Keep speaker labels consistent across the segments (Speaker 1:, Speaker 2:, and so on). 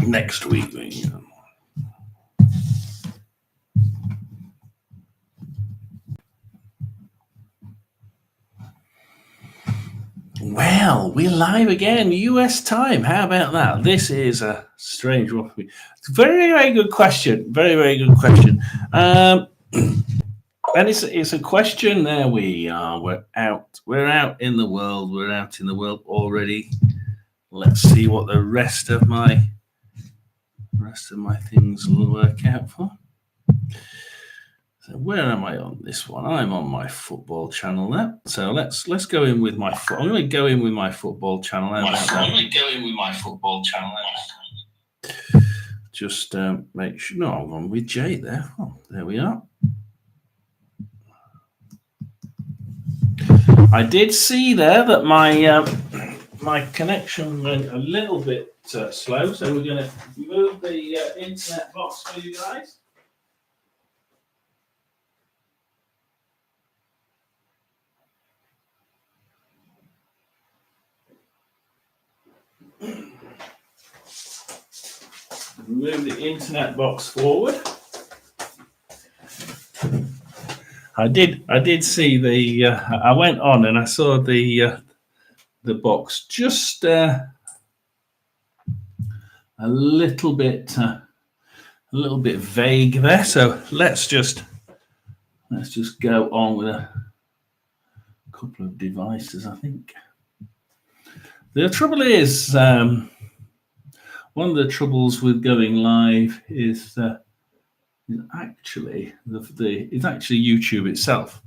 Speaker 1: next week. Well, we're live again, US time. How about that? This is a strange one for me. Very, very good question. Very, very good question. And it's a question. There we are. We're out. We're out in the world. We're out in the world already. Let's see what the rest of my things will work out for. So where am I on this one? I'm on my football channel now. So let's go in with my. I'm going to go in with my football channel. I'm going to go in with my football channel. Just make sure. No, I'm on with Jay there. Oh, there we are. I did see there that my connection went a little bit slow, so we're going to move the internet box for you guys. Move the internet box forward. I did see the. I went on and I saw the box just a little bit vague there. So let's just go on with a couple of devices. I think the trouble is one of the troubles with going live is actually it's actually YouTube itself.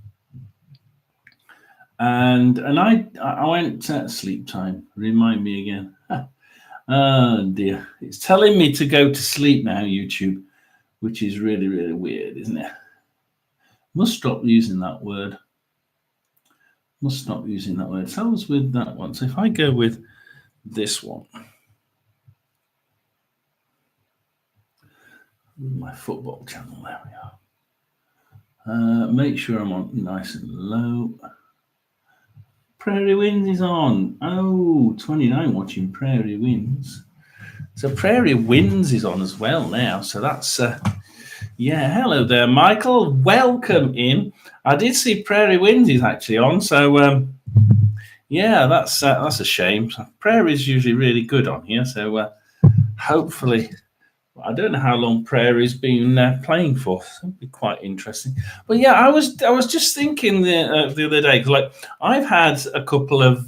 Speaker 1: And I went sleep time. Remind me again. Oh dear, it's telling me to go to sleep now, YouTube, which is really, really weird, isn't it? Must stop using that word. Must stop using that word. So I was with that one. So if I go with this one, my football channel, there we are. Make sure I'm on nice and low. Prairie Winds is on. Oh, 29 watching Prairie Winds. So Prairie Winds is on as well now. So that's, yeah, hello there, Michael. Welcome in. I did see Prairie Winds is actually on. So, yeah, that's a shame. Prairie is usually really good on here. So hopefully, I don't know how long Prairie's been playing for. That'll be quite interesting. But yeah, I was just thinking the other day, because like I've had a couple of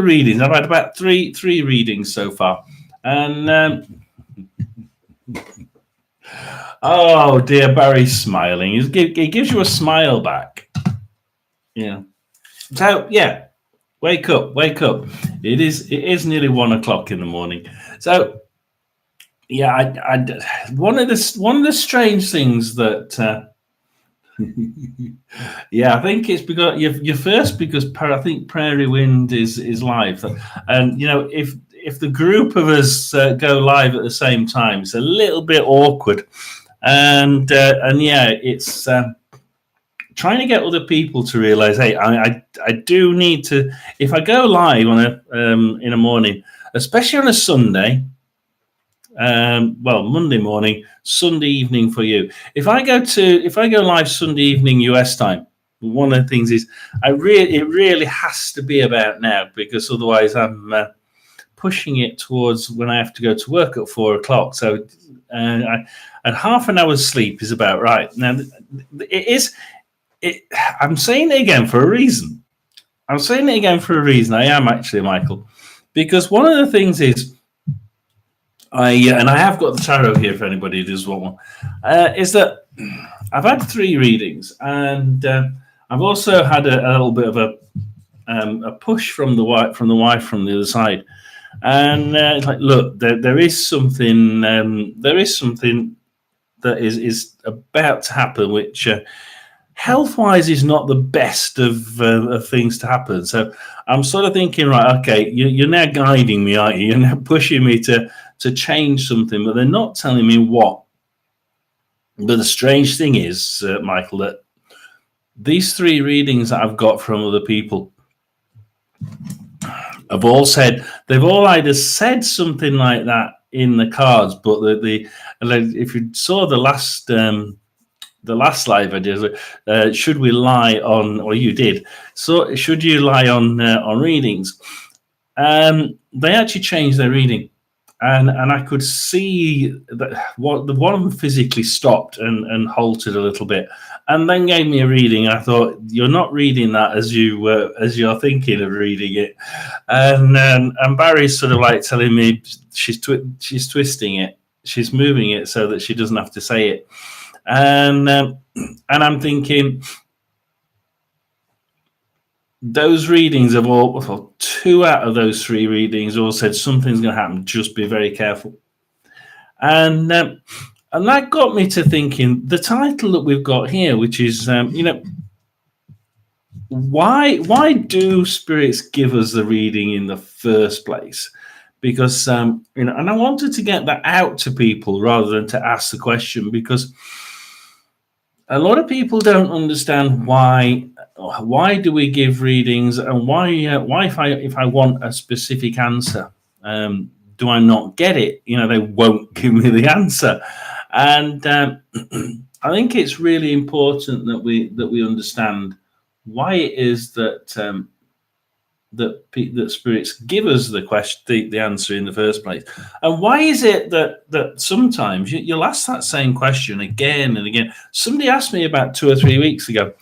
Speaker 1: readings. I've had about three readings so far, and oh dear, Barry's smiling. He gives you a smile back. Yeah. So yeah, wake up. It is nearly 1 o'clock in the morning. So. Yeah, one of the strange things that, yeah, I think it's because you're first because I think Prairie Wind is live, and you know if the group of us go live at the same time, it's a little bit awkward, and yeah, it's trying to get other people to realize, hey, I do need to, if I go live on in a morning, especially on a Sunday. Well, Monday morning, Sunday evening for you. If I go live Sunday evening US time, one of the things is it really has to be about now, because otherwise I'm pushing it towards when I have to go to work at 4 o'clock. So and half an hour's sleep is about right. Now I'm saying it again for a reason. I am actually, Michael, because one of the things is. And I have got the tarot here if anybody does want one. Is that I've had 3 readings, and I've also had a little bit of a push from the wife from the other side, and it's like, look, there is something that is about to happen, which health-wise is not the best of things to happen. So I'm sort of thinking, right, okay, you're now guiding me, aren't you? You're now pushing me to change something, but they're not telling me what. But the strange thing is, Michael, that these 3 readings that I've got from other people, have all said, they've all either said something like that in the cards, but if you saw the last live I did, should we lie on, or you did, so should you lie on readings? They actually changed their reading, and I could see that one of them physically stopped and halted a little bit, and then gave me a reading. I thought, you're not reading that as you're thinking of reading it, and Barry's sort of like telling me she's twisting it, she's moving it so that she doesn't have to say it, and I'm thinking, those readings have all, 2 out of those 3 readings all said something's going to happen, just be very careful. And that got me to thinking, the title that we've got here, which is, why do spirits give us the reading in the first place? Because, and I wanted to get that out to people rather than to ask the question, because a lot of people don't understand why do we give readings, and why if I want a specific answer, do I not get it? They won't give me the answer, and I think it's really important that we understand why it is that that spirits give us the answer in the first place, and why is it that sometimes you'll ask that same question again and again. Somebody asked me about 2 or 3 weeks ago,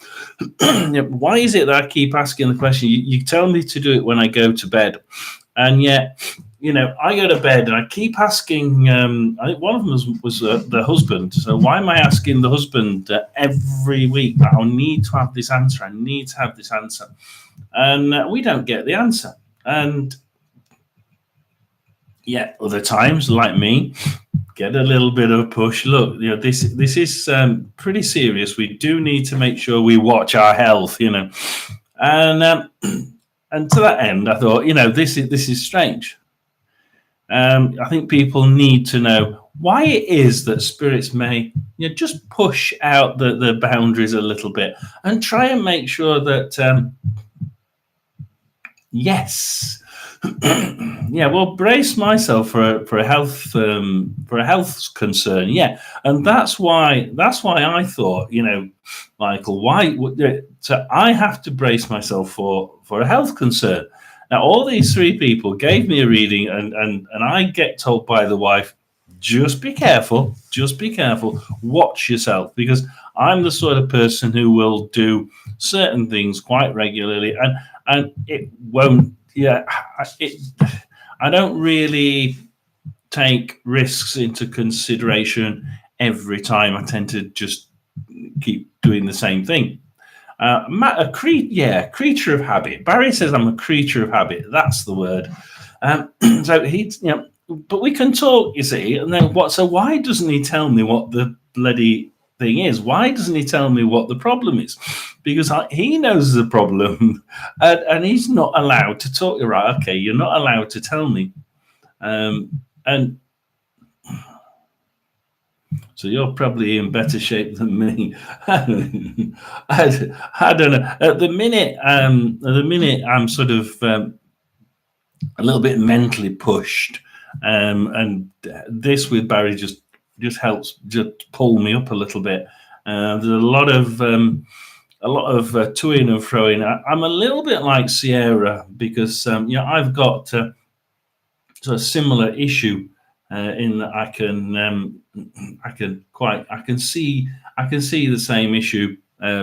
Speaker 1: why is it that I keep asking the question? You tell me to do it when I go to bed, and yet I go to bed and I keep asking. I think one of them was the husband. So why am I asking the husband every week? I need to have this answer. I need to have this answer. And we don't get the answer. And yet other times, like me, get a little bit of a push. Look, this is pretty serious. We do need to make sure we watch our health, and to that end, I thought, this is strange. I think people need to know why it is that spirits may just push out the boundaries a little bit and try and make sure that yes, well, brace myself for a health concern, and that's why I thought, Michael, so I have to brace myself for a health concern. Now, all these 3 people gave me a reading, and I get told by the wife, just be careful, watch yourself, because I'm the sort of person who will do certain things quite regularly, and it won't, I don't really take risks into consideration every time. I tend to just keep doing the same thing. Creature of habit. Barry says I'm a creature of habit. That's the word. So he's, but we can talk, you see. And then what? So why doesn't he tell me what the bloody thing is? Why doesn't he tell me what the problem is? Because he knows the problem, and he's not allowed to talk. Right? Okay, you're not allowed to tell me. And so you're probably in better shape than me. I don't know. At the minute, I'm sort of a little bit mentally pushed, and this with Barry just helps just pull me up a little bit. There's a lot of toing and froing. I'm a little bit like Sierra because I've got a similar issue. In that I can see the same issue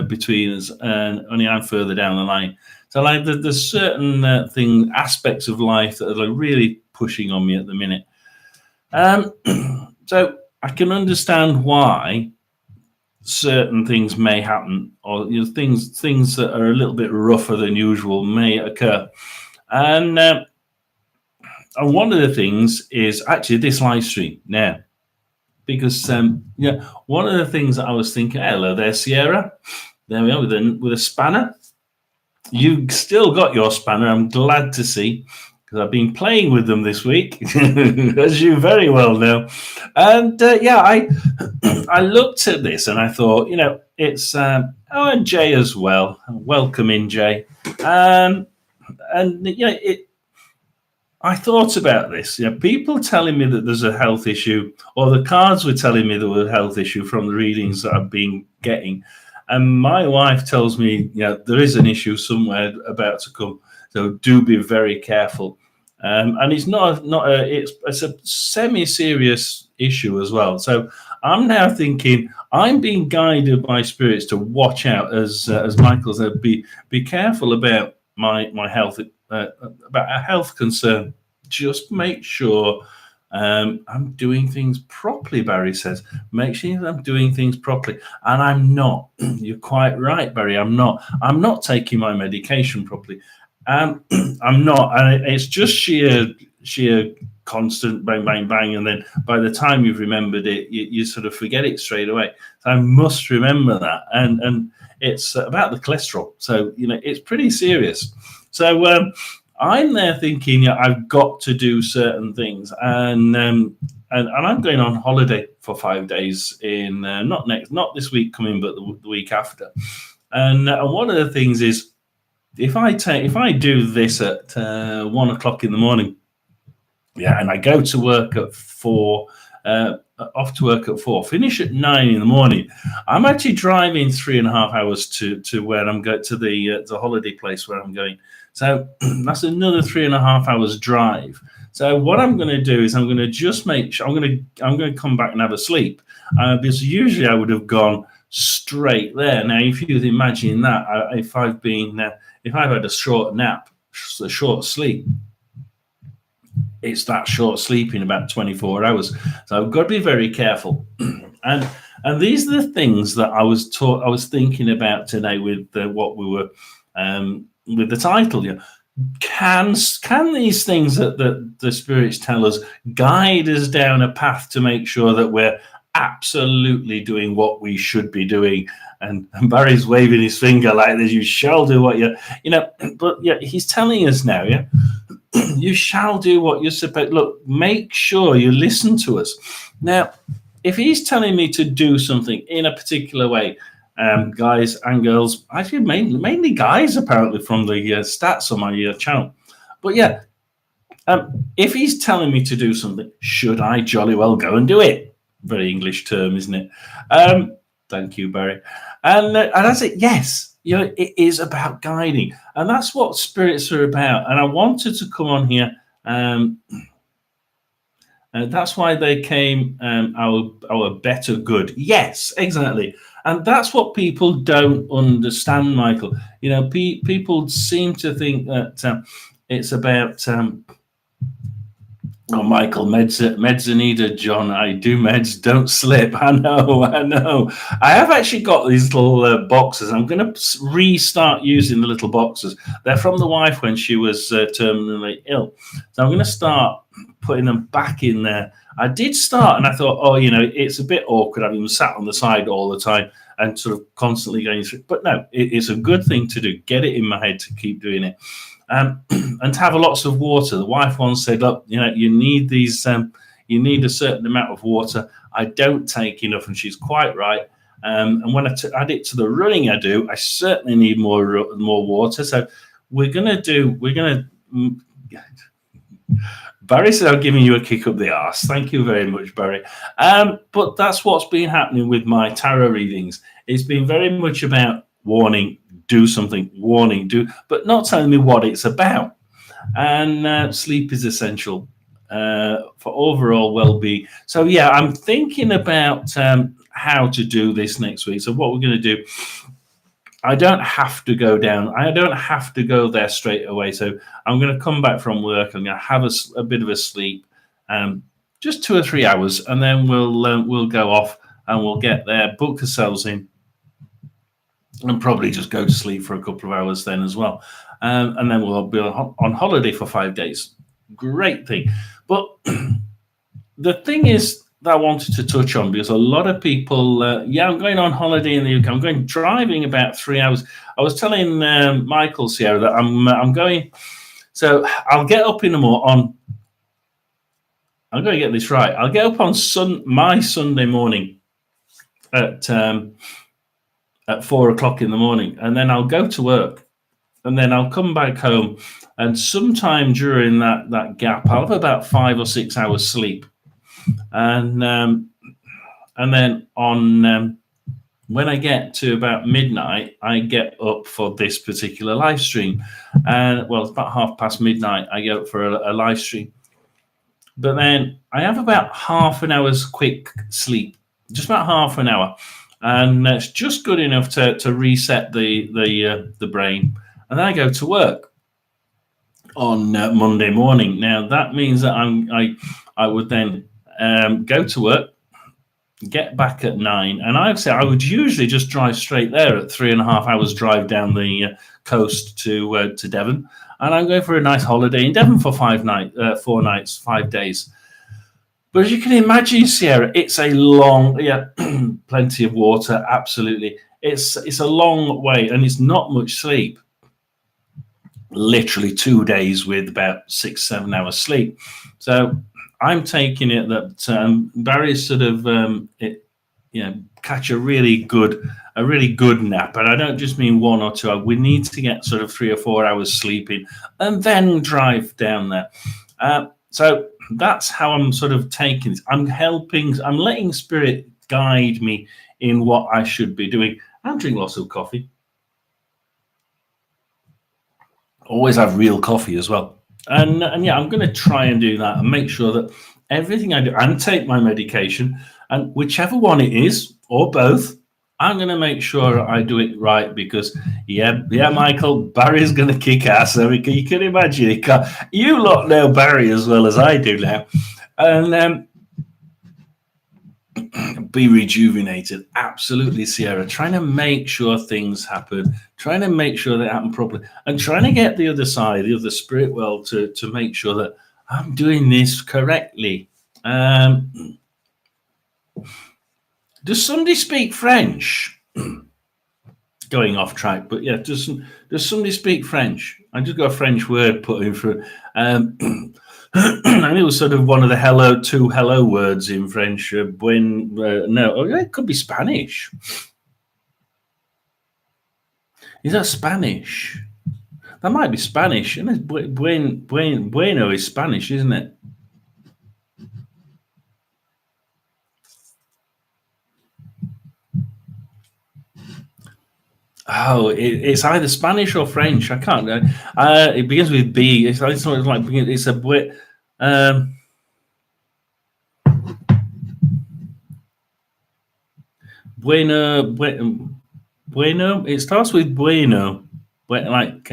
Speaker 1: between us, and only I'm further down the line. So like there's certain aspects of life that are really pushing on me at the minute. So I can understand why certain things may happen, or things that are a little bit rougher than usual may occur, and one of the things is actually this live stream now, because one of the things that I was thinking, hello there, Sierra. There we are with a spanner. You still got your spanner. I'm glad to see, because I've been playing with them this week, as you very well know. And I looked at this and I thought, it's and Jay as well. Welcome in, Jay. And I thought about this. People telling me that there's a health issue, or the cards were telling me there was a health issue from the readings that I've been getting. And my wife tells me, there is an issue somewhere about to come. So do be very careful. And it's it's a semi-serious issue as well. So I'm now thinking I'm being guided by spirits to watch out, as Michael said, be careful about my health, about a health concern. Just make sure I'm doing things properly, Barry says. Make sure I'm doing things properly. And I'm not. You're quite right, Barry. I'm not. I'm not taking my medication properly. I'm not. And it's just sheer constant bang, bang, bang. And then by the time you've remembered it, you sort of forget it straight away. So I must remember that. And it's about the cholesterol. So, it's pretty serious. So I'm there thinking, I've got to do certain things. And I'm going on holiday for 5 days in not this week coming, but the week after. And one of the things is, if I do this at 1 o'clock in the morning, and I go to work at 4, off to work at 4, finish at 9 in the morning, I'm actually driving 3.5 hours to where I'm going, to the holiday place where I'm going. So that's another 3.5 hours drive. So what I'm going to do is I'm going to just make sure I'm going to come back and have a sleep, because usually I would have gone straight there. Now, if you imagine that, if I've had a short nap, a short sleep, it's that short sleep in about 24 hours. So I've got to be very careful. And these are the things that I was thinking about today with what we were with the title. Can these things that the spirits tell us guide us down a path to make sure that we're absolutely doing what we should be doing? And Barry's waving his finger like this. You shall do what but he's telling us now, you shall do what you're supposed. Look, make sure you listen to us. Now, if he's telling me to do something in a particular way, guys and girls, actually mainly guys apparently from the stats on my channel, but if he's telling me to do something, should I jolly well go and do it? Very English term, isn't it? Thank you, Barry. And I say yes. It is about guiding, and that's what spirits are about. And I wanted to come on here. That's why they came. Our better good. Yes, exactly. And that's what people don't understand, Michael. People seem to think that it's about. Oh, Michael, meds are needed, John. I do meds, don't slip. I know. I have actually got these little boxes. I'm going to restart using the little boxes. They're from the wife when she was terminally ill. So I'm going to start putting them back in there. I did start, and I thought, it's a bit awkward having them sat on the side all the time and sort of constantly going through. But no, it's a good thing to do. Get it in my head to keep doing it. And to have lots of water. The wife once said, look, you need these, you need a certain amount of water. I don't take enough, and she's quite right. And when I add it to the running I do, I certainly need more water. So we're going to Barry said, I'm giving you a kick up the arse. Thank you very much, Barry. But that's what's been happening with my tarot readings. It's been very much about warning, do something, warning, do, but not telling me what it's about. And sleep is essential for overall well-being. So I'm thinking about how to do this next week. So what we're going to do, I don't have to go down. I don't have to go there straight away. So I'm going to come back from work. I'm going to have a bit of a sleep, just 2 or 3 hours, and then we'll go off and we'll get there, book ourselves in, and probably just go to sleep for a couple of hours then as well. And then we'll be on holiday for 5 days. Great thing. But the thing is that I wanted to touch on, because a lot of people, I'm going on holiday in the UK. I'm going driving about 3 hours. I was telling Michael Sierra that I'm going. So I'll get up in the morning. I'm going to get this right. I'll get up on my Sunday morning at 4 o'clock in the morning, and then I'll go to work and then I'll come back home, and sometime during that gap, I'll have about 5 or 6 hours sleep, and then on when I get to about midnight, I get up for this particular live stream, and well, it's about midnight. I get up for a live stream, but then I have about half an hour's quick sleep, just about half an hour, and it's just good enough to reset the brain, and then I go to work on Monday morning. Now that means that I would then go to work, get back at 9, and I would usually just drive straight there at 3.5 hours drive down the coast to Devon, and I'm going for a nice holiday in Devon for 4 nights, 5 days. But as you can imagine, Sierra, it's a long, plenty of water, absolutely. It's a long way, and it's not much sleep. Literally 2 days with about 6-7 hours sleep. So I'm taking it that Barry's sort of catch a really good nap, and I don't just mean 1 or 2 hours. We need to get sort of 3 or 4 hours sleeping, and then drive down there. So that's how I'm sort of taking it. I'm letting spirit guide me in what I should be doing. I'm drinking lots of coffee. Always have real coffee as well. And I'm going to try and do that and make sure that everything I do, and take my medication, and whichever one it is, or both, I'm going to make sure I do it right, because, Michael, Barry's going to kick ass. So you can imagine, you lot know Barry as well as I do now. And be rejuvenated. Absolutely, Sierra. Trying to make sure things happen, trying to make sure they happen properly, and trying to get the other side, the other spirit world, to make sure that I'm doing this correctly. Does somebody speak French? Going off track, but yeah, does somebody speak French? I just got a French word put in for and it was sort of one of the two hello words in French. It could be Spanish. Is that Spanish? That might be Spanish. And bueno is Spanish, isn't it? Oh, it's either Spanish or French. I can't. It begins with B. It's like it's a bueno. It starts with bueno, like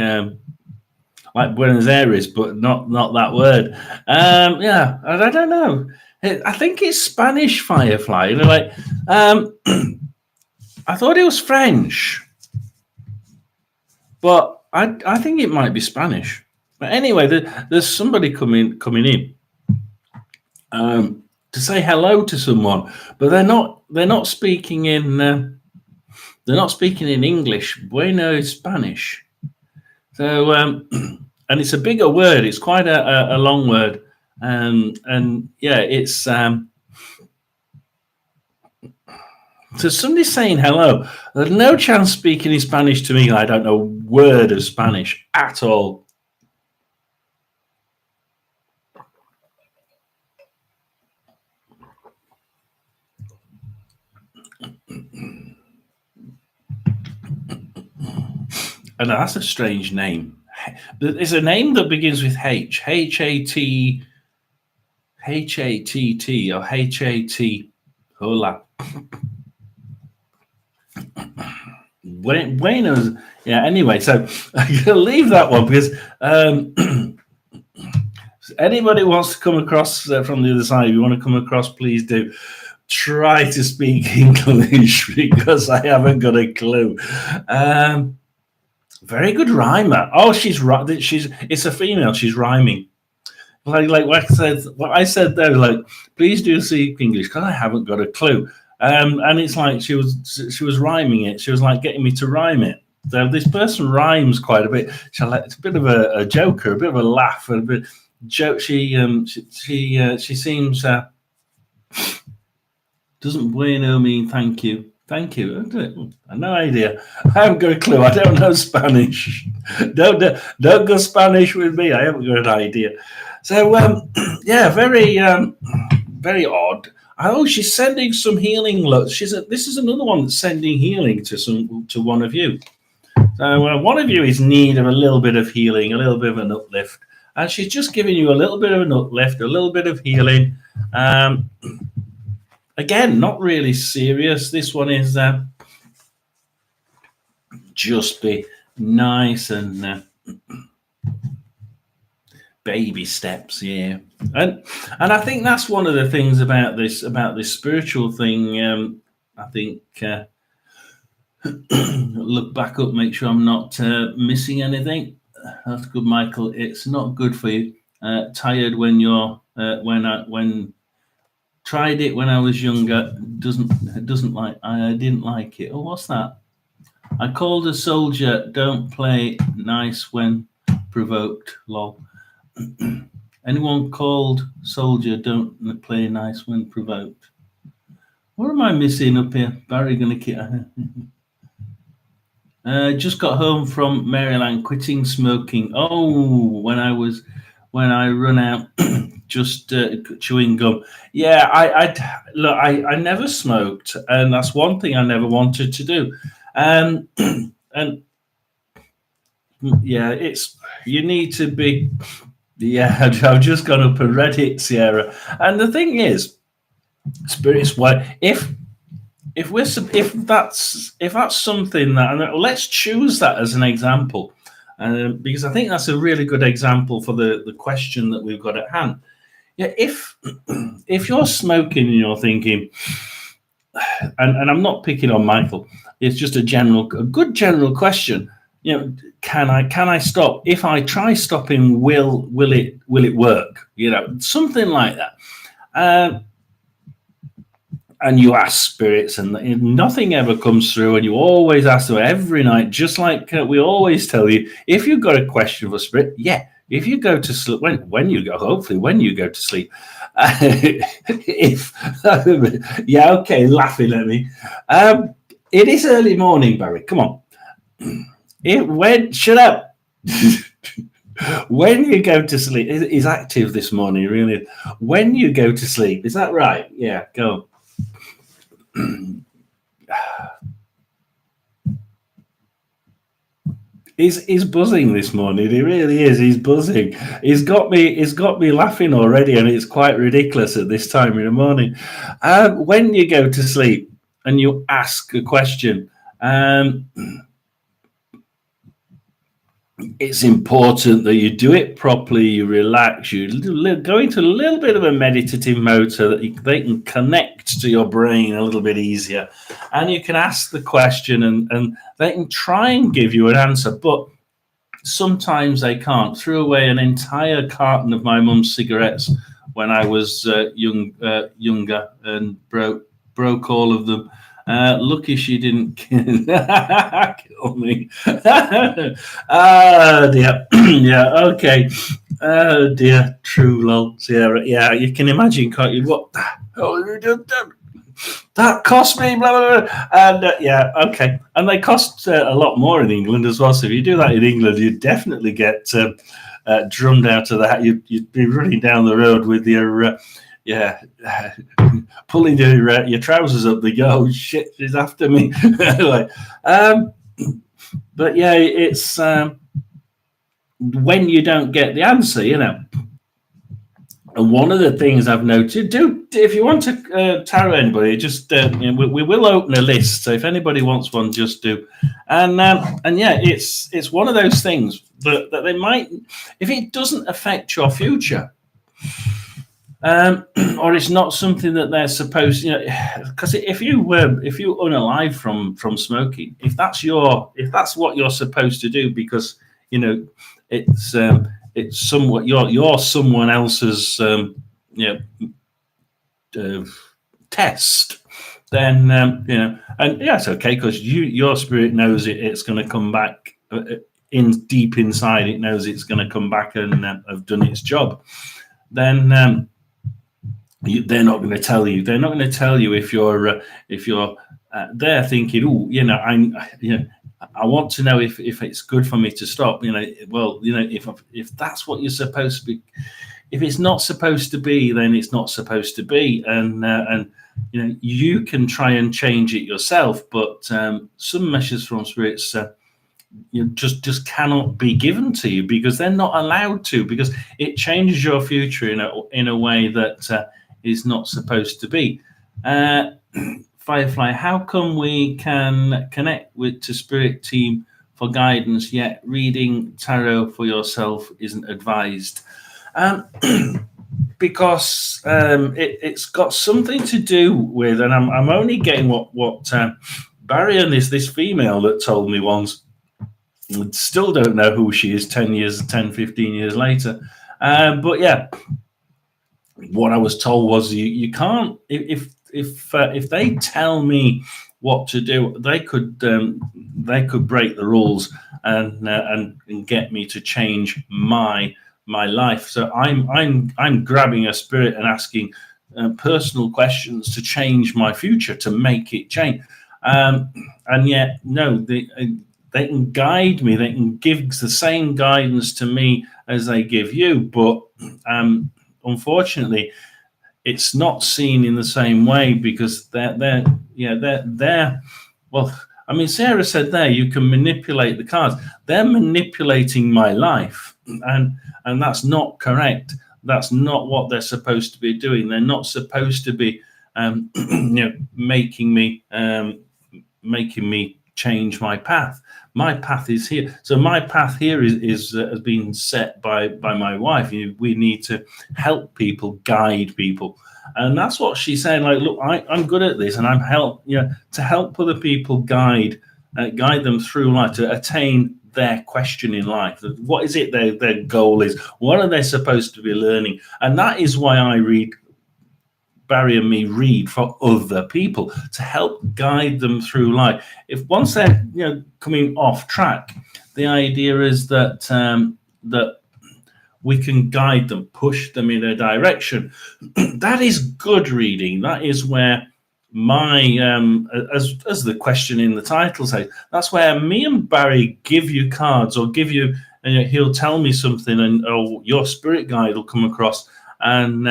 Speaker 1: Buenos Aires, but not that word. I don't know. I think it's Spanish, Firefly. I thought it was French. But I think it might be Spanish. But anyway, there's somebody coming in to say hello to someone, but they're not speaking in English. Bueno is Spanish. So and it's a bigger word. It's quite a long word, and it's. So somebody's saying hello. There's no chance speaking in Spanish to me. I don't know a word of Spanish at all. And that's a strange name. It's a name that begins with H. H-A-T-T or H-A-T. Hola. Buenos, anyway, so I'm gonna leave that one, because anybody wants to come across from the other side, if you want to come across, please do. Try to speak English, because I haven't got a clue. Very good rhymer. Oh, it's a female, she's rhyming. Like what I said there, like, please do speak English, because I haven't got a clue. And it's like she was rhyming it. She was like getting me to rhyme it. So this person rhymes quite a bit. It's a bit of a joker, a bit of a laugh, and a bit joke. She seems doesn't bueno mean thank you. Thank you. No idea. I haven't got a clue. I don't know Spanish. Don't go Spanish with me. I haven't got an idea. So yeah, very odd. Oh, she's sending some healing. Look, this is another one that's sending healing to one of you. So one of you is in need of a little bit of healing, a little bit of an uplift, and she's just giving you a little bit of an uplift, a little bit of healing. Again, not really serious. This one is just be nice and baby steps, yeah. And I think that's one of the things about this spiritual thing. I think look back up, make sure I'm not missing anything. That's good, Michael. It's not good for you. Tired when you're when tried it when I was younger. Doesn't like. I didn't like it. Oh, what's that? I called a soldier. Don't play nice when provoked. Lol. Anyone called soldier? Don't play nice when provoked. What am I missing up here? Barry gonna keep. Just got home from Maryland, quitting smoking. Oh, when I run out, just chewing gum. Yeah, I never smoked, and that's one thing I never wanted to do. And yeah, it's you need to be. Yeah, I've just gone up and read it, Sierra. And the thing is, spirits. Why if that's something that, and let's choose that as an example, because I think that's a really good example for the question that we've got at hand. Yeah, if you're smoking and you're thinking, and I'm not picking on Michael, it's just a good general question. You know, can I stop? If I try stopping, will it work? You know, something like that. And you ask spirits, and nothing ever comes through. And you always ask them every night, just like we always tell you. If you've got a question for spirit, yeah. If you go to sleep, when you go, hopefully when you go to sleep, yeah, okay, laughing at me. It is early morning, Barry. Come on. Shut up. When you go to sleep, is active this morning, really. When you go to sleep, is that right? Yeah, go. He's buzzing this morning. He really is. He's buzzing. He's got me laughing already, and it's quite ridiculous at this time in the morning. When you go to sleep and you ask a question, it's important that you do it properly. You relax. You go into a little bit of a meditative mode so that they can connect to your brain a little bit easier, and you can ask the question, and they can try and give you an answer, but sometimes they can't. Threw away an entire carton of my mum's cigarettes when I was younger, and broke all of them. Lucky she didn't kill me. Oh dear. Yeah, okay. Oh dear, true lol, Sierra. Yeah, you can imagine, can't you? What? That cost me, blah, blah, blah. And yeah, okay. And they cost a lot more in England as well. So if you do that in England, you definitely get drummed out of that. You'd be running down the road with your pulling your trousers up. They go, oh shit, she's after me. Anyway, but yeah, it's when you don't get the answer, you know. And one of the things I've noted, if you want to tarot anybody, just we will open a list. So if anybody wants one, just do. And yeah, it's one of those things that they might, if it doesn't affect your future, or it's not something that they're supposed, because if you unalive from smoking, if that's what you're supposed to do, because it's somewhat you're someone else's test, then and yeah, it's okay, because your spirit knows it's going to come back deep inside. It knows it's going to come back and have done its job. Then they're not going to tell you. They're not going to tell you if you're they're thinking, oh, I want to know if it's good for me to stop. Well, if that's what you're supposed to be, if it's not supposed to be, then it's not supposed to be, and you can try and change it yourself, but some messages from spirits just cannot be given to you because they're not allowed to, because it changes your future in a way that is not supposed to be. Firefly, how come we can connect to spirit team for guidance, yet reading tarot for yourself isn't advised? Because it's got something to do with, and I'm only getting what Barry and this female that told me once. Still don't know who she is 10, 15 years later. But yeah, what I was told was you can't, if they tell me what to do, they could break the rules and get me to change my life. So I'm grabbing a spirit and asking personal questions to change my future, to make it change. And yet, no, they can guide me. They can give the same guidance to me as they give you, but unfortunately, it's not seen in the same way because they're well. I mean, Sarah said there you can manipulate the cards. They're manipulating my life, and that's not correct. That's not what they're supposed to be doing. They're not supposed to be, making me change my path. My path is here. So my path here is has been set by my wife. We need to help people, guide people, and that's what she's saying. Like, look, I'm good at this, and I'm to help other people, guide them through life to attain their question in life. What is it their goal is? What are they supposed to be learning? And that is why I read. Barry and me read for other people to help guide them through life. If once they're coming off track, the idea is that that we can guide them, push them in a direction. That is good reading. That is where my as the question in the title says, that's where me and Barry give you cards or give you, he'll tell me something, and your spirit guide will come across and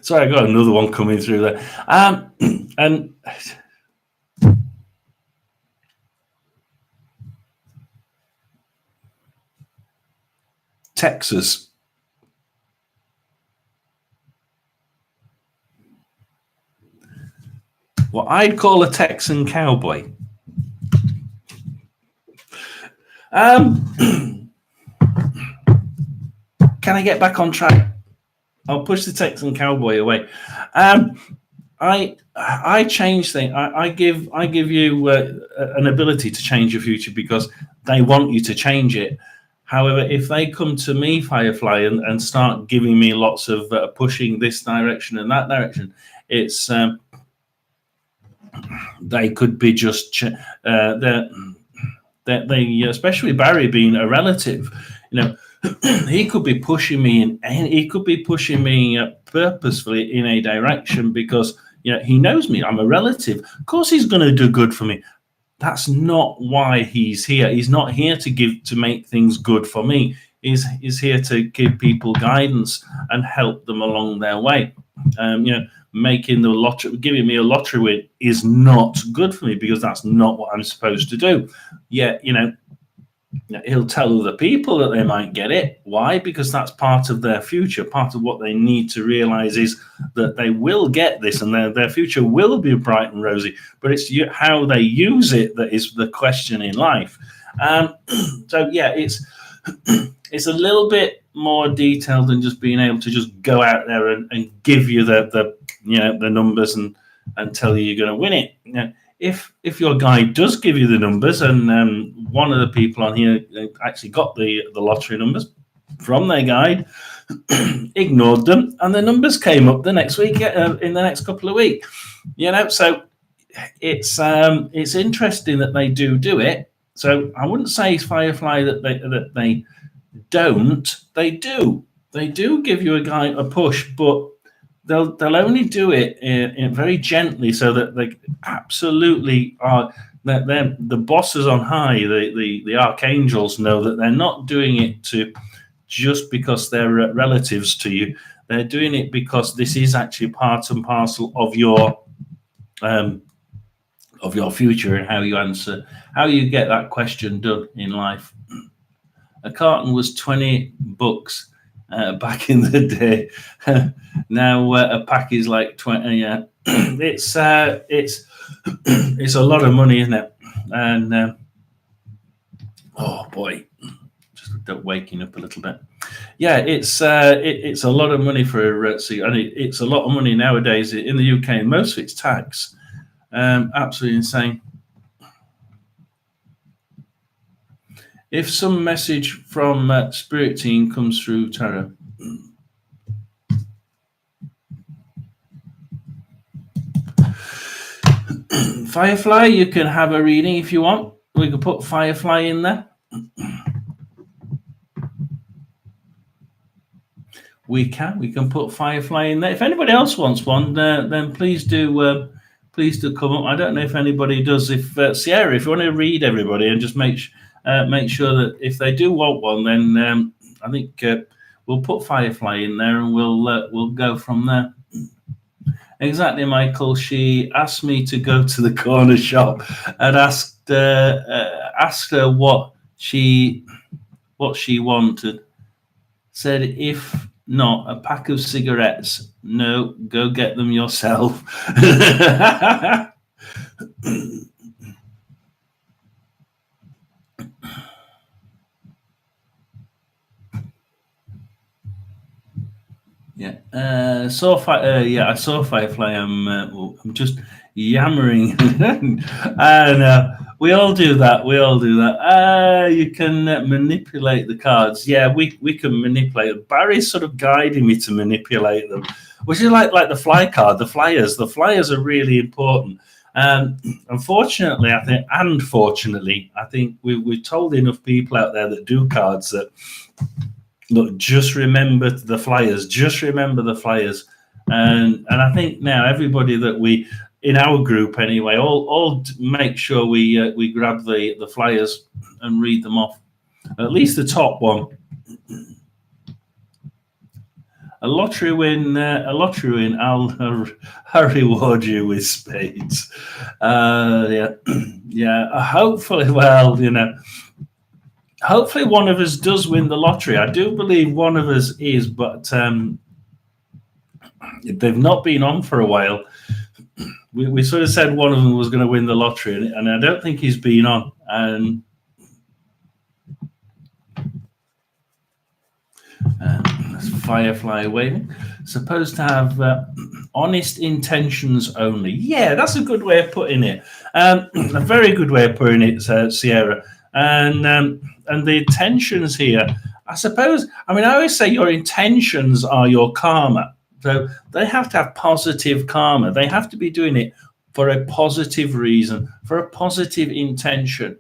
Speaker 1: sorry, I got another one coming through there. And Texas. What I'd call a Texan cowboy. Can I get back on track? I'll push the Texan cowboy away. I change things. I give you an ability to change your future because they want you to change it. However, if they come to me, Firefly, and start giving me lots of pushing this direction and that direction, it's they could be just they especially Barry being a relative, he could be pushing me purposefully in a direction because he knows me. I'm a relative. Of course, he's going to do good for me. That's not why he's here. He's not here to make things good for me. He's here to give people guidance and help them along their way. Making the lottery, giving me a lottery win is not good for me because that's not what I'm supposed to do. Yet, he'll tell other people that they might get it. Why? Because that's part of their future. Part of what they need to realize is that they will get this and their future will be bright and rosy. But it's how they use it that is the question in life. So, yeah, it's a little bit more detailed than just being able to just go out there and give you the numbers and tell you you're going to win it. If your guide does give you the numbers, and one of the people on here actually got the lottery numbers from their guide, ignored them, and the numbers came up the next week in the next couple of weeks. So it's interesting that they do it. So I wouldn't say Firefly that don't, they do. They do give you a push, but they'll only do it in very gently, so that they absolutely are. That the bosses on high, the archangels, know that they're not doing it to just because they're relatives to you. They're doing it because this is actually part and parcel of your future and how you answer, how you get that question done in life. A carton was 20 bucks back in the day. Now a pack is like 20. Yeah, it's it's a lot of money, isn't it? And oh boy, just waking up a little bit. Yeah, it's a lot of money for a and it's a lot of money nowadays in the UK, and most of it's tax. Absolutely insane. If some message from Spirit Team comes through tarot. Firefly, you can have a reading if you want. We could put Firefly in there. We can put Firefly in there. If anybody else wants one, then please do come up. I don't know if anybody does. If Sierra, if you want to read everybody and just make sure that if they do want one, then I think we'll put Firefly in there and we'll go from there. Exactly, Michael. She asked me to go to the corner shop and asked her what she wanted. Said if not a pack of cigarettes, no, go get them yourself. Yeah, I saw Firefly. I'm just yammering, and we all do that. You can manipulate the cards. Yeah, we can manipulate them. Barry's sort of guiding me to manipulate them, which is like the fly card, the flyers. The flyers are really important. Unfortunately, I think we've told enough people out there that do cards that, look, just remember the flyers. Just remember the flyers, and I think now everybody that we in our group anyway, all make sure we grab the flyers and read them off. At least the top one. A lottery win. I'll reward you with spades. Yeah. Hopefully, well, hopefully one of us does win the lottery. I do believe one of us is, but they've not been on for a while. We sort of said one of them was going to win the lottery, and I don't think he's been on. And Firefly waving. Supposed to have honest intentions only. Yeah, that's a good way of putting it. A very good way of putting it, Sierra. And the intentions here, I suppose, I always say your intentions are your karma. So they have to have positive karma. They have to be doing it for a positive reason, for a positive intention.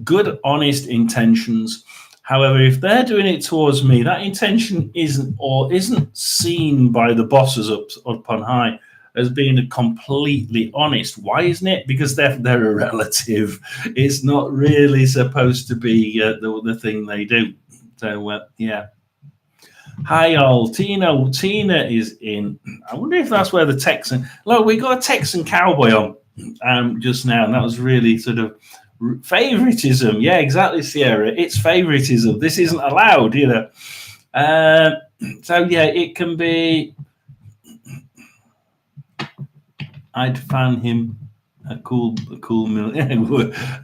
Speaker 1: Good, honest intentions. However, if they're doing it towards me, that intention isn't seen by the bosses up on high as being completely honest. Why isn't it? Because they're a relative. It's not really supposed to be the thing they do. So yeah. Hi all, Tina is in. I wonder if that's where the Texan. Look, we got a Texan cowboy on just now, and that was really sort of favoritism. Yeah, exactly, Sierra. It's favoritism. This isn't allowed, So yeah, it can be. I'd fan him a cool meal.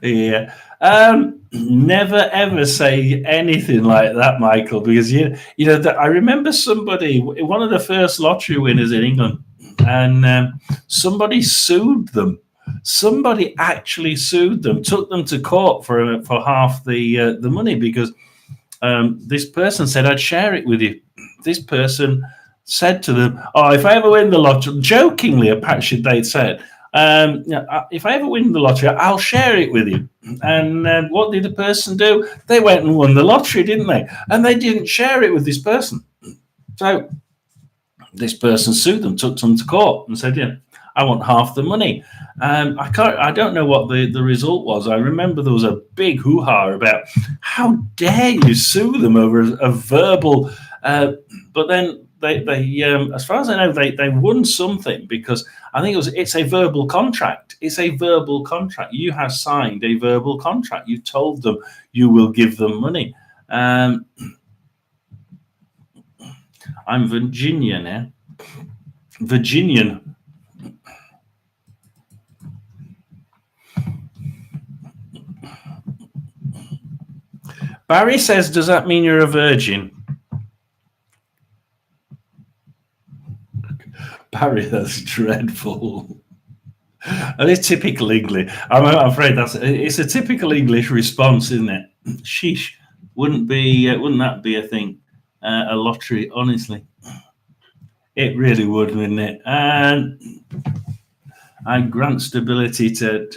Speaker 1: Yeah. Never ever say anything like that, Michael, because I remember somebody, one of the first lottery winners in England, and somebody sued them. Somebody actually sued them, took them to court for half the money, because this person said, I'd share it with you. This person said to them, oh, if I ever win the lottery, jokingly, apparently they'd said, If I ever win the lottery, I'll share it with you. And what did the person do? They went and won the lottery, didn't they? And they didn't share it with this person. So this person sued them, took them to court, and said, "Yeah, I want half the money." I don't know what the result was. I remember there was a big hoo-ha about how dare you sue them over a verbal. But then as far as I know, they won something because I think it's a verbal contract. It's a verbal contract. You have signed a verbal contract. You told them you will give them money. I'm Virginia now. Virginian. Barry says, does that mean you're a virgin? Barry, that's dreadful. And it's typical English. I'm afraid it's a typical English response, isn't it? Sheesh. Wouldn't that be a thing? A lottery, honestly. It really would, wouldn't it? And I grant stability to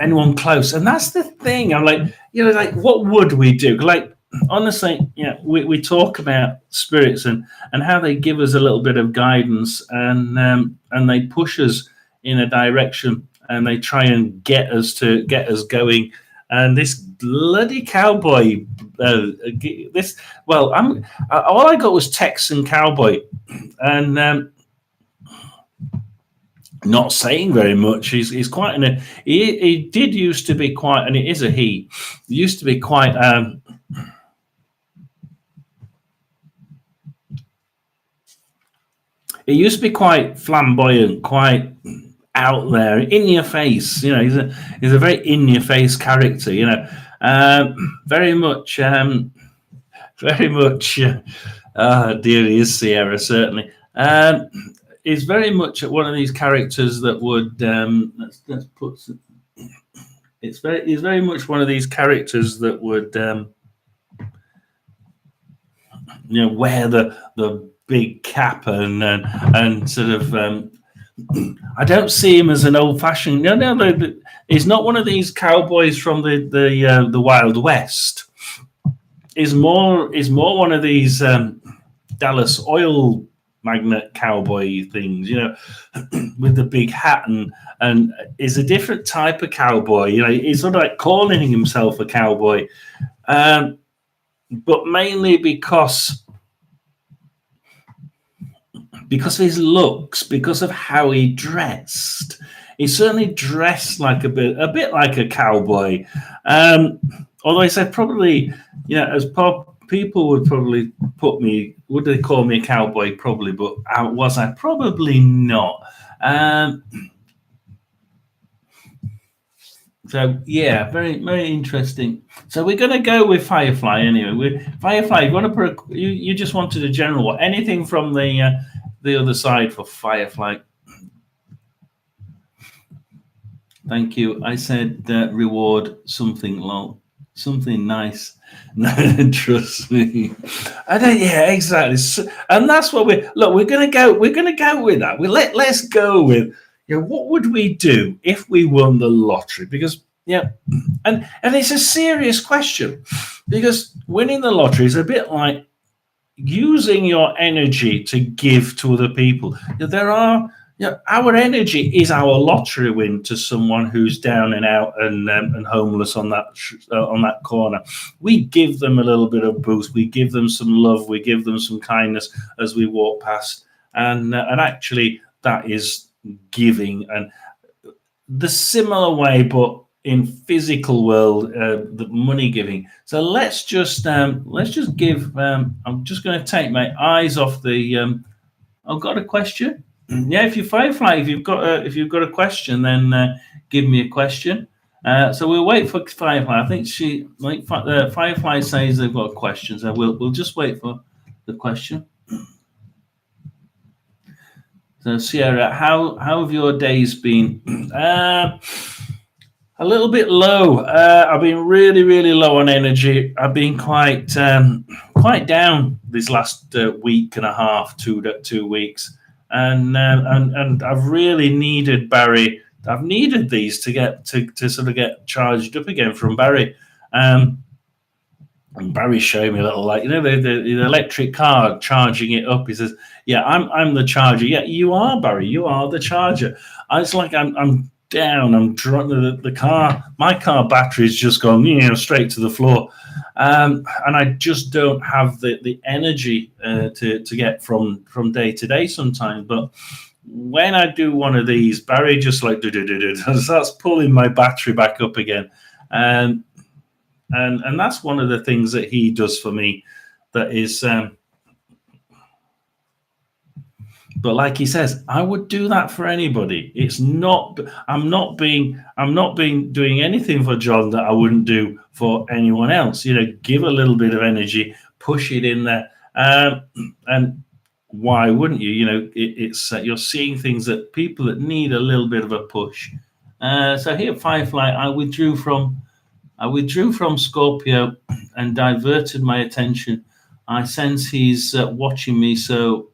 Speaker 1: anyone close. And that's the thing. I'm like, what would we do? Like, honestly, we talk about spirits and how they give us a little bit of guidance and they push us in a direction and they try and get us going. And this bloody cowboy, all I got was Texan cowboy, and not saying very much. He's quite he did used to be quite, and it is a he used to be quite. He used to be quite flamboyant, quite out there, in your face. He's a very in your face character. Very much. Dear, he is Sierra, certainly. Is very much one of these characters that would let's put. He's very much one of these characters that would wear the big cap and sort of. I don't see him as an old-fashioned. No. He's not one of these cowboys from the Wild West. He's more one of these Dallas oil magnate cowboy things, with the big hat and is a different type of cowboy. He's sort of like calling himself a cowboy, but mainly because of his looks, because of how he dressed. He certainly dressed like a bit like a cowboy. Although I said probably, as people would probably would they call me a cowboy? Probably, but was I? Probably not. So yeah, very, very interesting. So we're going to go with Firefly anyway. Firefly, you want to you just wanted a general one. Anything from the other side for Firefly? Thank you. I said reward something low, something nice. Trust me. Yeah, exactly. And that's what we're going to go. We're going to go with that. Let's go with. What would we do if we won the lottery? Because and it's a serious question, because winning the lottery is a bit like using your energy to give to other people. There are. Our energy is our lottery win to someone who's down and out and homeless on that corner. We give them a little bit of boost. We give them some love. We give them some kindness as we walk past, and actually that is giving. And the similar way, but in physical world, the money giving. So let's just give. I'm just going to take my eyes off the. I've got a question. Yeah, if you've got a question, then give me a question. So we'll wait for Firefly. I think Firefly says they've got a question, so we'll just wait for the question. So Sierra, how have your days been? A little bit low. I've been really, really low on energy. I've been quite down this last week and a half, 2 weeks. and I've really needed Barry. I've needed these to get to sort of get charged up again from Barry. And Barry showed me a little, like, the electric car, charging it up. He says, "Yeah, I'm the charger." Yeah, you are, Barry. You are the charger. I was like, I'm down. I'm drunk. The car, my car battery's just gone, straight to the floor, and I just don't have the energy to get from day to day sometimes. But when I do one of these, Barry just like starts pulling my battery back up again. And that's one of the things that he does for me. That is, but like he says, I would do that for anybody. It's not. I'm not being doing anything for John that I wouldn't do for anyone else. Give a little bit of energy, push it in there, and why wouldn't you? It's you're seeing things that people that need a little bit of a push. So here, Firefly, I withdrew from Scorpio and diverted my attention. I sense he's watching me, so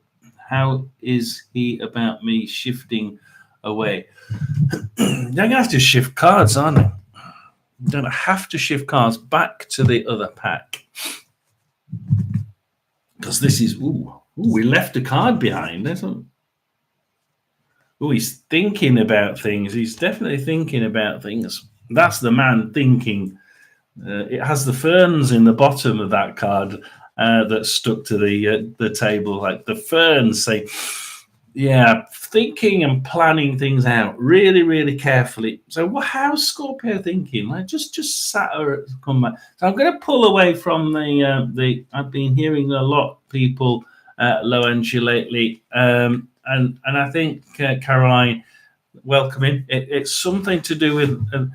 Speaker 1: how is he about me shifting away? You're going to have to shift cards, aren't you? You're going to have to shift cards back to the other pack. Because this is, we left a card behind. He's thinking about things. He's definitely thinking about things. That's the man thinking. It has the ferns in the bottom of that card that's stuck to the table. Like the ferns say, yeah, thinking and planning things out really, really carefully. So how's Scorpio thinking? Like just sat or come back. So I'm going to pull away from the. I've been hearing a lot of people low energy lately, and I think Caroline, welcoming. It's something to do with.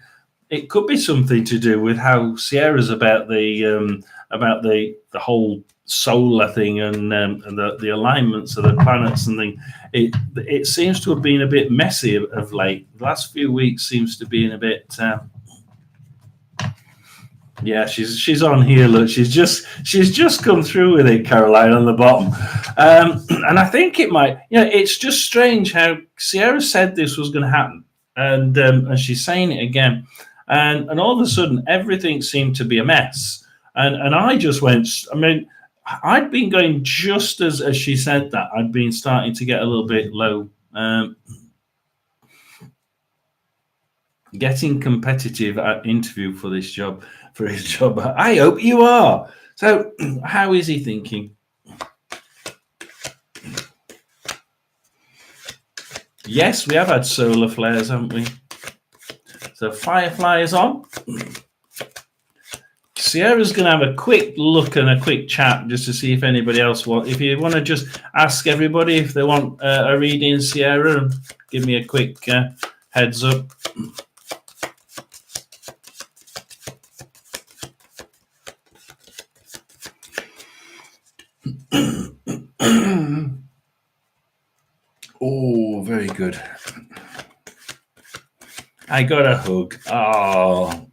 Speaker 1: It could be something to do with how Sierra's about the whole solar thing and the alignments of the planets and thing. It seems to have been a bit messy of late. The last few weeks seems to be in a bit. Yeah, she's on here. Look, she's just come through with it, Caroline, on the bottom, and I think it might. It's just strange how Sierra said this was going to happen, and she's saying it again. And all of a sudden, everything seemed to be a mess. And I just went, I'd been going just as she said that. I'd been starting to get a little bit low. Getting competitive at interview for his job. I hope you are. So how is he thinking? Yes, we have had solar flares, haven't we? So Firefly is on. Sierra's going to have a quick look and a quick chat just to see if anybody else wants. If you want to just ask everybody if they want a reading, Sierra, and give me a quick heads up. Oh, very good. I got a hug. Oh.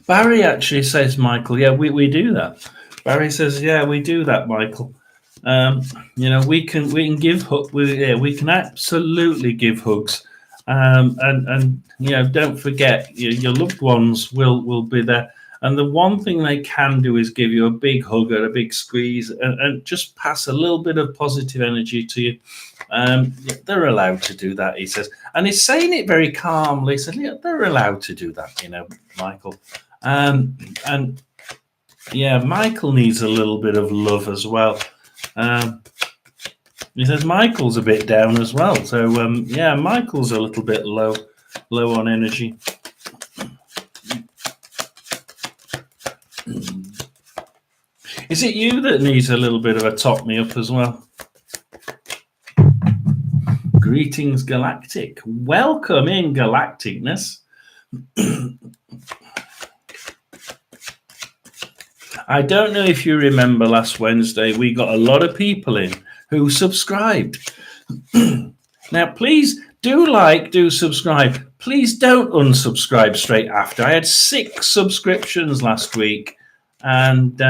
Speaker 1: Barry actually says, Michael, yeah, we do that. Barry says, yeah, we do that, Michael. We can give hugs. We can absolutely give hugs. And don't forget your loved ones will be there. And the one thing they can do is give you a big hug or a big squeeze and just pass a little bit of positive energy to you. They're allowed to do that, he says. And he's saying it very calmly. He said, yeah, they're allowed to do that, Michael. And yeah, Michael needs a little bit of love as well. He says Michael's a bit down as well. So yeah, Michael's a little bit low on energy. Is it you that needs a little bit of a top me up as well? Greetings, Galactic. Welcome in, Galacticness. I don't know if you remember last Wednesday, we got a lot of people in who subscribed. Now, please do subscribe. Please don't unsubscribe straight after. I had 6 subscriptions last week, and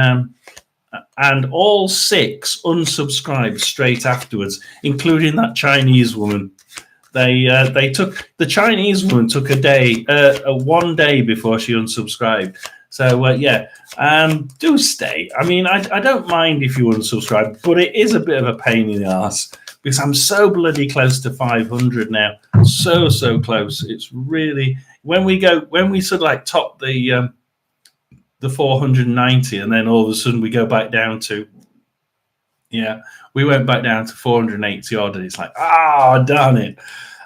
Speaker 1: all 6 unsubscribed straight afterwards, including that Chinese woman. They took the Chinese woman took one day before she unsubscribed. So do stay. I mean, I don't mind if you unsubscribe, but it is a bit of a pain in the ass because I'm so bloody close to 500 now. So close. It's really when we sort of like top the 490, and then all of a sudden we go back down to we went back down to 480 odd, and it's like, darn it.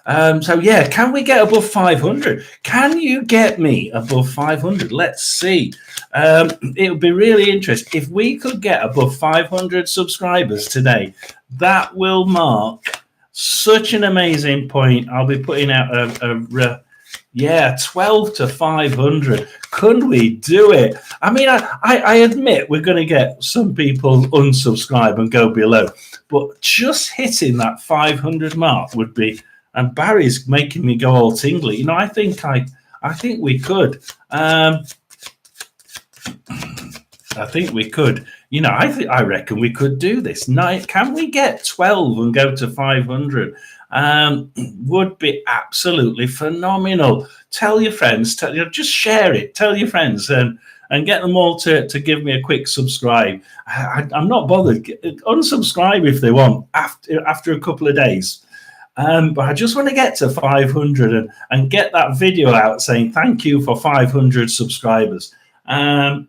Speaker 1: Can we get above 500? Can you get me above 500? Let's see. It would be really interesting if we could get above 500 subscribers today. That will mark such an amazing point. I'll be putting out 12 to 500. Could we do it? I mean, I admit we're going to get some people unsubscribe and go below, but just hitting that 500 mark would be. And Barry's making me go all tingly. You know, I think we could. I think we could. You know, I reckon we could do this. Can we get 12 and go to 500? Would be absolutely phenomenal. Tell your friends. Just share it. Tell your friends and get them all to give me a quick subscribe. I'm not bothered. Unsubscribe if they want after a couple of days. But I just want to get to 500 and get that video out saying thank you for 500 subscribers. I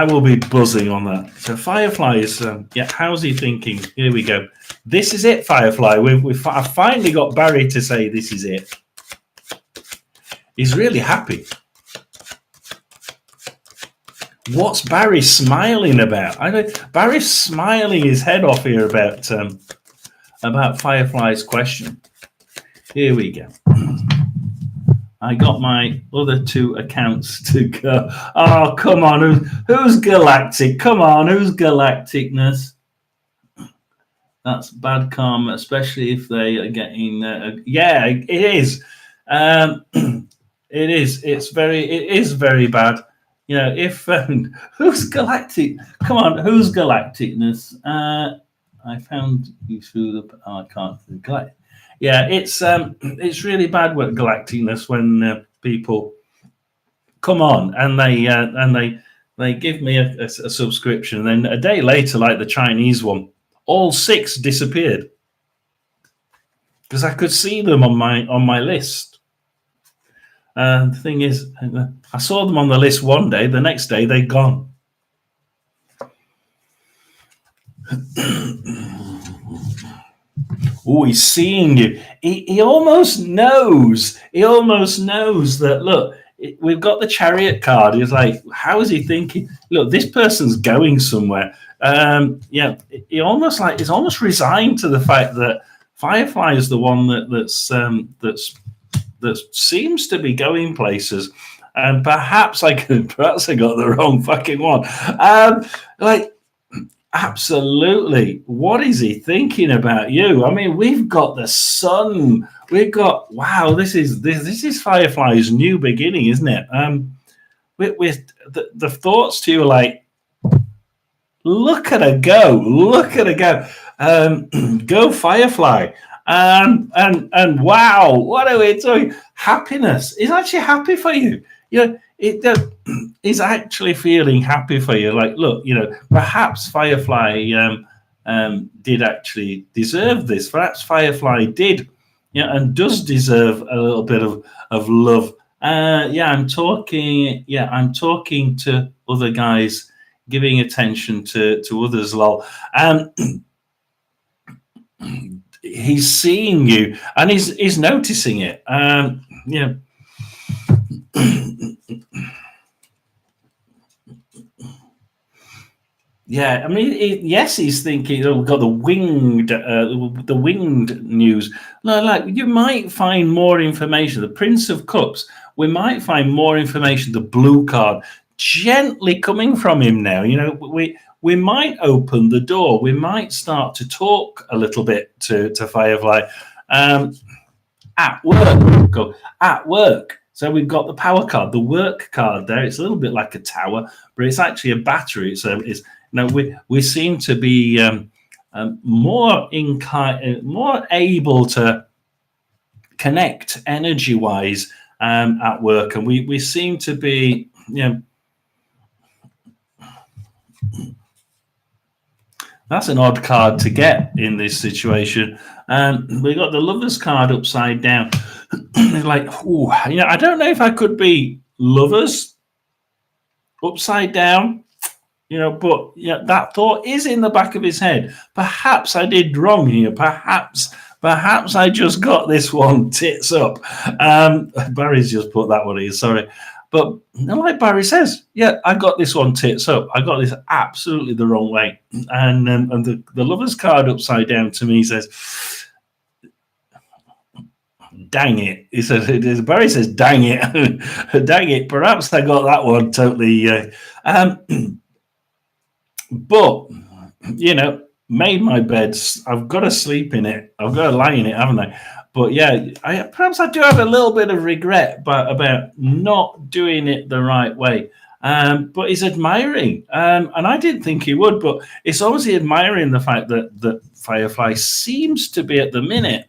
Speaker 1: will be buzzing on that. So Firefly is, how's he thinking? Here we go. This is it, Firefly. I finally got Barry to say this is it. He's really happy. What's Barry smiling about? Barry's smiling his head off here about Firefly's question. Here we go. I got my other 2 accounts to go. Oh, come on. Who's galactic? Come on. Who's galacticness? That's bad karma, especially if they are getting... it is. It is. It is very bad. You know, if... who's galactic? Come on. Who's galacticness? I found you through the. I can't. It's really bad with galacticness when people come on and they give me a subscription, and then a day later, like the Chinese one, all 6 disappeared because I could see them on my list. And the thing is, I saw them on the list one day. The next day, they're gone. Oh, he's seeing you. He almost knows. He almost knows that, look, we've got the chariot card. He's like, how is he thinking? Look, this person's going somewhere. He almost he's almost resigned to the fact that Firefly is the one that seems to be going places. And perhaps I got the wrong fucking one. Absolutely. What is he thinking about you? I mean, we've got the sun. We've got this is Firefly's new beginning, isn't it? With the thoughts to you are like, look at her go, go Firefly, and wow, what are we doing? Happiness is actually happy for you. You know, he's actually feeling happy for you. Like, look, you know, perhaps Firefly did actually deserve this. Perhaps Firefly did, and does deserve a little bit of love. I'm talking to other guys, giving attention to others. Lol. He's seeing you, and he's noticing it. Yeah, I mean, yes, he's thinking, we've got the winged news. No, like, you might find more information. The Prince of Cups, we might find more information. The blue card, gently coming from him now. You know, we might open the door. We might start to talk a little bit to Firefly at work. Go at work. So we've got the power card, the work card there. It's a little bit like a tower, but it's actually a battery. So it's we seem to be more able to connect energy wise at work, and we seem to be that's an odd card to get in this situation. We got the lovers card upside down. It's like, I don't know if I could be lovers upside down, but that thought is in the back of his head. Perhaps I did wrong here. Perhaps I just got this one tits up. Barry's just put that one in, sorry. But like Barry says, I got this one tits up. I got this absolutely the wrong way. And the lover's card upside down to me says, dang it. He says, Barry says, dang it. Dang it. Perhaps I got that one totally. But, made my bed. I've got to sleep in it. I've got to lie in it, haven't I? But perhaps I do have a little bit of regret about not doing it the right way. But he's admiring, and I didn't think he would, but it's obviously admiring the fact that Firefly seems to be at the minute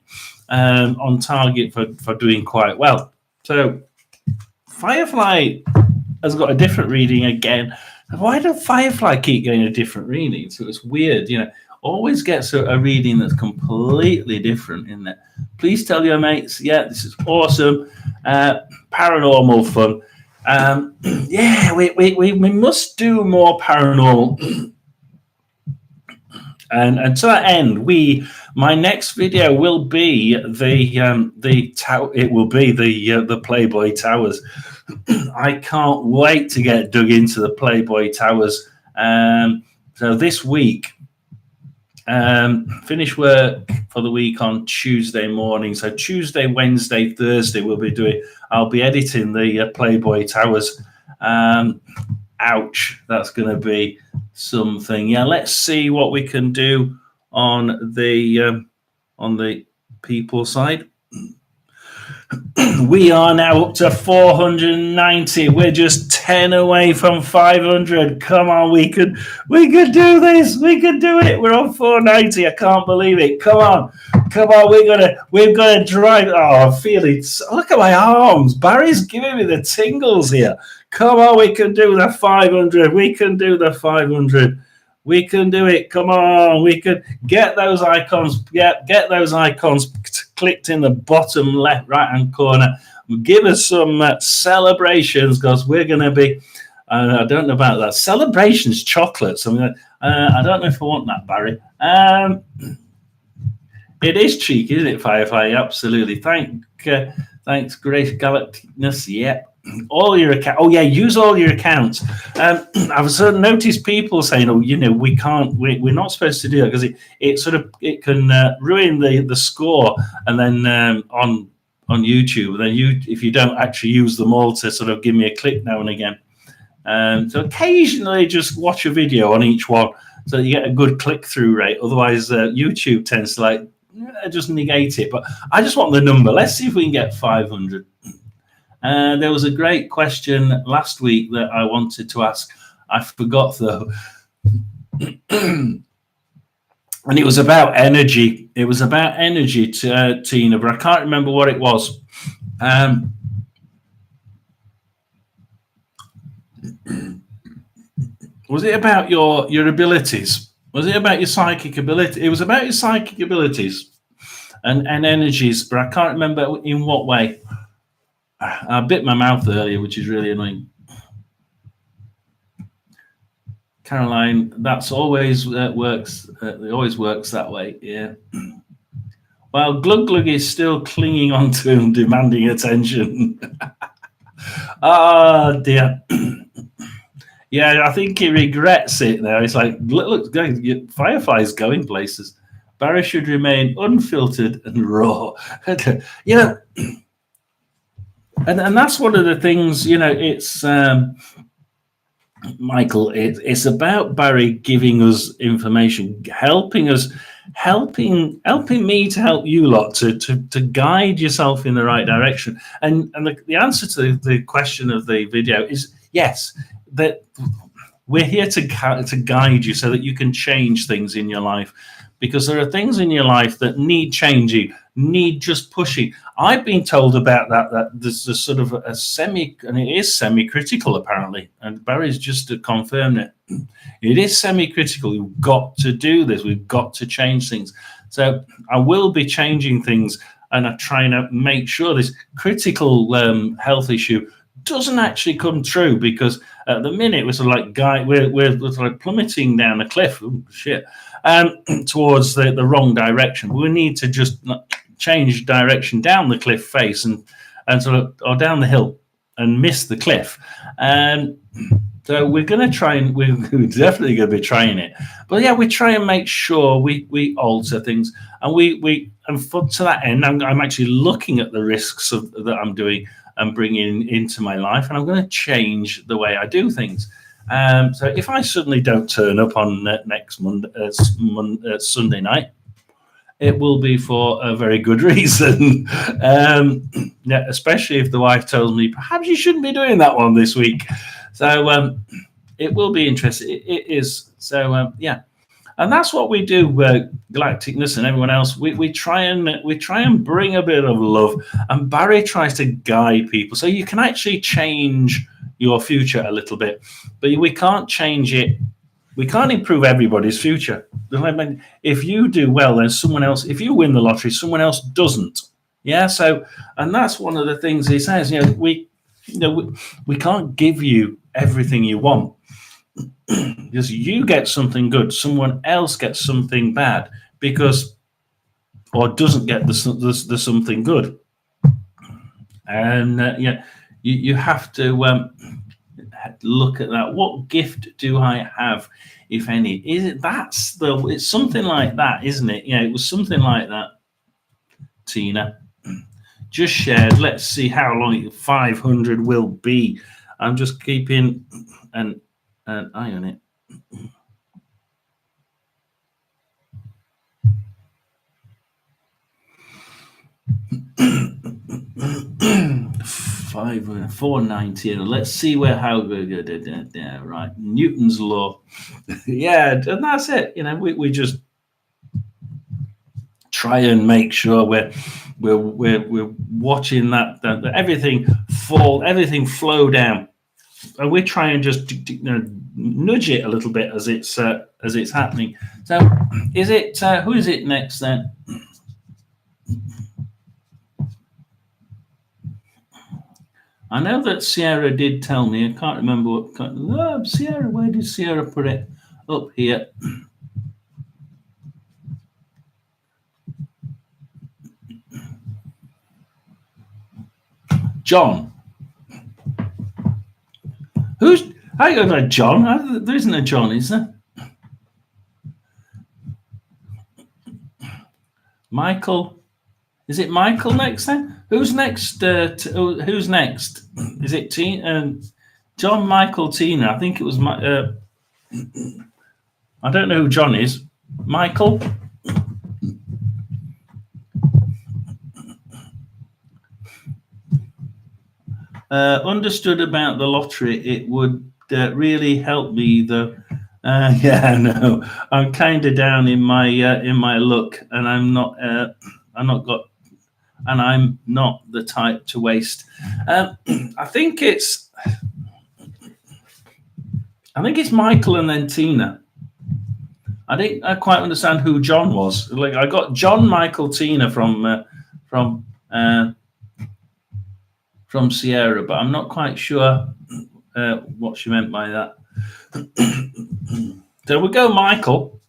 Speaker 1: on target for doing quite well. So Firefly has got a different reading again. Why does Firefly keep getting a different reading? So it's weird, always gets a reading that's completely different in there. Please tell your mates, this is awesome. Paranormal fun. We must do more paranormal. And to that end, my next video will be the Playboy Towers. I can't wait to get dug into the Playboy Towers. So this week, finish work for the week on Tuesday morning. So Tuesday, Wednesday, Thursday, I'll be editing the Playboy Towers. Ouch, that's going to be something. Let's see what we can do on the people side. We are now up to 490. We're just 10 away from 500. Come on, we could do this. We could do it. We're on 490. I can't believe it. Come on. We've got to drive. Oh, I'm feeling. Look at my arms. Barry's giving me the tingles here. Come on, we can do the 500. We can do the 500. We can do it. Come on. We can get those icons. Get those icons clicked in the bottom left, right-hand corner. Give us some celebrations, because we're going to be, I don't know about that. Celebrations chocolates. I mean, I don't know if I want that, Barry. It is cheeky, isn't it, Firefly? Absolutely. Thanks, Grace Galacticness. Yep. All your account. Oh yeah, use all your accounts. I've sort of noticed people saying, we can't. We're not supposed to do that because it can ruin the score. And then on YouTube, then if you don't actually use them all to sort of give me a click now and again. So occasionally just watch a video on each one so that you get a good click through rate. Otherwise, YouTube tends to just negate it. But I just want the number. Let's see if we can get 500. There was a great question last week that I wanted to ask. I forgot, though. And it was about energy. It was about energy, Tina, but I can't remember what it was. Was it about your abilities? Was it about your psychic ability? It was about your psychic abilities and energies, but I can't remember in what way. I bit my mouth earlier, which is really annoying. Caroline, that's always works. It always works that way. Yeah. Well, Glug Glug is still clinging on to him, demanding attention. Oh dear. Yeah, I think he regrets it now. It's like, look, Firefly's going places. Barry should remain unfiltered and raw. And that's one of the things, it's Michael, it's about Barry giving us information, helping us, helping me to help you lot to guide yourself in the right direction. And the answer to the question of the video is yes. That we're here to guide you so that you can change things in your life, because there are things in your life that need changing, need just pushing. I've been told about that there's a sort of a semi, and it is semi-critical apparently, and Barry's just confirmed it. It is semi-critical. We've got to do this. We've got to change things. So I will be changing things, and I'm trying to make sure this critical health issue doesn't actually come true, because at the minute we're sort of like we're sort of plummeting down a cliff. Ooh, shit. Towards the wrong direction. We need to just change direction down the cliff face and sort of, or down the hill, and miss the cliff. And so we're going to try, and we're definitely going to be trying it. But yeah, we try and make sure we alter things, and to that end, I'm actually looking at the risks that I'm doing and bringing into my life, and I'm going to change the way I do things. So if I suddenly don't turn up on next Sunday night, it will be for a very good reason. Yeah, especially if the wife tells me perhaps you shouldn't be doing that one this week. So it will be interesting. It is. So yeah, and that's what we do. Galacticness and everyone else. We try and bring a bit of love, and Barry tries to guide people so you can actually change your future a little bit, but we can't change it. We can't improve everybody's future. If you do well, then someone else. If you win the lottery, someone else doesn't. Yeah. So, and that's one of the things he says. We can't give you everything you want, because you get something good, someone else gets something bad, or doesn't get the something good. And you have to look at that. What gift do I have, if any? Is it it's something like that, isn't it? Yeah, it was something like that. Tina just shared. Let's see how long 500 will be. I'm just keeping an eye on it. 490. Let's see how good. Yeah, right. Newton's law. Yeah, and that's it. We just try and make sure we're watching that everything flow down, and we try and just nudge it a little bit as it's happening. So, who is it next then? I know that Sierra did tell me. I can't remember what. Sierra, where did Sierra put it? Up here. John. I got a John. There isn't a John, is there? Michael. Is it Michael next then? Who's next? Who's next? Is it Tina? John, Michael, Tina. I think it was I don't know who John is. Michael. Understood about the lottery. It would really help me though. Yeah, no, I'm kind of down in my luck, and I'm not the type to waste. I think it's Michael and then Tina. I didn't quite understand who John was. Like, I got John, Michael, Tina from Sierra, but I'm not quite sure what she meant by that. So we'll go Michael,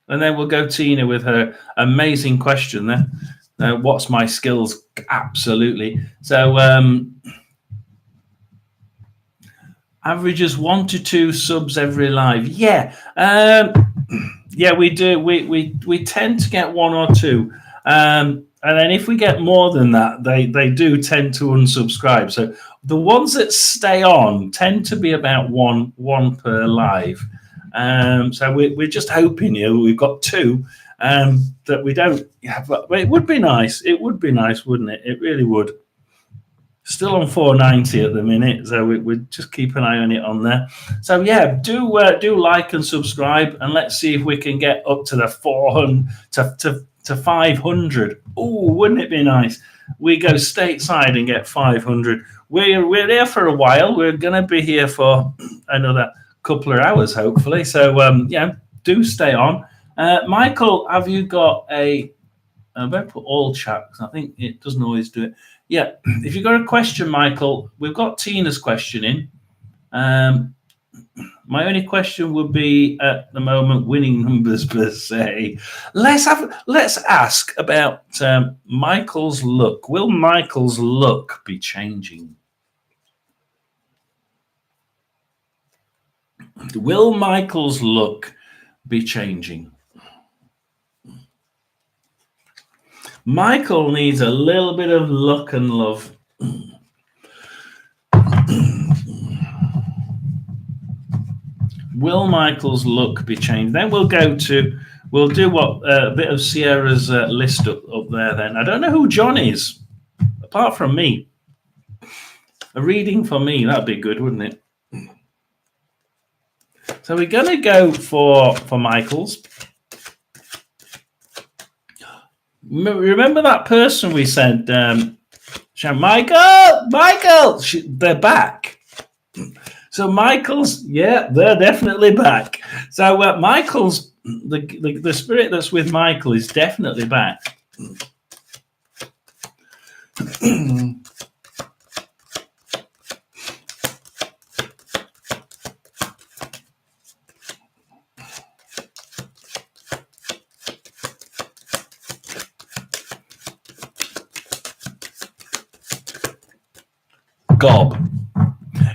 Speaker 1: and then we'll go Tina with her amazing question there. What's my skills? Absolutely. So averages 1 to 2 subs every live. Yeah. Yeah, we do. We tend to get 1 or 2. And then if we get more than that, they do tend to unsubscribe. So the ones that stay on tend to be about one per live. So we're just hoping we've got two that we don't. Yeah, but it would be nice. It would be nice, wouldn't it? It really would. Still on 490 at the minute, so we just keep an eye on it on there. So yeah, do like and subscribe, and let's see if we can get up to the 400 to 500. Oh, wouldn't it be nice? We go stateside and get 500. We're there for a while. We're going to be here for another couple of hours, hopefully. So yeah, do stay on. Michael, have you got a? I'm going to put all chat because I think it doesn't always do it. Yeah, if you've got a question, Michael, we've got Tina's question in. My only question would be at the moment winning numbers per se. Let's ask about Michael's luck. Will Michael's luck be changing? Will Michael's luck be changing? Michael needs a little bit of luck and love. Will Michael's luck be changed? Then we'll do what a bit of Sierra's list up there. Then I don't know who John is, apart from me. A reading for me, that'd be good, wouldn't it? So we're going to go for Michael's. Remember that person we said, Michael, they're back. So Michael's, yeah, they're definitely back. So Michael's, the spirit that's with Michael is definitely back.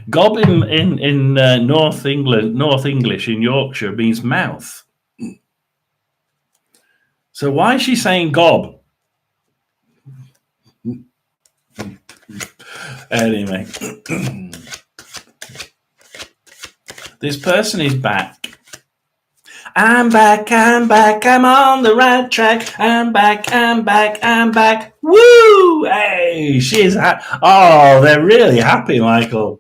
Speaker 1: Gob in North English in Yorkshire means mouth. So why is she saying gob? Anyway, this person is back. I'm back, I'm on the right track. I'm back. Woo! Hey, she's oh, they're really happy, Michael.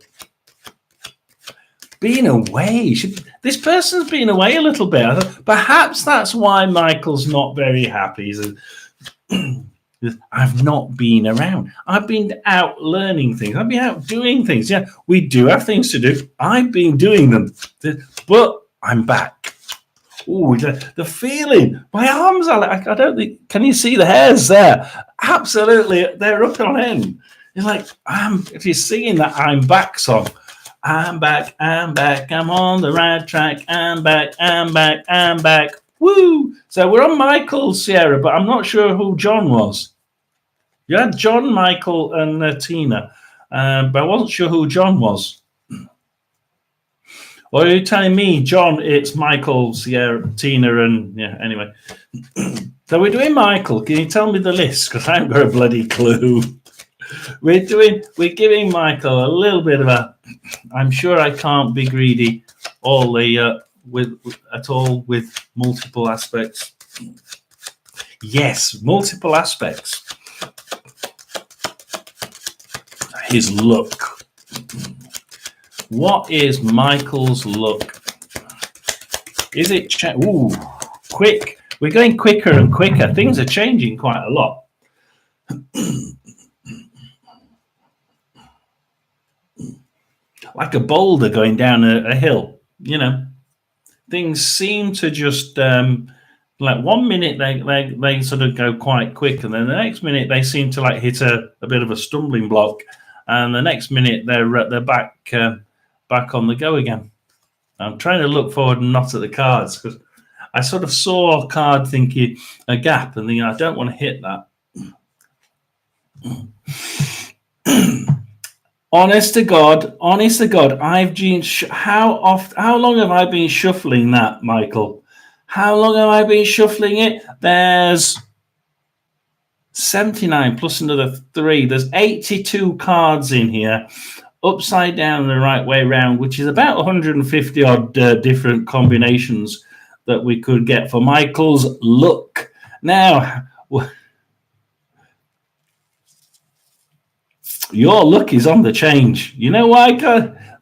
Speaker 1: Been away. This person's been away a little bit. Perhaps that's why Michael's not very happy. I've not been around. I've been out learning things. I've been out doing things. Yeah, we do have things to do. I've been doing them, but I'm back. Oh, the feeling. My arms are like, I don't think, can you see the hairs there? Absolutely, they're up on end. It's like, if you're singing that I'm back song, I'm back, I'm on the right track, I'm back. Woo! So we're on Michael, Sierra, but I'm not sure who John was. You had John, Michael, and Tina, but I wasn't sure who John was. Or are you telling me, John, it's Michael, Sierra, Tina, and yeah, anyway. So we're doing Michael. Can you tell me the list? Because I haven't got a bloody clue. We're giving Michael a little bit of a. I'm sure I can't be greedy all the with multiple aspects. Yes, multiple aspects. His luck. What is Michael's luck? Is it quick? We're going quicker and quicker. Things are changing quite a lot. Like a boulder going down a hill, you know. Things seem to just like 1 minute they sort of go quite quick, and then the next minute they seem to like hit a bit of a stumbling block, and the next minute they're back on the go again. I'm trying to look forward and not at the cards because I sort of saw a card thinking a gap, and I don't want to hit that. Honest to God, I've been. How long have I been shuffling that, Michael? How long have I been shuffling it? There's 79 plus another 3. There's 82 cards in here, upside down the right way round, which is about 150 odd different combinations that we could get for Michael's luck. Now, your luck is on the change. You know why?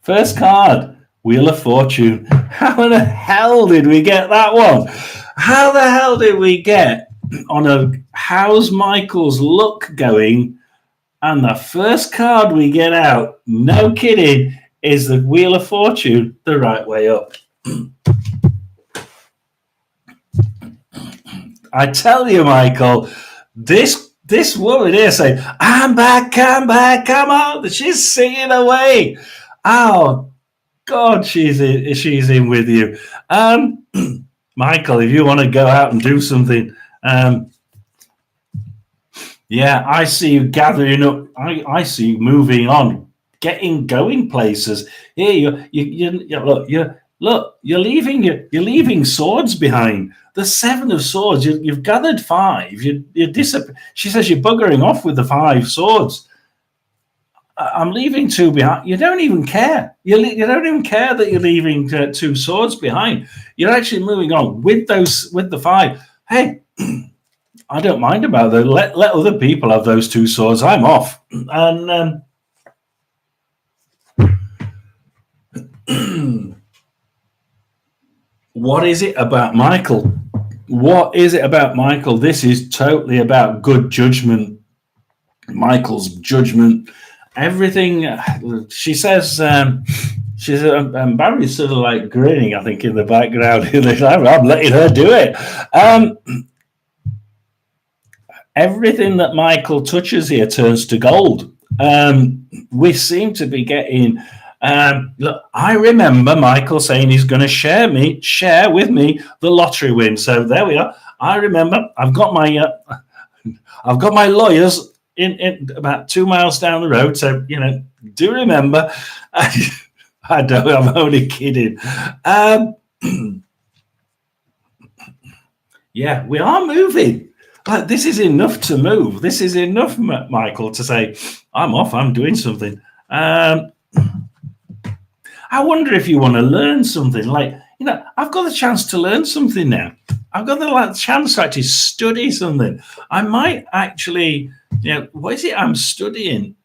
Speaker 1: First card, Wheel of Fortune. How the hell did we get that one? How the hell did we get on a how's Michael's luck going? And the first card we get out, no kidding, is the Wheel of Fortune the right way up. I tell you, Michael, this woman here saying, I'm back, come on. She's singing away. Oh, God, she's in with you. Michael, if you want to go out and do something, yeah, I see you gathering up. I see you moving on, going places. Here, you're leaving swords behind. The 7 of swords. You've gathered 5. You're disappearing. She says you're buggering off with the 5 swords. I'm leaving 2 behind. You don't even care. You don't even care that you're leaving 2 swords behind. You're actually moving on with the 5. Hey, I don't mind about that. Let other people have those 2 swords. I'm off. And what is it about Michael? What is it about Michael? This is totally about good judgment. Michael's judgment. Everything. She says. She's Barry's sort of like grinning, I think, in the background. I'm letting her do it. Everything that Michael touches here turns to gold. We seem to be getting. Look, I remember Michael saying he's going to share with me the lottery win. So there we are. I remember. I've got my lawyers in about 2 miles down the road. So do remember. I don't. I'm only kidding. Yeah, we are moving. Like, this is enough to move. This is enough, Michael, to say, I'm off, I'm doing something. I wonder if you want to learn something. Like, I've got the chance to learn something now. I've got the chance to actually study something. I might actually, what is it I'm studying?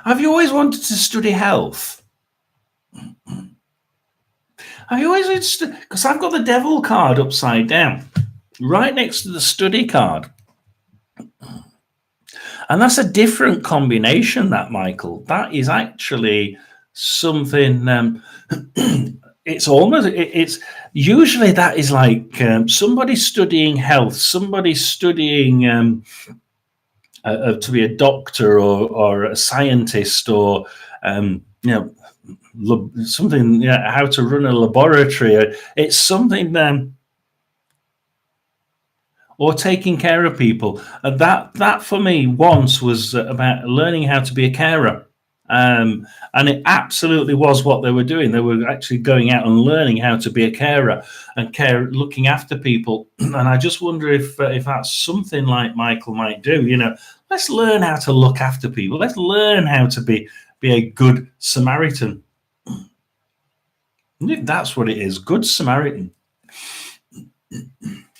Speaker 1: Have you always wanted to study health? Have you always wanted to? Because I've got the devil card upside down, right next to the study card. And that's a different combination, that, Michael. That is actually something. It's usually that is like somebody studying health, somebody studying to be a doctor or a scientist or something, how to run a laboratory. It's something. Or taking care of people. That for me once was about learning how to be a carer. And it absolutely was what they were doing. They were actually going out and learning how to be a carer and looking after people. And I just wonder if that's something like Michael might do. Let's learn how to look after people. Let's learn how to be a good Samaritan. That's what it is. Good Samaritan.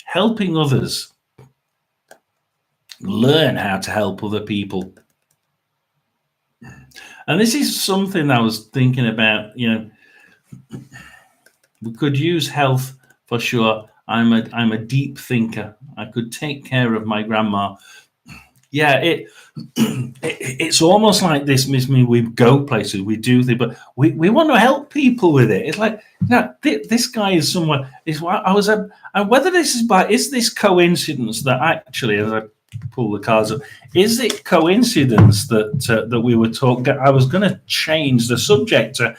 Speaker 1: Helping others. Learn how to help other people. And this is something I was thinking about. We could use health for sure. I'm a deep thinker. I could take care of my grandma. Yeah, it's almost like this. We go places, we do things, but we want to help people with it. It's like, this guy is someone. And whether this is this coincidence that actually, as I pull the cards up, is it coincidence that we were talking? I was going to change the subject to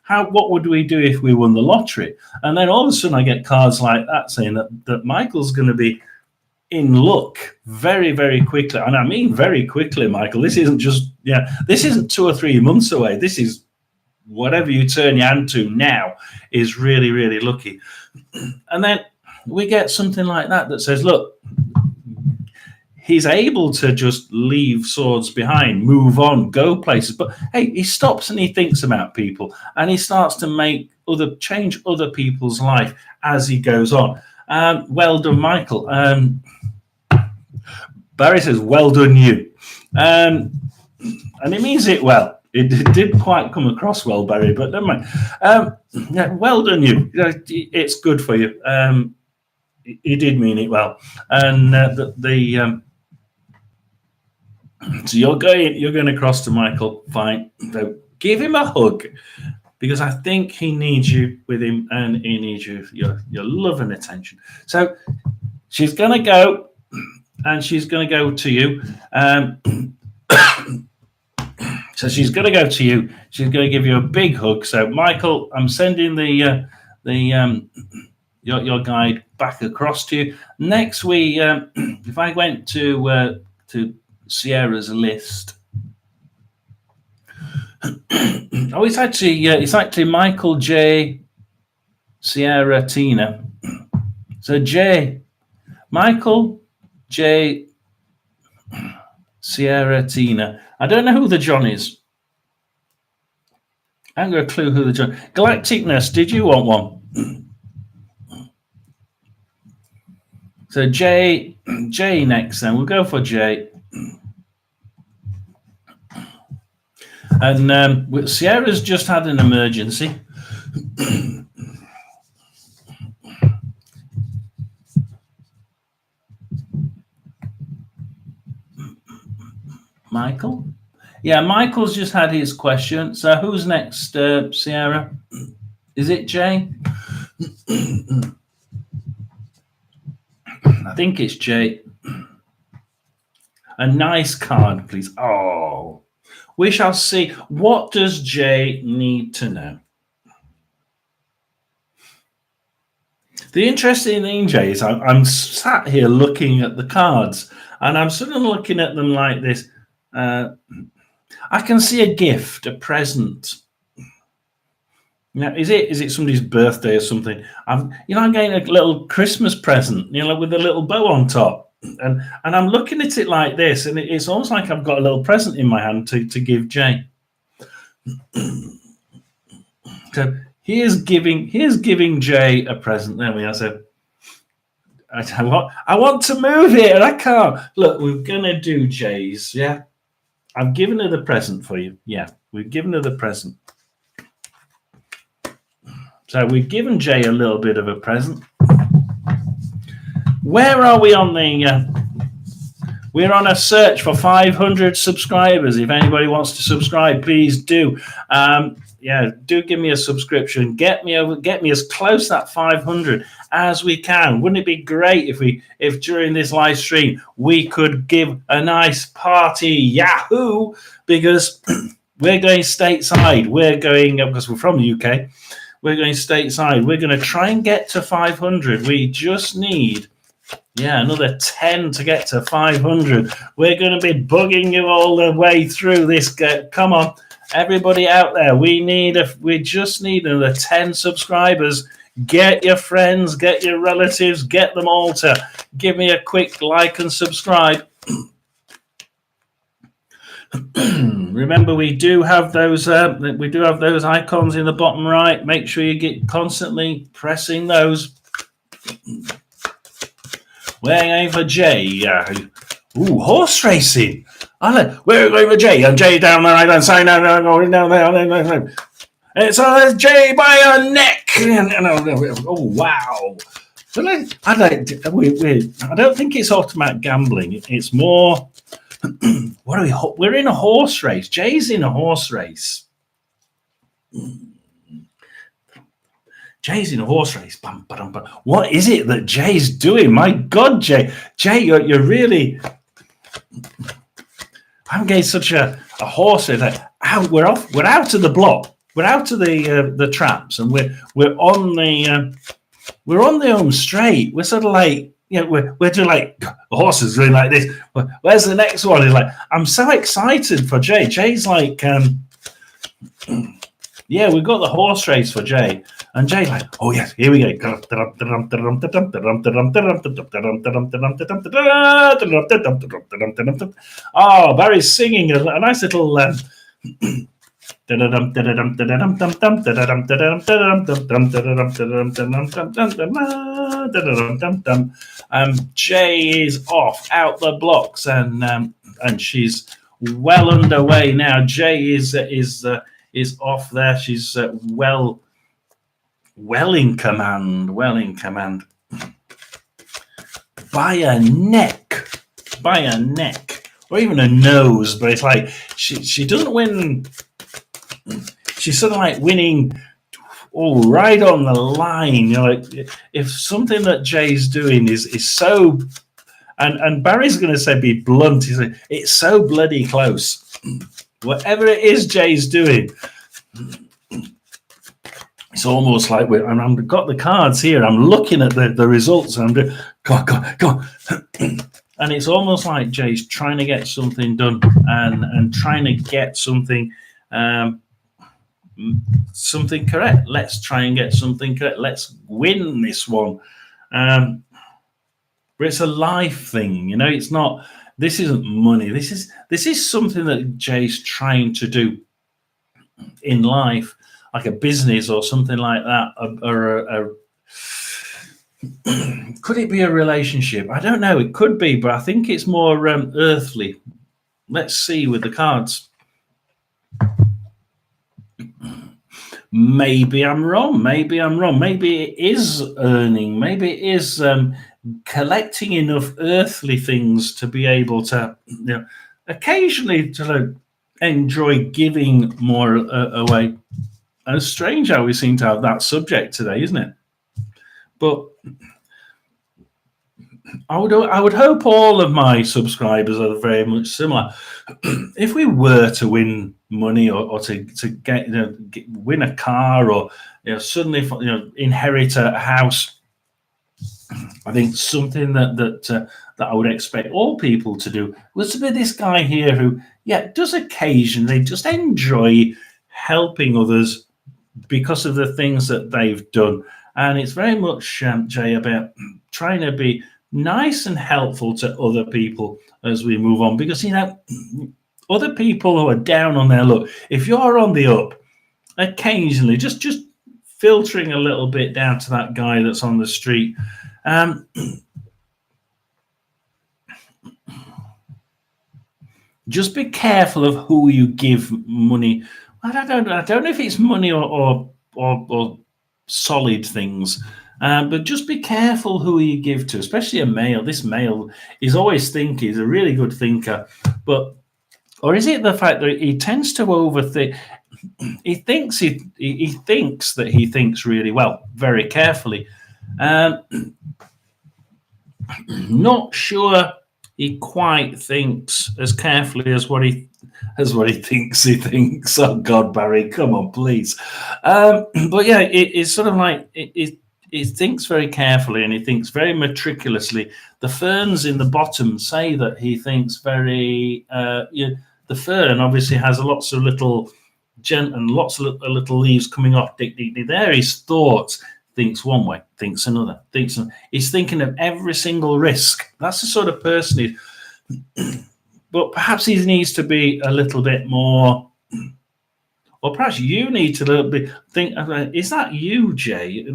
Speaker 1: what would we do if we won the lottery? And then all of a sudden I get cards like that saying that Michael's going to be in luck very, very quickly. And I mean very quickly, Michael. This isn't just, this isn't 2 or 3 months away. This is whatever you turn your hand to now is really, really lucky. And then we get something like that says, look, he's able to just leave swords behind, move on, go places. But hey, he stops and he thinks about people, and he starts to change other people's life as he goes on. Well done, Michael. Barry says, well done, you. And he means it well. It didn't quite come across well, Barry, but never mind. Yeah, well done, you. It's good for you. He did mean it well. And so you're going across to Michael. Fine. So give him a hug, because I think he needs you with him, and he needs your love and attention. So she's going to go, and she's going to go to you. So she's going to go to you. She's going to give you a big hug. So Michael, I'm sending your guide back across to you. Next, if I went to Sierra's list. Oh, it's actually Michael, J, Sierra, Tina. So Michael, J, Sierra, Tina. I don't know who the John is. I haven't got a clue who the John. Galactic Nurse, did you want one? So J next. Then we'll go for J. And Sierra's just had an emergency. Michael? Yeah, Michael's just had his question. So who's next, Sierra? Is it Jay? I think it's Jay. A nice card, please. Oh, we shall see. What does Jay need to know? The interesting thing, Jay, is I'm sat here looking at the cards, and I'm sort of looking at them like this. I can see a gift, a present. Now, is it somebody's birthday or something? I'm getting a little Christmas present, with a little bow on top, and I'm looking at it like this, and it's almost like I've got a little present in my hand to give Jay. So here's giving Jay a present. There we are. So I want to move it, and I can't. Look, we're gonna do Jay's. Yeah, I've given her the present for you. Yeah, we've given her the present. So we've given Jay a little bit of a present. Where are we on the... we're on a search for 500 subscribers. If anybody wants to subscribe, please do. Do give me a subscription. Get me as close to that 500 as we can. Wouldn't it be great if during this live stream we could give a nice party? Yahoo! Because we're going stateside. We're going, because we're from the UK, we're going stateside. We're going to try and get to 500. We just need, another 10 to get to 500. We're going to be bugging you all the way through this. Come on, everybody out there. We just need another 10 subscribers. Get your friends, get your relatives, get them all to give me a quick like and subscribe. Remember, we do have those icons in the bottom right. Make sure you get constantly pressing those. We're going for Jay. Horse racing. We're going for Jay, and Jay down the right hand side. No. It's Jay by a neck. Oh wow! So I don't think it's automatic gambling. It's more. We're in a horse race. Jay's in a horse race. Jay's in a horse race. What is it that Jay's doing? My God, Jay, you're really. I'm getting such a horse race. We're out of the block. We're out of the traps, and we're on the home straight. We're sort of like. We're doing like the horses doing like this. Where's the next one? He's like, I'm so excited for Jay. Jay's like, we've got the horse race for Jay. And Jay's like, oh yes, here we go. Oh, Barry's singing a nice little Jay is off out the blocks, and she's well underway now. Jay is off there. She's well in command. Well in command. By a neck, or even a nose. But it's like she doesn't win. She's sort of like winning right on the line. You know, like if something that Jay's doing is so, and Barry's going to say be blunt. He's like, it's so bloody close. Whatever it is Jay's doing, it's almost like I've got the cards here. I'm looking at the results, and I'm doing go. And it's almost like Jay's trying to get something done and trying to get something correct. Let's try and get something correct. Let's win this one. But it's a life thing, you know. It's not. This isn't money. This is something that Jay's trying to do in life, like a business or something like that, or could it be a relationship? I don't know. It could be, but I think it's more earthly. Let's see with the cards. Maybe I'm wrong. Maybe it is earning. Maybe it is collecting enough earthly things to be able to, you know, occasionally to enjoy giving more away. And it's strange how we seem to have that subject today, isn't it? But I would hope all of my subscribers are very much similar. If we were to win money or to get, win a car, or suddenly inherit a house, I think something that I would expect all people to do was to be this guy here who does occasionally just enjoy helping others because of the things that they've done. And it's very much, Jay, about trying to be nice and helpful to other people as we move on, because other people who are down on their luck, if you're on the up, occasionally just filtering a little bit down to that guy that's on the street, just be careful of who you give money. I don't know if it's money or solid things. But just be careful who you give to, especially a male. This male is always thinking, he's a really good thinker. Or is it the fact that he tends to overthink? He thinks that he thinks really well, very carefully. Not sure he quite thinks as carefully as what he thinks he thinks. Oh God, Barry, come on, please. But yeah, it's sort of like he thinks very carefully and he thinks very meticulously. The ferns in the bottom say that he thinks very. The fern obviously has lots of little and lots of little leaves coming off. There, his thoughts. Thinks one way, thinks another, he's thinking of every single risk. That's the sort of person he. But perhaps he needs to be a little bit more. Or perhaps you need to think. Is that you, Jay?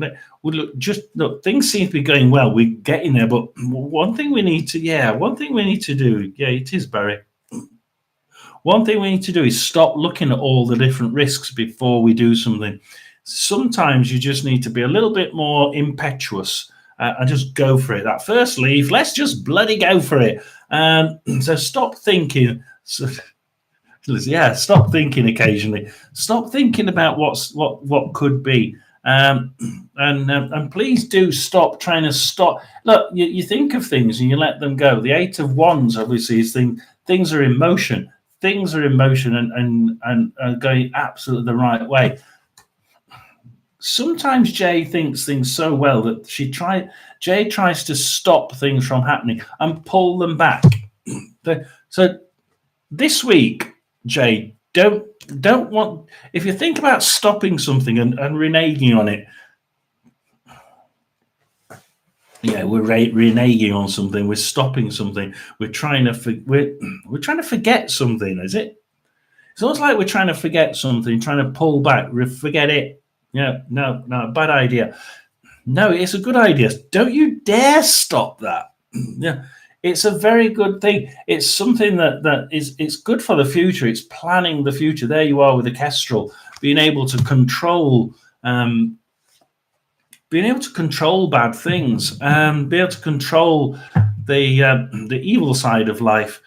Speaker 1: Look. Things seem to be going well. We're getting there, but one thing we need to do. Yeah, it is, Barry. One thing we need to do is stop looking at all the different risks before we do something. Sometimes you just need to be a little bit more impetuous and just go for it. That first leaf, let's just bloody go for it. So stop thinking. Stop thinking occasionally. Stop thinking about what could be. And please do stop trying to stop. Look, you think of things and you let them go. The Eight of Wands obviously is things are in motion. Things are in motion and going absolutely the right way. Sometimes Jay thinks things so well that Jay tries to stop things from happening and pull them back. So this week, Jay, don't want, if you think about stopping something and reneging on it, Yeah, we're reneging on something. We're stopping something. We're trying to we're trying to forget something. Is it? It's almost like we're trying to forget something, trying to pull back. Forget it. Yeah, no, no, bad idea. No, it's a good idea. Don't you dare stop that. Yeah, it's a very good thing. It's something that is it's good for the future. It's planning the future. There you are with the Kestrel, being able to control being able to control bad things, be able to control the evil side of life.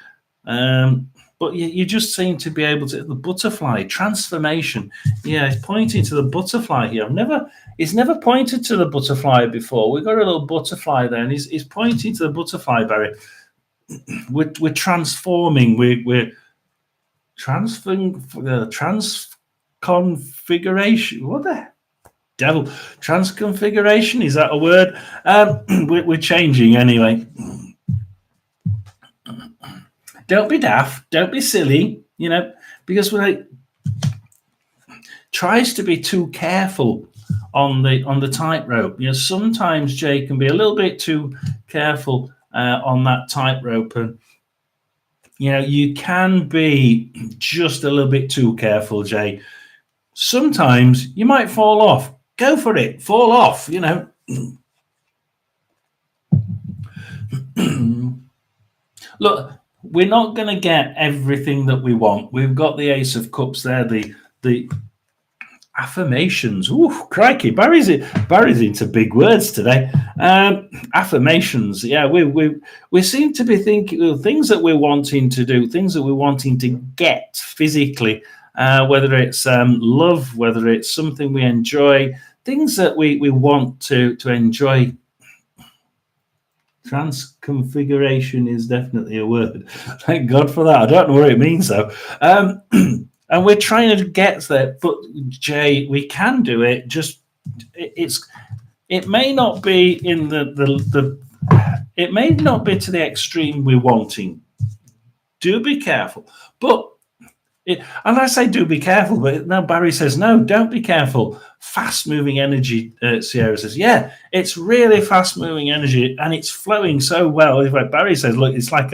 Speaker 1: But you just seem to be able to the butterfly transformation. Yeah, it's pointing to the butterfly here. He's never pointed to the butterfly before. We've got a little butterfly there, and he's pointing to the butterfly, Barry. We're transforming. We're transferring transconfiguration. What the devil? Transconfiguration, is that a word? We're changing anyway. Don't be daft, don't be silly, because when it tries to be too careful on the tightrope, sometimes Jay can be a little bit too careful on that tightrope, and you can be just a little bit too careful, Jay. Sometimes you might fall off. Go for it. Fall off, Look, we're not going to get everything that we want. We've got the Ace of Cups there, the affirmations. Ooh, crikey, Barry's into big words today. Affirmations. Yeah, we seem to be thinking things that we're wanting to do, things that we're wanting to get physically, whether it's love, whether it's something we enjoy, things that we want to enjoy. Transconfiguration is definitely a word. Thank God for that. I don't know what it means though. And we're trying to get there, but Jay, we can do it. Just it may not be in the it may not be to the extreme we're wanting. Do be careful, but. And I say do be careful, but now Barry says no, don't be careful. Fast moving energy, Sierra says, yeah, it's really fast moving energy and it's flowing so well. Like Barry says, look, it's like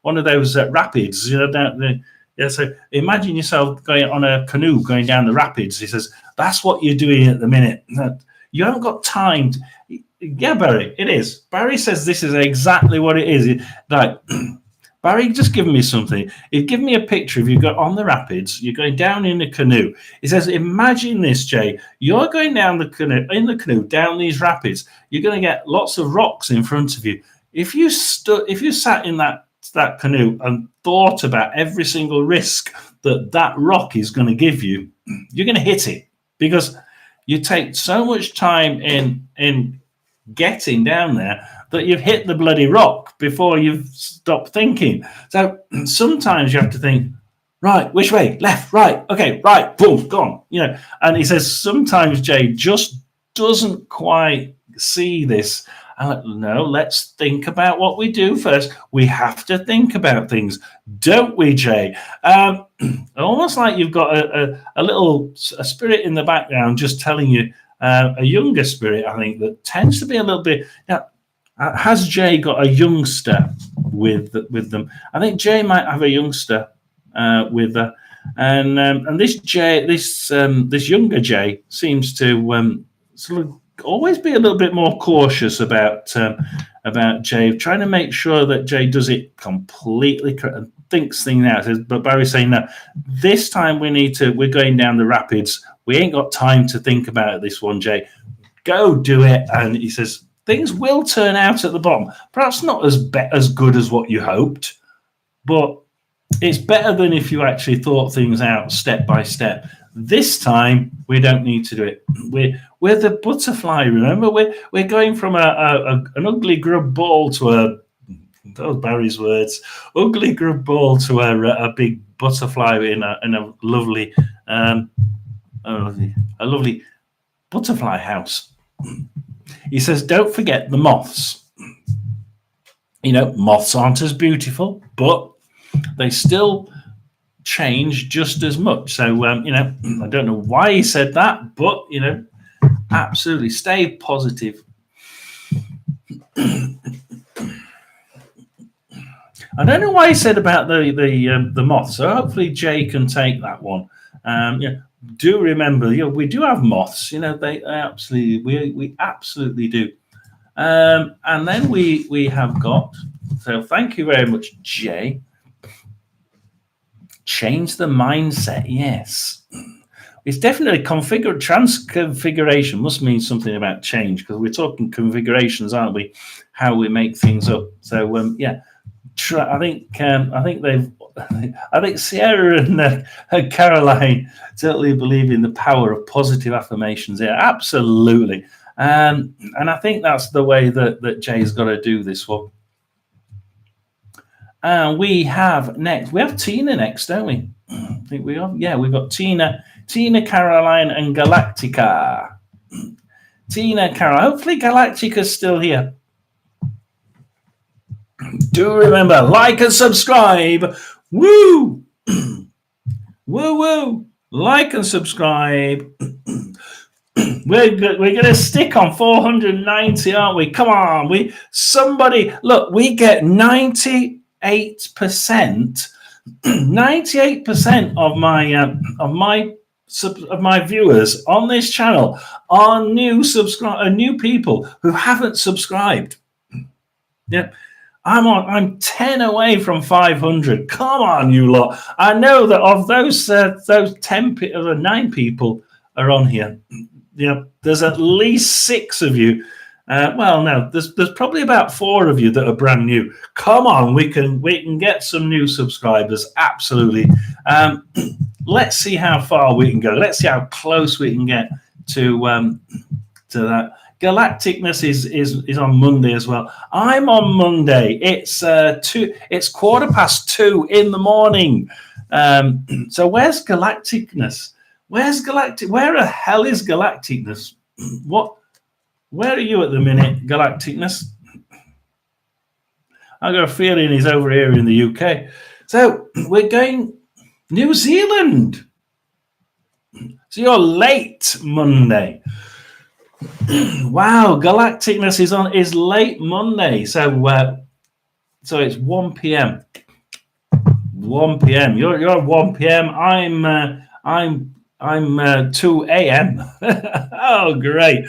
Speaker 1: one of those rapids, down the. Yeah, so imagine yourself going on a canoe going down the rapids. He says that's what you're doing at the minute. You haven't got time. Yeah, Barry, it is. Barry says this is exactly what it is. Like. Barry, just give me something. He'd give me a picture of you go on the rapids. You're going down in a canoe. He says, imagine this, Jay. You're going down the canoe down these rapids. You're going to get lots of rocks in front of you. If you sat in that canoe and thought about every single risk that rock is going to give you, you're going to hit it because you take so much time in getting down there that you've hit the bloody rock before you've stopped thinking. So sometimes you have to think, right, which way? Left, right, okay, right, boom, gone. And he says sometimes Jay just doesn't quite see this. I'm like, no, let's think about what we do first. We have to think about things, don't we, Jay? Almost like you've got a spirit in the background just telling you, a younger spirit, I think, that tends to be a little bit. Has Jay got a youngster with them? I think Jay might have a youngster with her, and this Jay, this younger Jay, seems to sort of always be a little bit more cautious about Jay, trying to make sure that Jay does it completely and thinks things out. But Barry's saying no, this time we're going down the rapids. We ain't got time to think about this one, Jay. Go do it. And he says things will turn out at the bottom. Perhaps not as good as what you hoped, but it's better than if you actually thought things out step by step. This time we don't need to do it. We're the butterfly. Remember, we're going from an ugly grub ball to those Barry's words, ugly grub ball to a big butterfly in a lovely. A lovely butterfly house. He says, don't forget the moths. Moths aren't as beautiful, but they still change just as much. So, I don't know why he said that, but, absolutely stay positive. I don't know why he said about the moth. So hopefully Jay can take that one. Yeah, do remember, we do have moths. They absolutely we absolutely do. And then we have got. So thank you very much, Jay. Change the mindset. Yes. It's definitely transconfiguration must mean something about change, because we're talking configurations, aren't we? How we make things up. So yeah, I think Sierra and Caroline totally believe in the power of positive affirmations. Yeah, absolutely. And I think that's the way that Jay's got to do this one. And we have Tina next, don't we? I think we are. Yeah, we've got Tina, Caroline, and Galactica. Tina, Caroline. Hopefully Galactica's still here. Do remember, like and subscribe. Woo! Woo woo! Like and subscribe. We're going to stick on 490, aren't we? Come on, we get 98%. 98% of my viewers on this channel are new people who haven't subscribed. Yeah. I'm 10 away from 500. Come on, you lot. I know that of those 9 people are on here. There's at least 6 of you. Well, no, there's probably about 4 of you that are brand new. Come on, we can get some new subscribers. Absolutely. Let's see how far we can go. Let's see how close we can get to that. Galacticness is on Monday as well. I'm on Monday. It's 2:15 in the morning. So where's Galacticness? Where the hell is Galacticness? Where are you at the minute, Galacticness? I got a feeling he's over here in the UK. So we're going New Zealand. So you're late Monday. Wow, Galacticness is late Monday. So it's 1 p.m. 1 p.m. You're 1 p.m. I'm 2 a.m. Oh, great.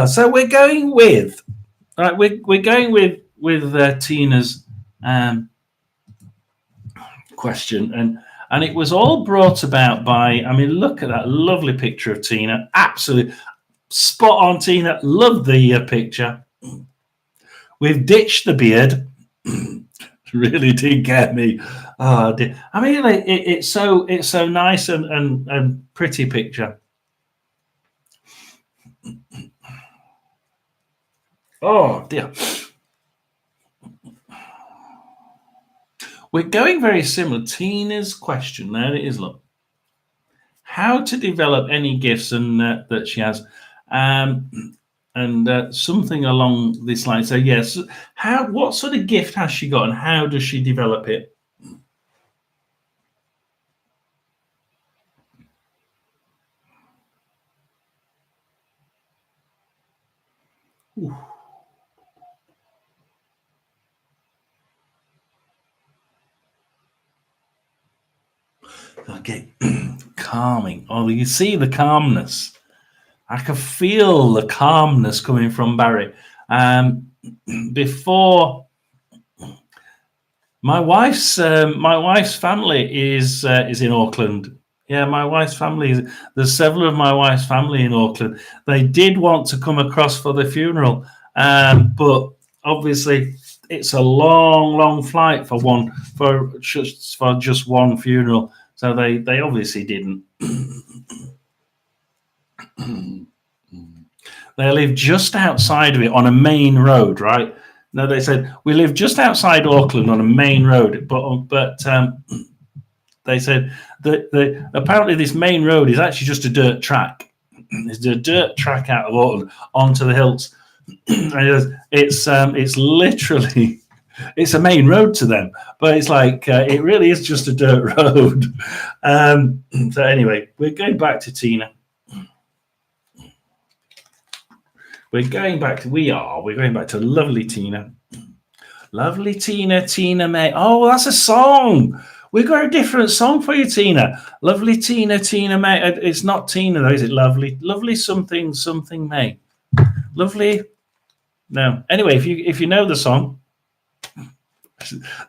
Speaker 1: So we're going with Tina's question, and it was all brought about by. Look at that lovely picture of Tina. Absolutely spot on, Tina. Love the picture. We've ditched the beard. Really did get me. Oh, dear. It's so nice and pretty picture. Oh dear. We're going very similar. Tina's question. There it is. Look, how to develop any gifts and that she has. And something along this line. So yes, what sort of gift has she got, and how does she develop it? Ooh. Okay, calming. Oh, you see the calmness. I can feel the calmness coming from Barry. Before my wife's family is in Auckland. Yeah, my wife's family. There's several of my wife's family in Auckland. They did want to come across for the funeral, but obviously it's a long flight for just one funeral. So they obviously didn't. They live just outside of it on a main road, right? No, they said we live just outside Auckland on a main road, but they said that apparently this main road is actually just a dirt track. It's a dirt track out of Auckland onto the hills. It's literally it's a main road to them, but it's like it really is just a dirt road. So anyway, we're going back to Tina. we're going back to lovely Tina. Lovely Tina May. Oh, that's a song. We've got a different song for you, Tina. Lovely Tina May. It's not Tina, though, is it? Lovely something May. Lovely. No. Anyway, if you know the song,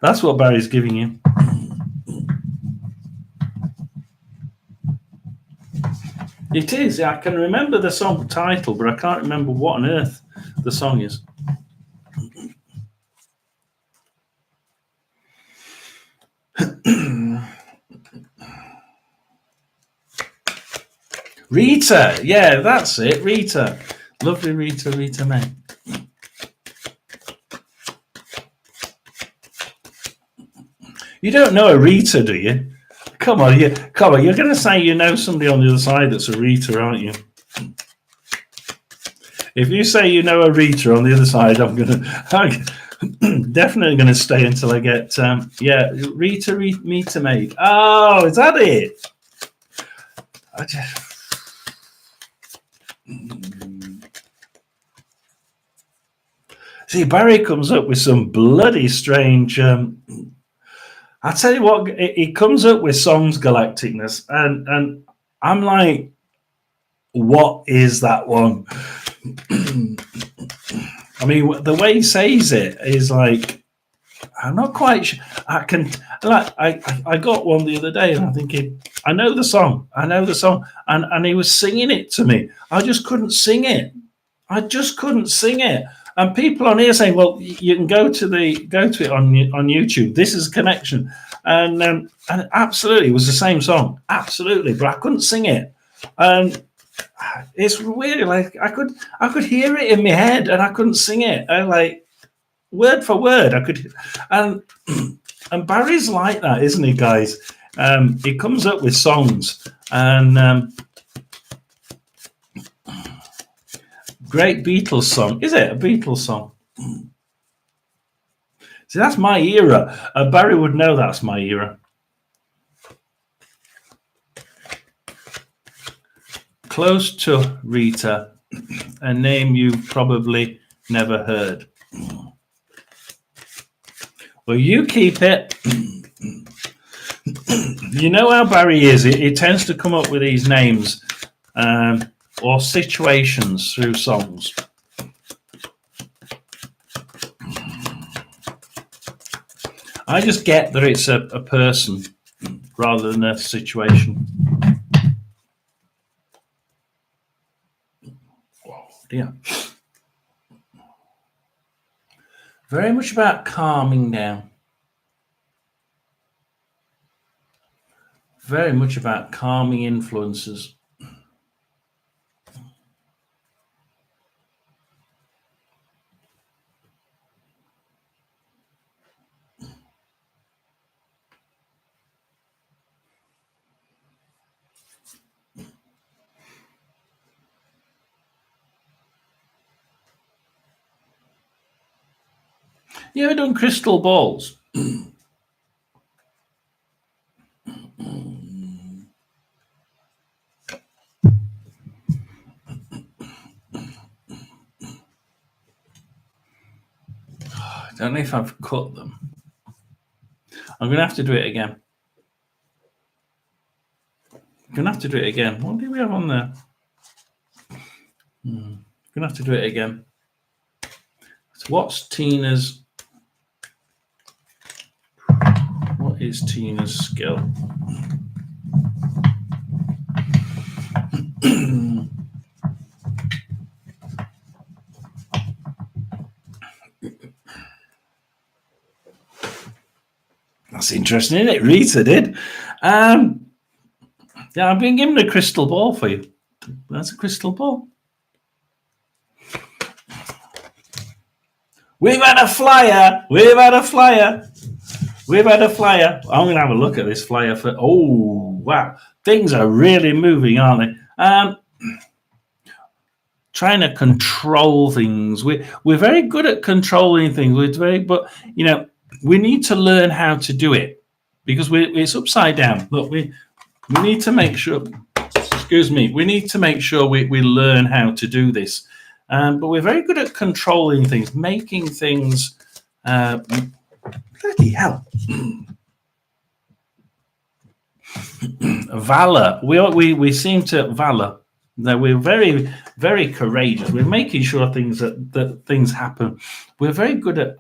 Speaker 1: that's what Barry's giving you. It is. I can remember the song title, but I can't remember what on earth the song is. Rita, yeah, that's it. Rita, lovely Rita May. You don't know a Rita, do you? Come on, you're going to say you know somebody on the other side that's a Rita, aren't you? If you say you know a Rita on the other side, I'm definitely going to stay until I get Rita May. Oh, is that it? See, Barry comes up with some bloody strange. I tell you what, he comes up with songs galacticness, and I'm like, what is that one? I mean, the way he says it is like, I'm not quite sure. I got one the other day, and I'm thinking, I know the song, and he was singing it to me. I just couldn't sing it. And people on here saying, well, you can go to it on YouTube. This is a connection, and absolutely, it was the same song, absolutely, but I couldn't sing it, and it's weird. Like I could hear it in my head, and I couldn't sing it. I like word for word. I could, and Barry's like that, isn't he, guys? He comes up with songs, and great Beatles song. Is it a Beatles song? See, that's my era. Barry would know that's my era. Close to Rita, a name you've probably never heard. Well, you keep it. You know how Barry is. He tends to come up with these names or situations through songs. I just get that it's a person rather than a situation. Oh, dear. Very much about calming down. Very much about calming influences. You ever done crystal balls? I don't know if I've cut them. I'm going to have to do it again. What do we have on there? I'm going to have to do it again. So what's Tina's... What is Tina's skill? That's interesting, isn't it? Rita did. Yeah, I've been given a crystal ball for you. That's a crystal ball. We've had a flyer. I'm going to have a look at this flyer. Oh, wow. Things are really moving, aren't they? Trying to control things. We're very good at controlling things. But we need to learn how to do it because it's upside down. Look, we need to make sure. Excuse me. We need to make sure we learn how to do this. But we're very good at controlling things, making things. Bloody hell. Valor. We seem to valor. That we're very, very courageous. We're making sure that things happen. We're very good at.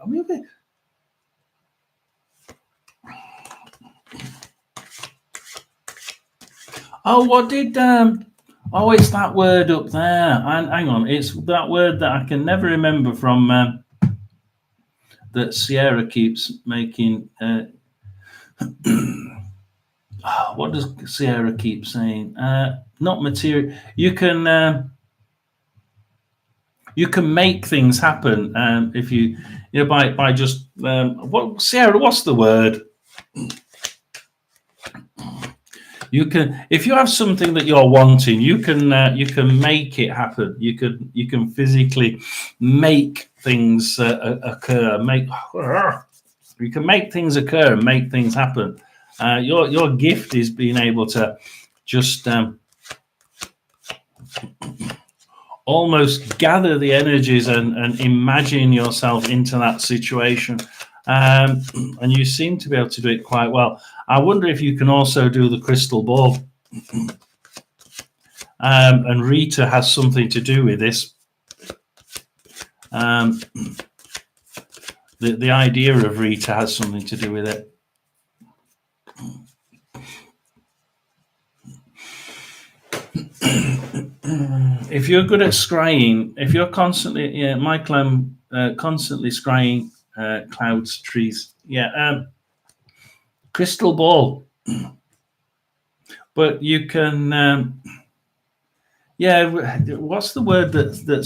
Speaker 1: Oh, what did oh, it's that word up there. Hang on, it's that word that I can never remember from that Sierra keeps making. What does Sierra keep saying? Not material. You can make things happen if you know by just what Sierra. What's the word? You can, if you have something that you're wanting, you can make it happen. You can physically make things occur. You can make things occur and make things happen. Your gift is being able to just almost gather the energies and imagine yourself into that situation. And you seem to be able to do it quite well. I wonder if you can also do the crystal ball. And Rita has something to do with this. The idea of Rita has something to do with it. If you're good at scrying, if you're constantly, Michael, I'm constantly scrying clouds, trees. Crystal ball. But you can, what's the word that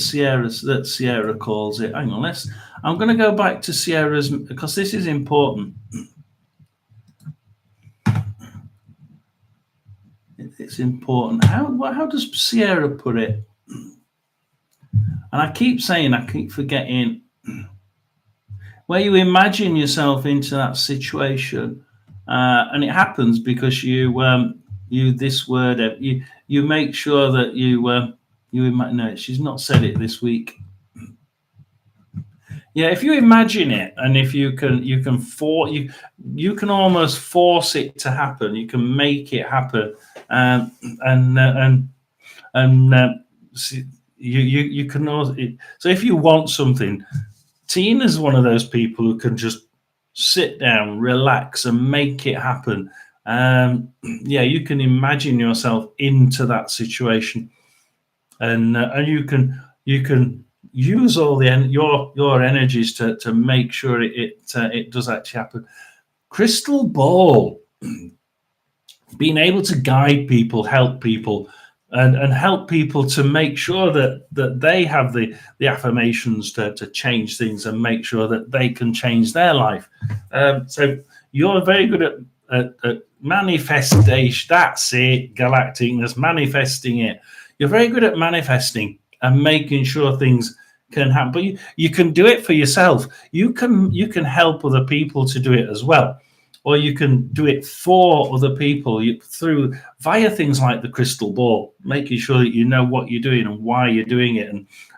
Speaker 1: Sierra calls it? Hang on, I'm going to go back to Sierra's because this is important. It's important. How does Sierra put it? And I keep forgetting. Where you imagine yourself into that situation, and it happens because you make sure that no, she's not said it this week. Yeah, if you imagine it, and if you can almost force it to happen. You can make it happen, you can also. So if you want something, Tina's one of those people who can just sit down, relax, and make it happen. You can imagine yourself into that situation, and you can use all your energies to make sure it does actually happen. Crystal ball, being able to guide people, help people, and help people to make sure that they have the affirmations to change things and make sure that they can change their life. So you're very good at manifestation. That's it, Galactic. Manifesting it. You're very good at manifesting and making sure things can happen. But you can do it for yourself. You can help other people to do it as well, or you can do it for other people via things like the crystal ball, making sure that you know what you're doing and why you're doing it,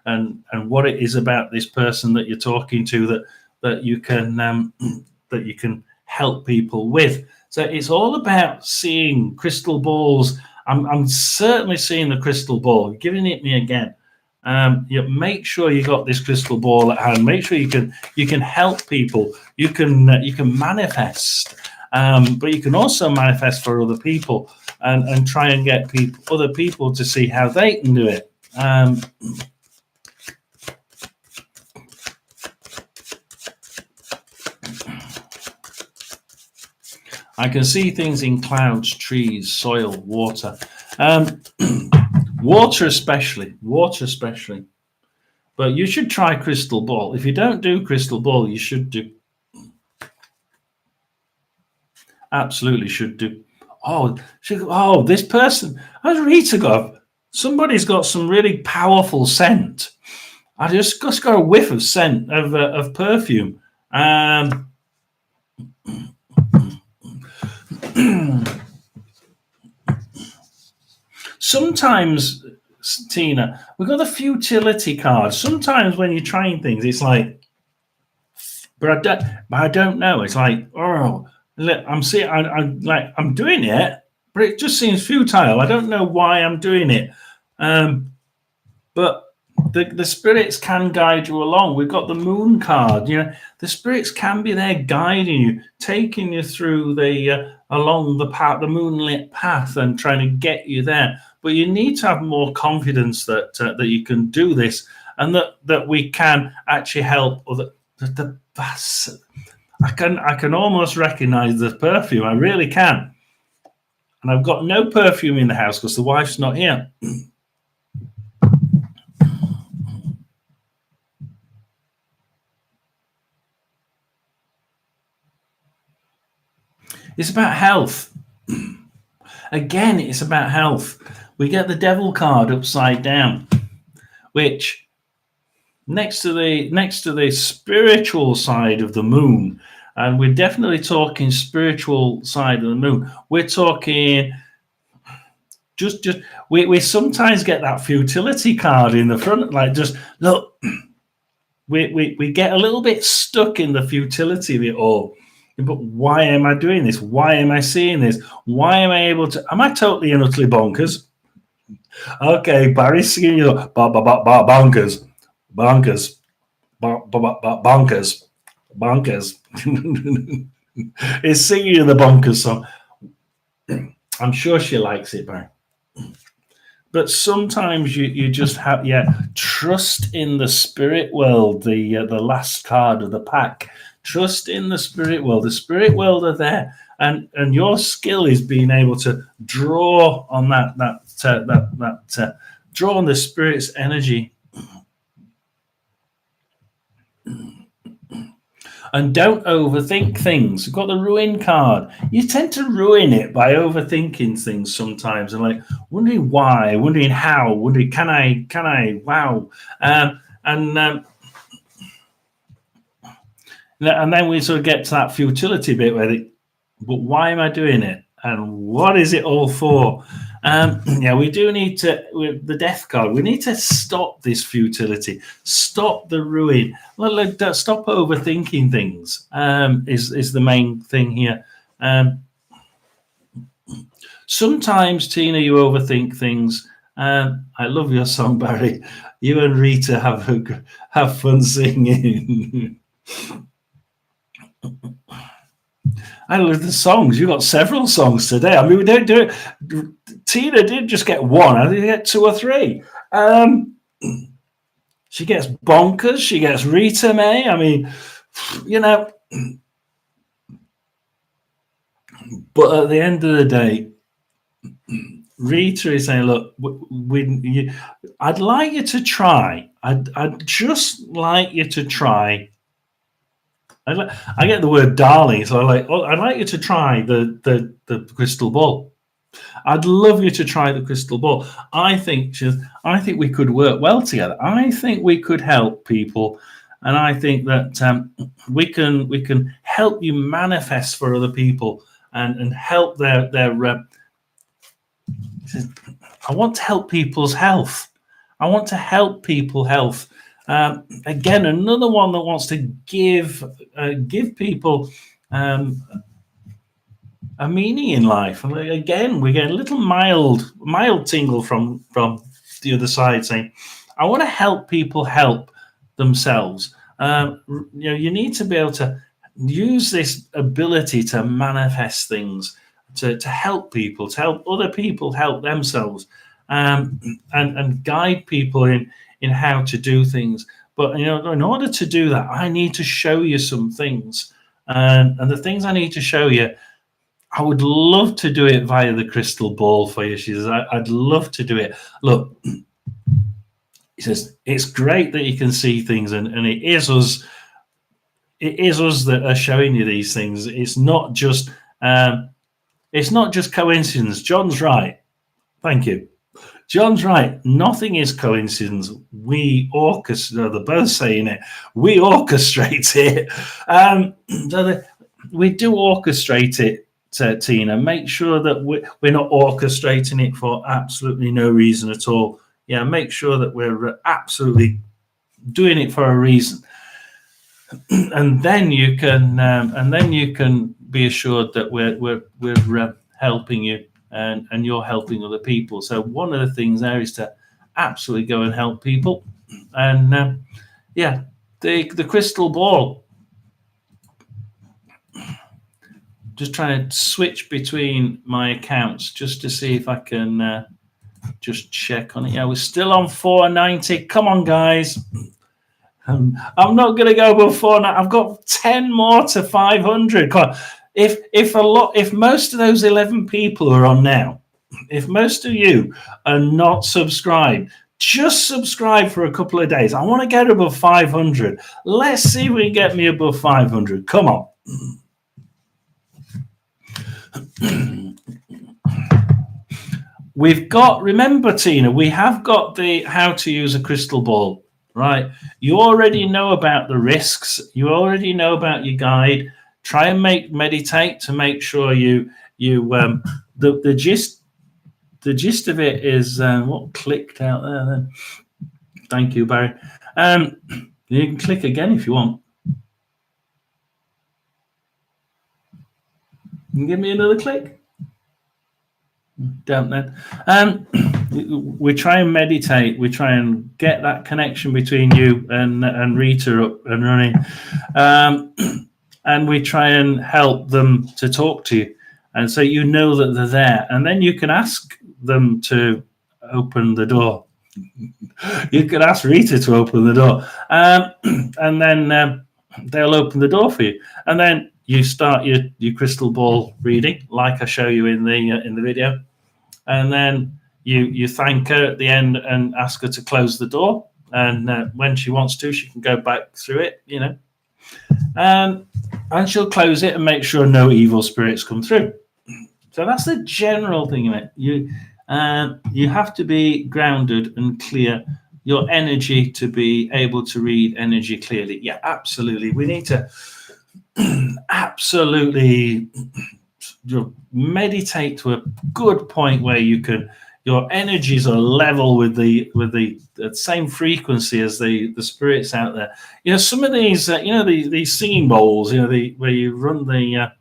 Speaker 1: and what it is about this person that you're talking to that you can help people with. So it's all about seeing crystal balls. I'm certainly seeing the crystal ball. You're giving it me again. Make sure you got this crystal ball at hand. Make sure you can help people. You can manifest, but you can also manifest for other people and try and get other people to see how they can do it. I can see things in clouds, trees, soil, water. Water especially. But you should try crystal ball. If you don't do crystal ball, you should do. Absolutely should do. This person, how's Rita got? Somebody's got some really powerful scent. I just got a whiff of scent of perfume. Sometimes Tina, we've got the futility card. Sometimes when you're trying things, it's like, but I don't know. It's like, oh, I'm seeing, I'm doing it, but it just seems futile. I don't know why I'm doing it. But the spirits can guide you along. We've got the moon card. The spirits can be there guiding you, taking you through the along the path, the moonlit path, and trying to get you there. But you need to have more confidence that you can do this, and that we can actually help other. I can almost recognize the perfume. I really can. And I've got no perfume in the house because the wife's not here. It's about health. Again, it's about health. We get the devil card upside down, which next to the spiritual side of the moon, and we're definitely talking spiritual side of the moon. We're talking just we sometimes get that futility card in the front, like just look. We get a little bit stuck in the futility of it all. But why am I doing this? Why am I seeing this? Why am I able to? Am I totally and utterly bonkers? Okay, Barry's singing you bonkers, bonkers, bonkers, bonkers. It's singing you the bonkers song. I'm sure she likes it, Barry. But sometimes you just have trust in the spirit world. The last card of the pack. Trust in the spirit world. The spirit world are there, and your skill is being able to draw on that draw on the spirit's energy. And don't overthink things. You've got the ruin card. You tend to ruin it by overthinking things sometimes, and like wondering why, wondering how, wondering can I, wow, and then we sort of get to that futility bit where but why am I doing it, and what is it all for? We do need to, with the death card, we need to stop this futility, stop the ruin, stop overthinking things, is the main thing here. Sometimes, Tina, you overthink things. I love your song, Barry. You and Rita have fun singing. I love the songs. You got several songs today. I mean, we don't do it. Tina did just get one. I think you get two or three. She gets bonkers. She gets Rita May. I mean, But at the end of the day, Rita is saying, "Look, I'd like you to try. I'd just like you to try." I get the word darling, so I'd like you to try the crystal ball. I'd love you to try the crystal ball. I think we could work well together. I think we could help people, and I think that we can help you manifest for other people and help their. I want to help people's health. I want to help people health. Again, another one that wants to give people a meaning in life. And again, we get a little mild tingle from the other side saying, I want to help people help themselves. You need to be able to use this ability to manifest things, to help people, to help other people help themselves, and guide people in how to do things. But in order to do that, I need to show you some things, and the things I need to show you, I would love to do it via the crystal ball for you. She says, I'd love to do it. Look, he says, it's great that you can see things, and it is us that are showing you these things. It's not just coincidence. John's right. Thank you. John's right. Nothing is coincidence. We orchestrate. They're both saying it. We orchestrate it. We do orchestrate it, Tina. Make sure that we're not orchestrating it for absolutely no reason at all. yeah, make sure that we're absolutely doing it for a reason. And then you can be assured that we're helping you, and you're helping other people. So one of the things there is to absolutely go and help people. And yeah, the crystal ball. Just trying to switch between my accounts just to see if I can just check on it. Yeah, we're still on 490. Come on, guys. I'm not going to go above 490. I've got 10 more to 500. Come on. If most of those 11 people who are on now, if most of you are not subscribed, just subscribe for a couple of days. I want to get above 500. Let's see if we can get me above 500. Come on. We've got, remember, Tina, we have got the how to use a crystal ball, right? You already know about the risks. You already know about your guide. Try and meditate to make sure the gist of it is what clicked out there then. Thank you, Barry. You can click again if you want. You can give me another click. Don't then. We try and meditate. We try and get that connection between you and Rita up and running, and we try and help them to talk to you, and so you know that they're there, and then you can ask them to open the door. You can ask Rita to open the door, and then they'll open the door for you, and then you start your crystal ball reading, like I show you in the video. And then you thank her at the end and ask her to close the door. And when she wants to, she can go back through it, and she'll close it and make sure no evil spirits come through. So that's the general thing of it. You have to be grounded and clear your energy to be able to read energy clearly. Yeah, absolutely. We need to absolutely meditate to a good point where your energies are level with the same frequency as the spirits out there. Some of these these singing bowls, where you run the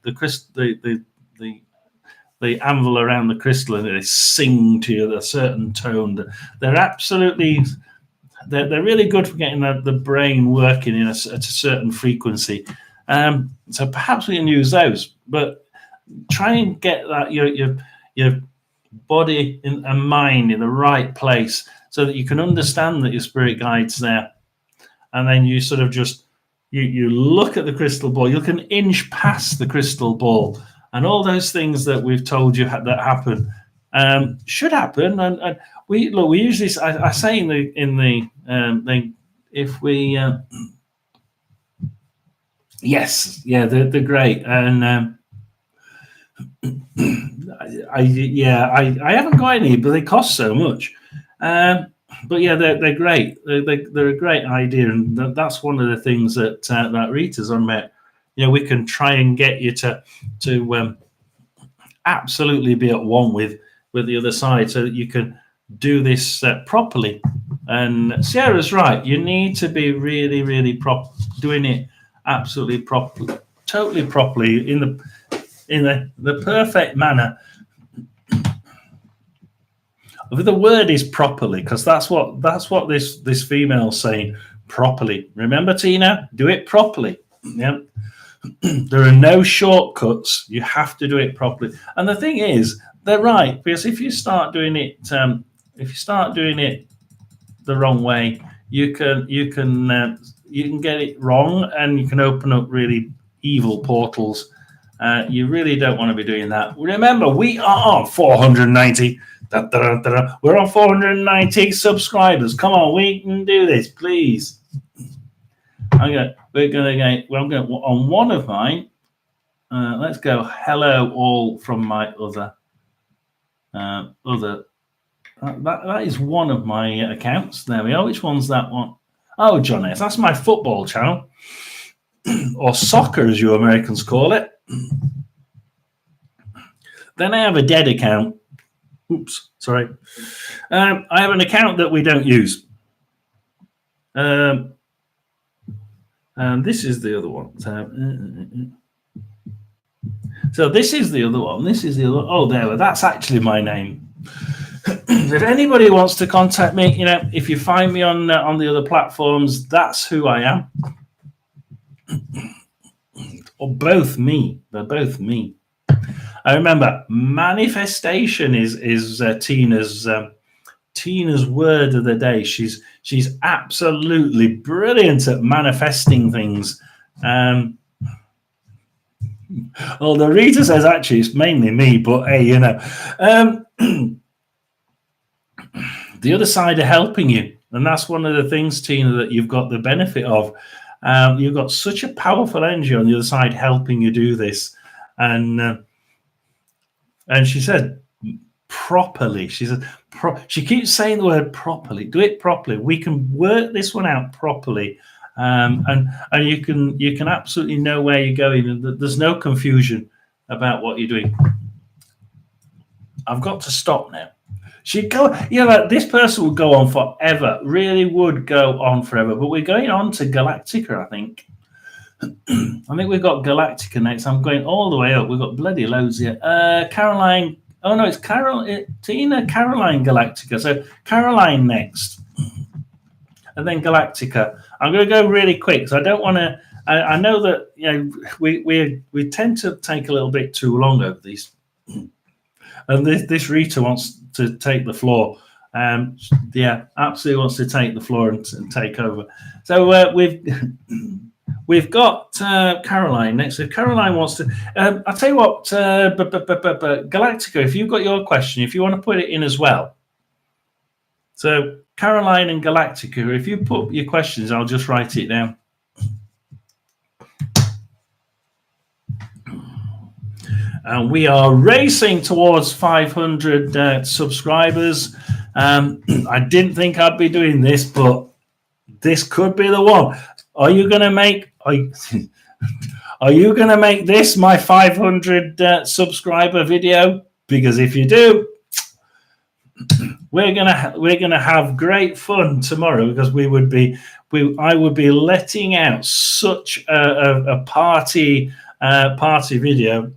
Speaker 1: anvil around the crystal and they sing to you a certain tone. They're really good for getting the brain working at a certain frequency. So perhaps we can use those, but try and get that your body and mind in the right place so that you can understand that your spirit guide's there. And then you sort of just you look at the crystal ball. You can inch past the crystal ball, and all those things that we've told you that happen should happen. And we usually I say in the thing, if we yes, yeah, they're great. And I haven't got any, but they cost so much. But yeah, they're great. They're a great idea, and that's one of the things that Rita's on about. We can try and get you to absolutely be at one with the other side, so that you can do this properly. And Sierra's right. You need to be really, really doing it absolutely properly, totally properly in the perfect manner. The word is properly, because that's what this female's saying. Properly. Remember, Tina? Do it properly. Yeah. There are no shortcuts. You have to do it properly. And the thing is, they're right, because if you start doing it the wrong way, you can get it wrong, and you can open up really evil portals. You really don't want to be doing that. Remember, we are on 490. We're on 490 subscribers. Come on, we can do this, please. We're going to on one of mine. Let's go. Hello, all from my other. That is one of my accounts. There we are. Which one's that one? Oh, John S. That's my football channel, or soccer, as you Americans call it. Then I have a dead account, Oops, sorry. I have an account that we don't use. And this is the other one. So this is the other one. This is the other. Oh, there. That's actually my name. If anybody wants to contact me, if you find me on the other platforms, that's who I am. Or both me. They're both me. I remember manifestation is Tina's word of the day. She's absolutely brilliant at manifesting things. Although Rita says actually it's mainly me, but hey, the other side of helping you, and that's one of the things, Tina, that you've got the benefit of. You've got such a powerful energy on the other side helping you do this, and she said properly. She said she keeps saying the word properly. Do it properly. We can work this one out properly, and you can absolutely know where you're going. There's no confusion about what you're doing. I've got to stop now. She'd go, this person would go on forever, really would go on forever. But we're going on to Galactica, I think. I think we've got Galactica next. I'm going all the way up. We've got bloody loads here. Caroline. Oh, no, it's Tina, Caroline, Galactica. So Caroline next. And then Galactica. I'm going to go really quick because I don't want to. I know that we tend to take a little bit too long over these. And this Rita wants to take the floor. Absolutely wants to take the floor and take over. So we've got Caroline next. If Caroline wants to, I'll tell you what, Galactica, if you've got your question, if you want to put it in as well. So Caroline and Galactica, if you put your questions, I'll just write it down. And we are racing towards 500 subscribers. I didn't think I'd be doing this, but this could be the one. Are you going to make? Are you going to make this my 500 subscriber video? Because if you do, we're gonna have great fun tomorrow. Because I would be letting out such a party video.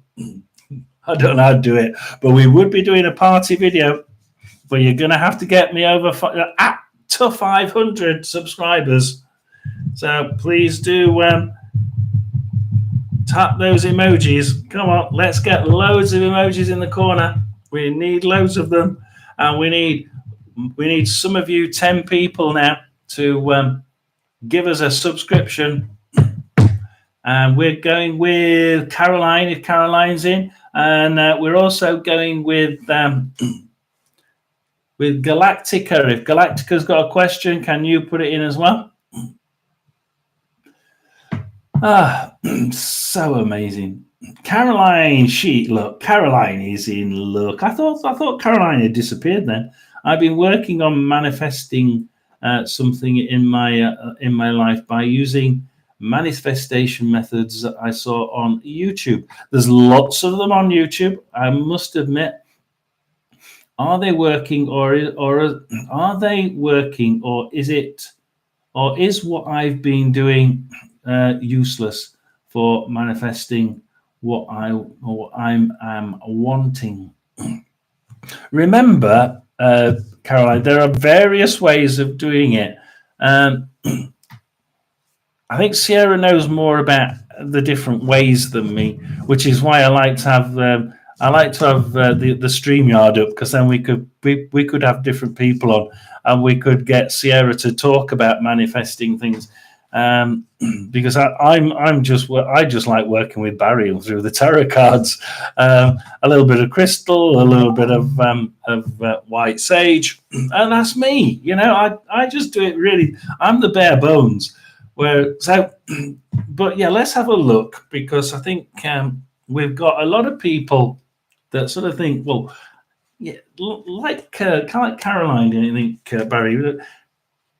Speaker 1: I don't know how to do it, but we would be doing a party video. But you're going to have to get me over to 500 subscribers. So please do tap those emojis. Come on, let's get loads of emojis in the corner. We need loads of them, and we need some of you 10 people now to give us a subscription. And we're going with Caroline if Caroline's in. And we're also going with Galactica. If Galactica's got a question, can you put it in as well? So amazing. Caroline, Caroline is in luck. I thought Caroline had disappeared then. I've been working on manifesting something in my life by using manifestation methods that I saw on YouTube. There's lots of them on YouTube. I must admit, are they working or are they working, or is what I've been doing useless for manifesting what I'm wanting? Remember, Caroline, there are various ways of doing it. I think Sierra knows more about the different ways than me, which is why I like to have the StreamYard up, because then we could have different people on, and we could get Sierra to talk about manifesting things. Because I just like working with Barry through the tarot cards, a little bit of crystal, a little bit of white sage, and that's me. I just do it really. I'm the bare bones. But yeah, let's have a look, because I think we've got a lot of people that sort of think, well, yeah, like Caroline, do you think, Barry?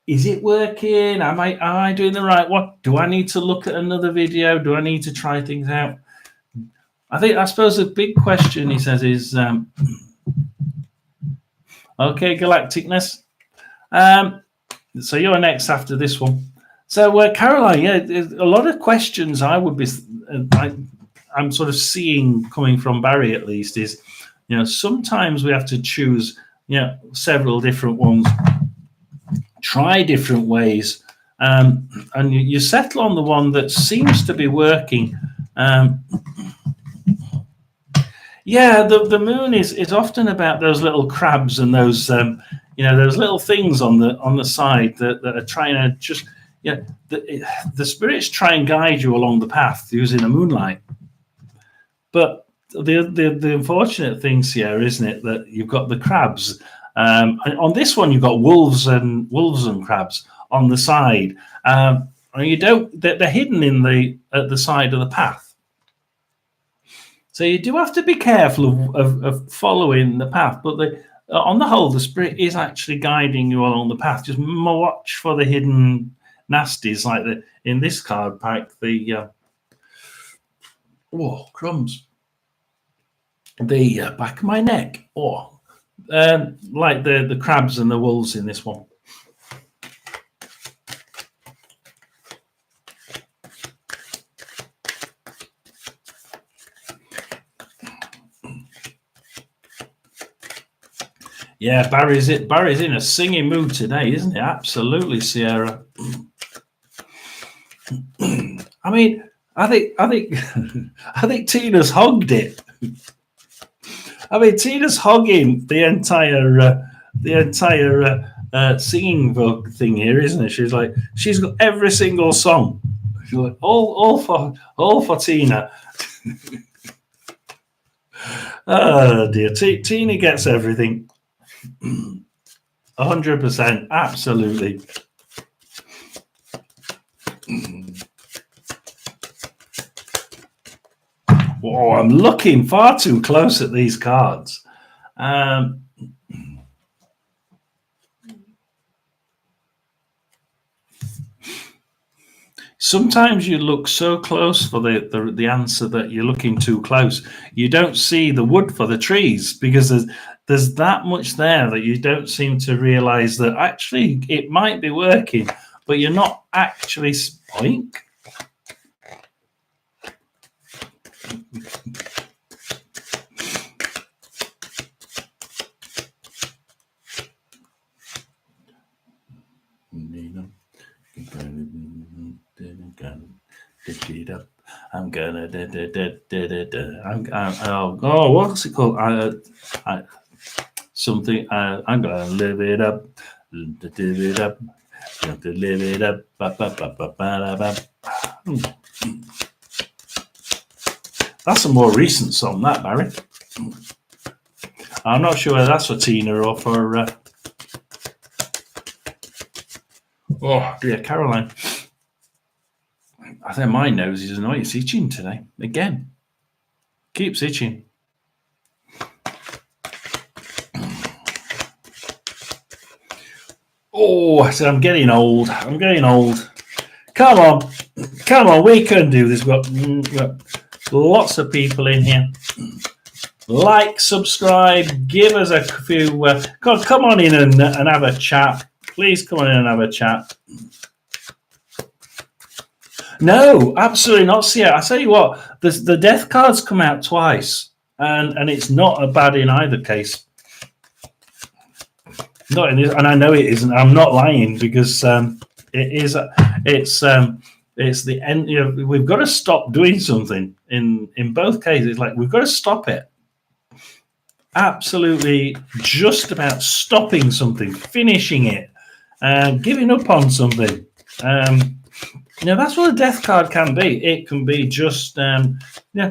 Speaker 1: Is it working? Am I doing the right one? Do I need to look at another video? Do I need to try things out? I suppose the big question, he says, is Okay, Galacticness. So you're next after this one. So Caroline, yeah, a lot of questions I would be, I'm sort of seeing coming from Barry at least is, sometimes we have to choose, several different ones, try different ways, and you settle on the one that seems to be working. Yeah, the moon is often about those little crabs and those those little things on the side that are trying to just the spirits try and guide you along the path using the moonlight. But the unfortunate thing, Sierra, isn't it, that you've got the crabs. On this one, you've got wolves and crabs on the side. And you don't. They're hidden at the side of the path. So you do have to be careful of following the path. But on the whole, the spirit is actually guiding you along the path. Just watch for the hidden nasties, like in this card pack. Crumbs. The back of my neck, like the crabs and the wolves in this one. Yeah, Barry's in a singing mood today, isn't he? Absolutely, Sierra. I mean, I think I think Tina's hogged it. I mean, Tina's hogging the entire singing book thing here, isn't it? She's got every single song. She's like, all for Tina. Oh dear, Tina gets everything. 100%, absolutely. Oh, I'm looking far too close at these cards. Sometimes you look so close for the answer that you're looking too close. You don't see the wood for the trees because there's that much there that you don't seem to realize that actually it might be working, but you're not actually spoink. I'm gonna what's it called? Something. I'm gonna live it up. Live it up. To live it up. That's a more recent song, that, Barry. I'm not sure whether that's for Tina or for. Oh dear, Caroline. I think my nose is annoying. It's itching today again. Keeps itching. Oh, so I'm getting old. Come on. We can do this. We've got lots of people in here. Like, subscribe, give us a few. Come on in and have a chat. Please come on in and have a chat. No, absolutely not, Sierra. I tell you what, the death cards come out twice, and it's not a bad in either case. Not in this, and I know it isn't. I'm not lying because it is. It's the end. We've got to stop doing something. In both cases, like we've got to stop it. Absolutely, just about stopping something, finishing it, giving up on something. That's what a death card can be. It can be just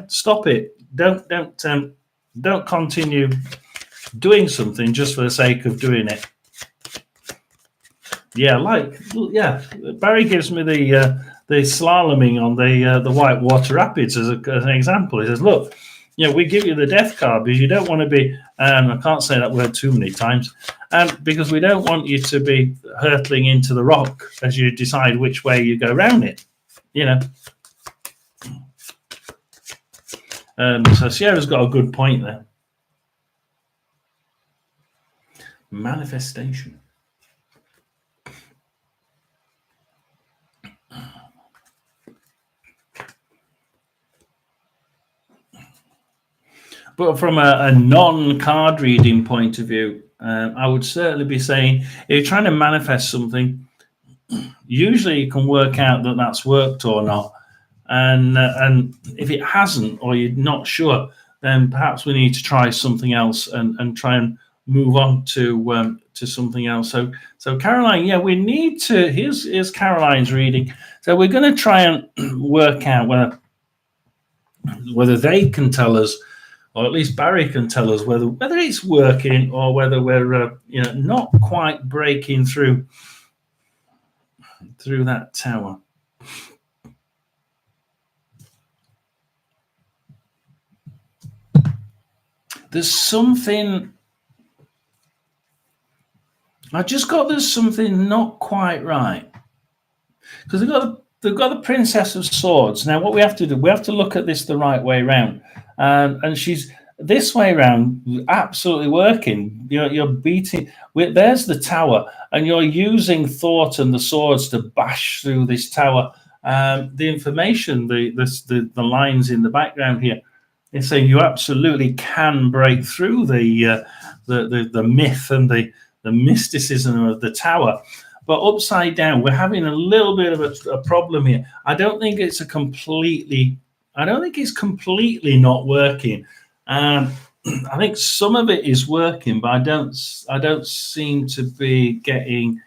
Speaker 1: stop it. Don't continue doing something just for the sake of doing it. Barry gives me the slaloming on the Whitewater Rapids as an example. He says, look, we give you the death card because you don't want to be, I can't say that word too many times, because we don't want you to be hurtling into the rock as you decide which way you go around it, So Sierra's got a good point there. Manifestation. But from a non-card reading point of view, I would certainly be saying if you're trying to manifest something, usually you can work out that that's worked or not. And if it hasn't, or you're not sure, then perhaps we need to try something else and try and move on to something else. So Caroline, yeah, we need to. Here's Caroline's reading. So we're going to try and work out whether they can tell us, or at least Barry can tell us whether it's working or whether we're not quite breaking through that tower. There's something. I just got there's something not quite right, because they've got the Princess of Swords. Now, what we have to do, we have to look at this the right way around, and she's this way around, absolutely working. You're beating. There's the tower, and you're using thought and the swords to bash through this tower. The information, the lines in the background here, it's saying you absolutely can break through the myth and the mysticism of the tower. But upside down, we're having a little bit of a problem here. I don't think it's completely not working. I think some of it is working, but I don't seem to be getting.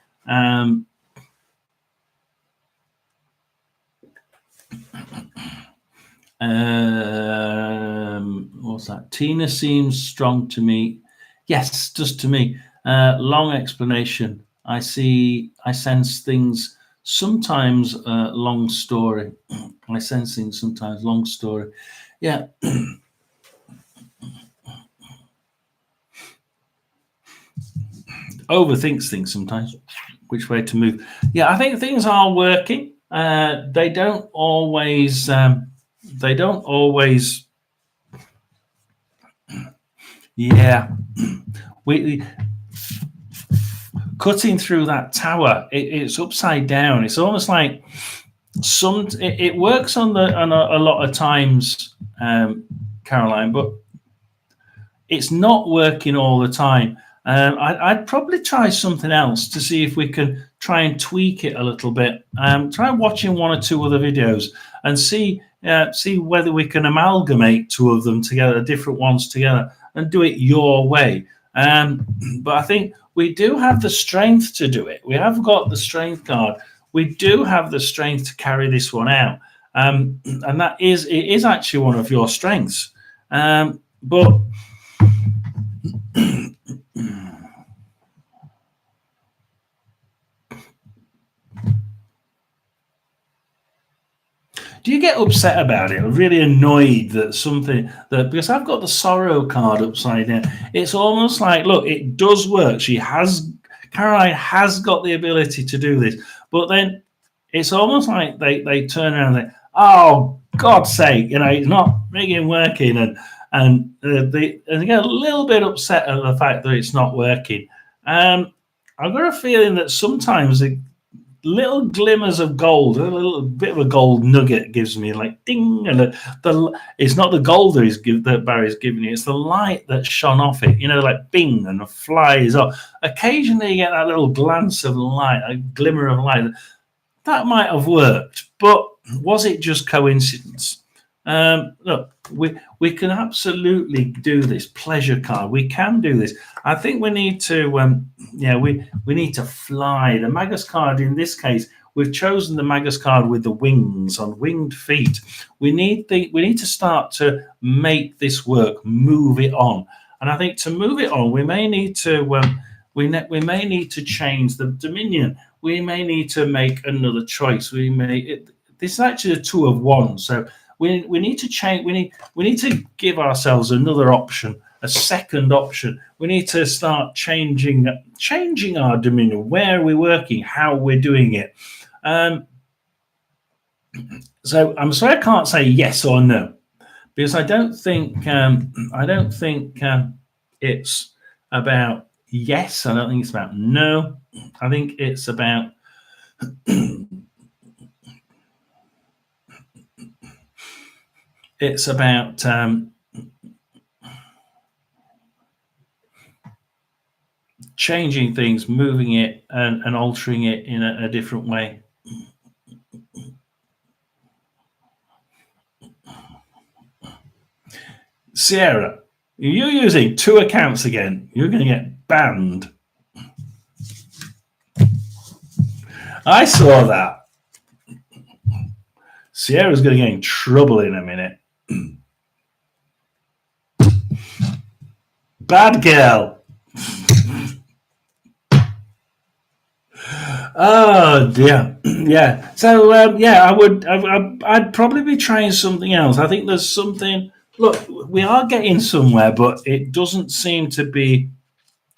Speaker 1: What's that? Tina seems strong to me. Yes, just to me. Long explanation. I sense things, sometimes long story. I sense things sometimes long story. Yeah. Overthinks things sometimes, which way to move. Yeah, I think things are working. They don't always. Yeah, we cutting through that tower. It's upside down. It's almost like it works on a lot of times, Caroline, but it's not working all the time. I'd probably try something else to see if we can try and tweak it a little bit. Try watching one or two other videos and see whether we can amalgamate two of them together, different ones together, and do it your way. But I think we do have the strength to do it. We have got the strength card. We do have the strength to carry this one out, and it is actually one of your strengths. But do you get upset about it? I'm really annoyed that because I've got the sorrow card upside down. It's almost like, look, it does work. Caroline has got the ability to do this, but then it's almost like they turn around and say, "Oh, God's sake, it's not making working," and they get a little bit upset at the fact that it's not working. I've got a feeling that sometimes little glimmers of gold, a little bit of a gold nugget gives me like ding, and it's not the gold that Barry's giving you, it's the light that shone off it, like bing, and flies off. Occasionally you get that little glance of light, a glimmer of light. That might have worked, but was it just coincidence? Look, we can absolutely do this. Pleasure card, we can do this. I think we need to we need to fly. The Magus card, in this case, we've chosen the Magus card with the wings, on winged feet. We need to start to make this work, move it on. And I think to move it on, we may need to we may need to change the dominion. We may need to make another choice. This is actually a 2 of 1, so we need to change. We need to give ourselves another option, a second option. We need to start changing our dominion. Where are we working? How we're doing it? So I'm sorry I can't say yes or no, because I don't think it's about yes. I don't think it's about no. I think it's about it's about changing things, moving it, and altering it in a different way. Sierra, you're using two accounts again. You're going to get banned. I saw that. Sierra's going to get in trouble in a minute. Bad girl. Oh dear, yeah. So yeah, I would. I'd probably be trying something else. I think there's something. Look, we are getting somewhere, but it doesn't seem to be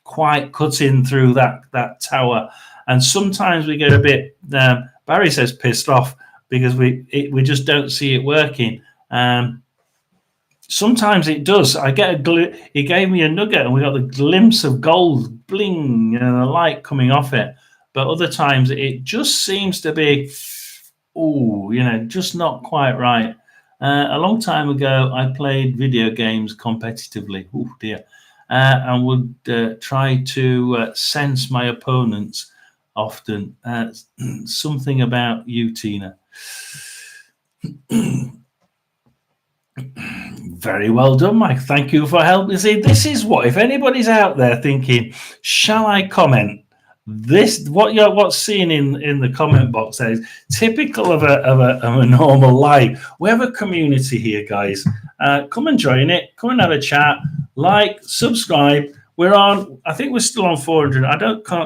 Speaker 1: quite cutting through that tower. And sometimes we get a bit. Barry says pissed off because we just don't see it working. Sometimes it does. I get he gave me a nugget, and we got the glimpse of gold, bling, and the light coming off it. But other times it just seems to be, just not quite right. A long time ago, I played video games competitively. Oh dear, and would try to sense my opponents often. Something about you, Tina. Very well done, Mike. Thank you for helping. See, this is what, if anybody's out there thinking, shall I comment? This what's seen in the comment box is typical of a normal live. We have a community here, guys. Come and join it. Come and have a chat. Like, subscribe. We're on. I think we're still on 400. I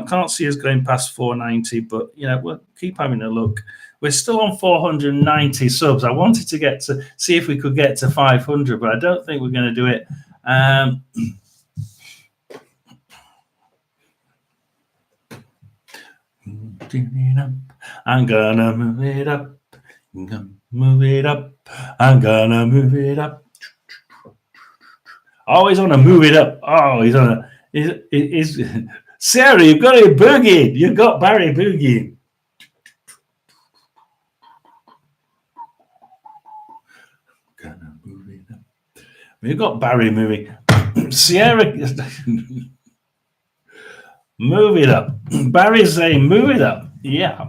Speaker 1: can't see us going past 490, but we'll keep having a look. We're still on 490 subs. I wanted to get to see if we could get to 500, but I don't think we're going to do it. I'm gonna move it up. I'm gonna move it up. I'm gonna move it up. Oh, he's on a move it up. Oh, he's on a. He's Sarah, you've got a boogie. You've got Barry boogie. Gonna move it up. We've got Barry moving. Sierra, move it up. Barry's saying, move it up. Yeah.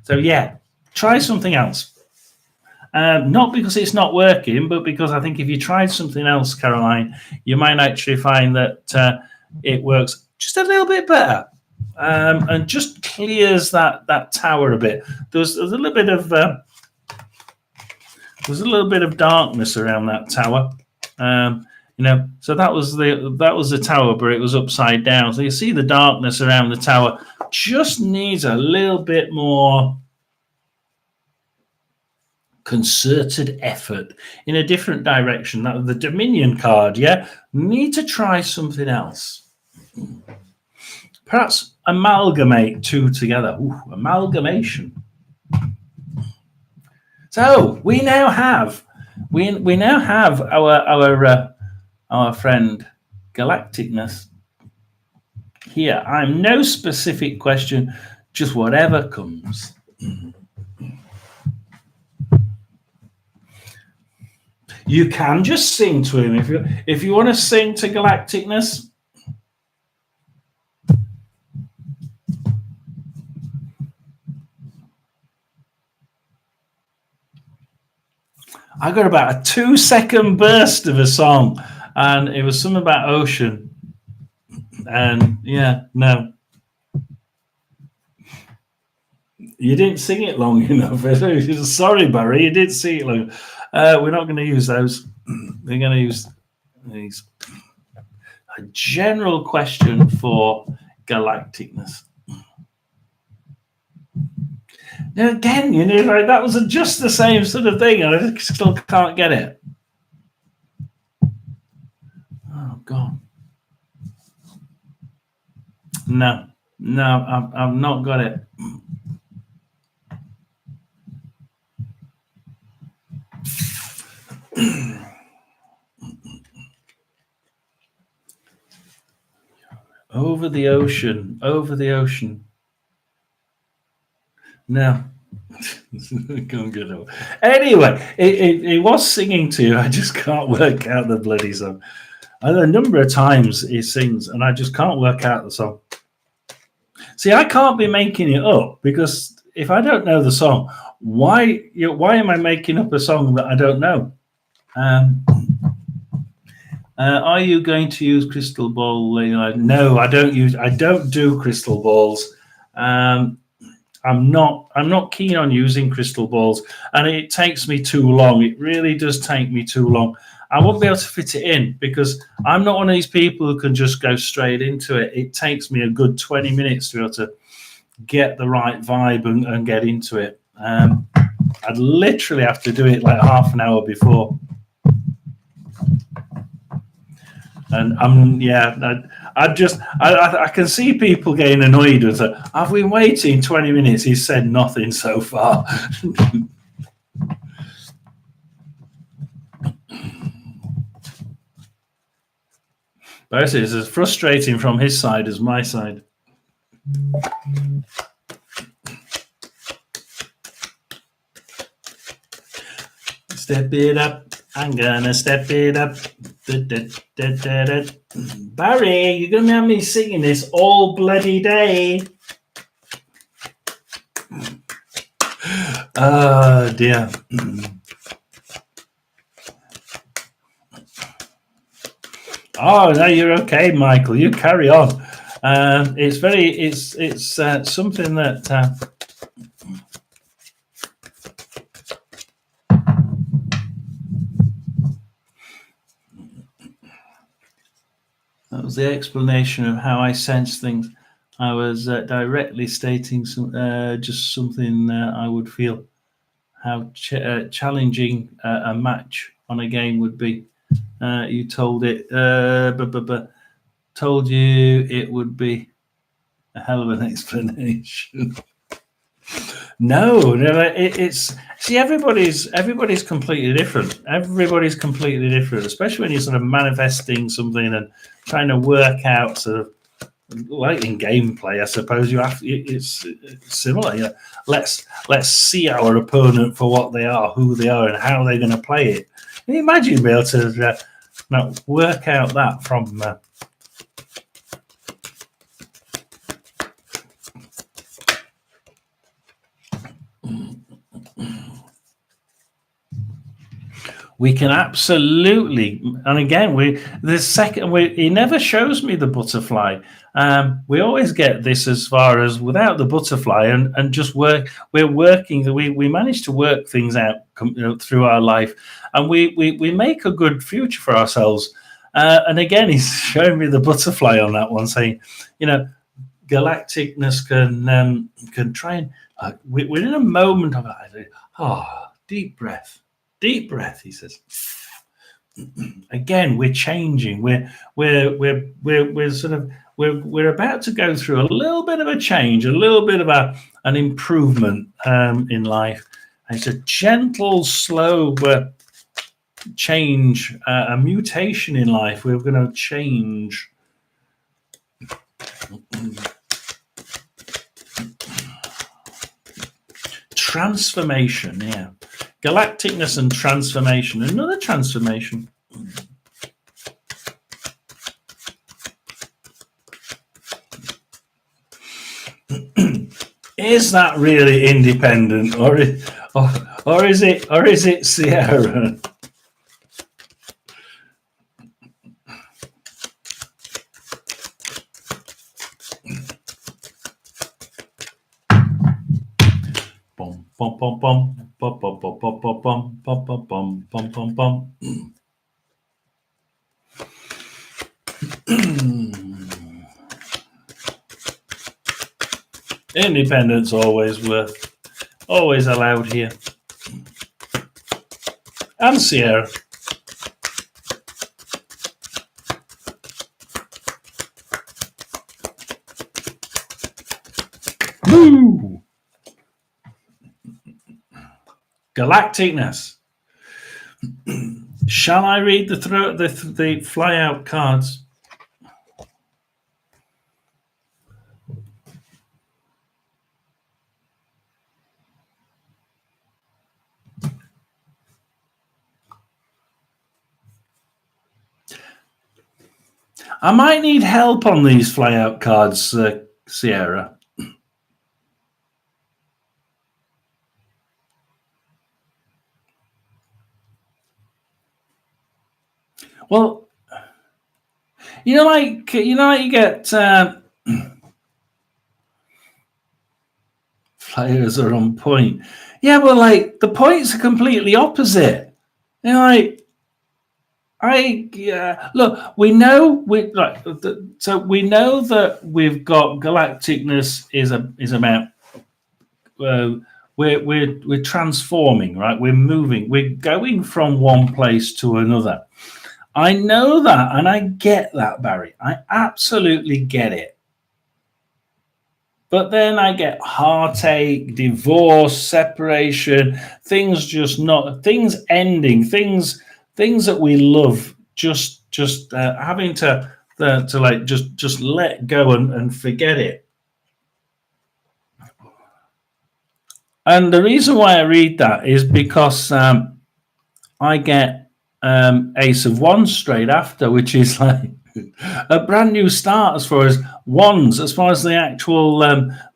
Speaker 1: So yeah, try something else. Not because it's not working, but because I think if you tried something else, Caroline, you might actually find that it works just a little bit better, and just clears that tower a bit. There's a little bit of darkness around that tower. So that was the tower, but it was upside down. So you see the darkness around the tower. Just needs a little bit more concerted effort in a different direction. That was the Dominion card. Yeah, need to try something else. Perhaps amalgamate two together. Ooh, amalgamation. So we now have our friend Galacticness here. I'm no specific question, just whatever comes. You can just sing to him if you want to sing to Galacticness. I got about a 2-second burst of a song, and it was something about ocean. And yeah, no, you didn't sing it long enough. Sorry, Barry, you didn't sing it long. We're not going to use those. We're going to use these. A general question for Galacticness. Now again, that was just the same sort of thing, and I still can't get it. Oh God. No, I've not got it. Over the ocean, over the ocean. No. Can't get over. Anyway, it was singing to you. I just can't work out the bloody song. A number of times he sings, and I just can't work out the song. See, I can't be making it up, because if I don't know the song, why am I making up a song that I don't know? Are you going to use crystal ball? No, I don't use. I don't do crystal balls. I'm not keen on using crystal balls, and it takes me too long. It really does take me too long. I won't be able to fit it in, because I'm not one of these people who can just go straight into it. It takes me a good 20 minutes to be able to get the right vibe and get into it. I'd literally have to do it like half an hour before. And I can see people getting annoyed with it. I've been waiting 20 minutes. He's said nothing so far. But it's as frustrating from his side as my side. Step it up. I'm gonna step it up. Barry, you're gonna have me singing this all bloody day. Oh dear. Oh no, you're okay, Michael. You carry on. It's something that. That was the explanation of how I sense things. I was directly stating just something I would feel, how challenging a match on a game would be. You told it, told you it would be a hell of an explanation. No, it's see, everybody's completely different. Everybody's completely different, especially when you're sort of manifesting something and trying to work out sort of like in gameplay. I suppose it's similar. You know, let's see our opponent for what they are, who they are, and how they're going to play it. Can you imagine being able to work out that from? We can absolutely, and again, he never shows me the butterfly. We always get this as far as without the butterfly, and just work. We're working. We manage to work things out through our life, and we make a good future for ourselves. And again, he's showing me the butterfly on that one, saying, galacticness can try and we're in a moment of deep breath. Deep breath, he says. Again, we're changing. We're about to go through a little bit of a change, a little bit of an improvement in life. And it's a gentle, slow change, a mutation in life. We're going to change. Transformation, yeah. Galacticness and transformation. Another transformation. Is that really independent, or is it Sierra? Bum bum bum bum bum bum bum bum bum bum bum bum bum bum bum. Independence always allowed here. And Sierra. Woo! Galacticness. Shall I read the fly out cards? I might need help on these flyout cards, Sierra. Well, like you get flyers are on point. Yeah, well, like the points are completely opposite. Like look. We know so we know that we've got galacticness is about we're transforming, right? We're moving. We're going from one place to another. I know that, and I get that, Barry. I absolutely get it. But then I get heartache, divorce, separation, things ending, things that we love, just having to like just let go and forget it. And the reason why I read that is because I get Ace of Wands straight after, which is like a brand new start as far as wands, as far as the actual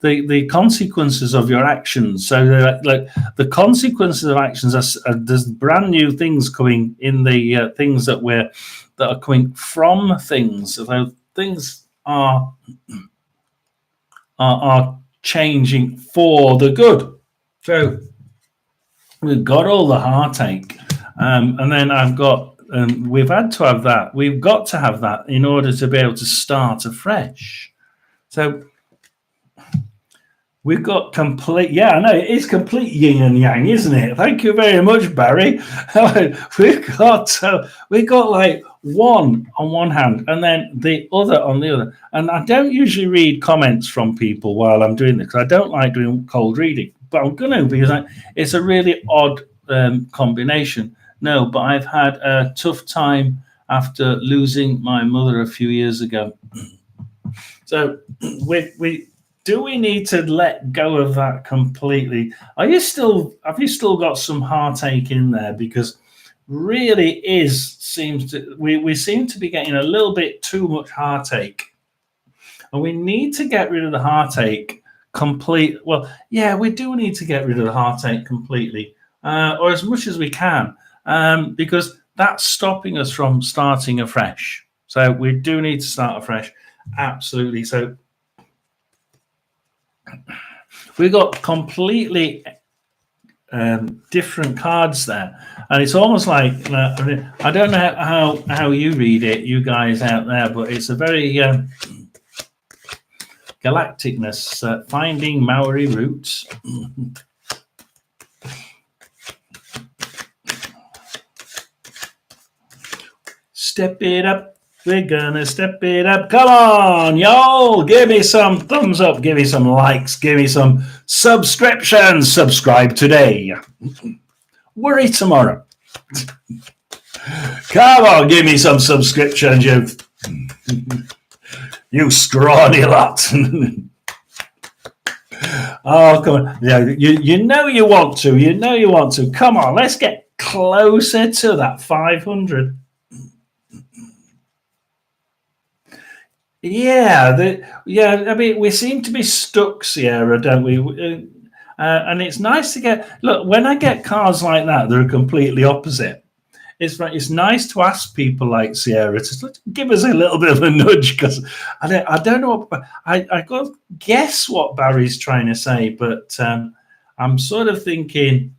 Speaker 1: the consequences of your actions. So like the consequences of actions there's brand new things coming in the things that are coming from things. So things are changing for the good. So we've got all the heartache, and then I've got. We've had to have that. We've got to have that in order to be able to start afresh. So we've got complete. Yeah, I know it is complete yin and yang, isn't it? Thank you very much, Barry. we've got like one on one hand and then the other on the other. And I don't usually read comments from people while I'm doing this because I don't like doing cold reading, but I'm going to because it's a really odd combination. No, but I've had a tough time after losing my mother a few years ago. So we need to let go of that completely? Have you still got some heartache in there? Because really we seem to be getting a little bit too much heartache, and we need to get rid of the heartache complete. Well, yeah, we do need to get rid of the heartache completely, or as much as we can. Because that's stopping us from starting afresh. So we do need to start afresh. Absolutely. So we've got completely different cards there. And it's almost like, I don't know how you read it, you guys out there, but it's a very galacticness, finding Maori roots. Step it up. We're gonna step it up. Come on, y'all. Give me some thumbs up. Give me some likes. Give me some subscriptions. Subscribe today. Worry tomorrow. Come on, give me some subscriptions, you scrawny lot. Oh, come on. Yeah, you know you want to. You know you want to. Come on, let's get closer to that 500. Yeah, I mean, we seem to be stuck, Sierra, don't we? And it's nice to get. Look, when I get cards like that, they're completely opposite. It's nice to ask people like Sierra to give us a little bit of a nudge because I don't know. I got to guess what Barry's trying to say, but I'm sort of thinking,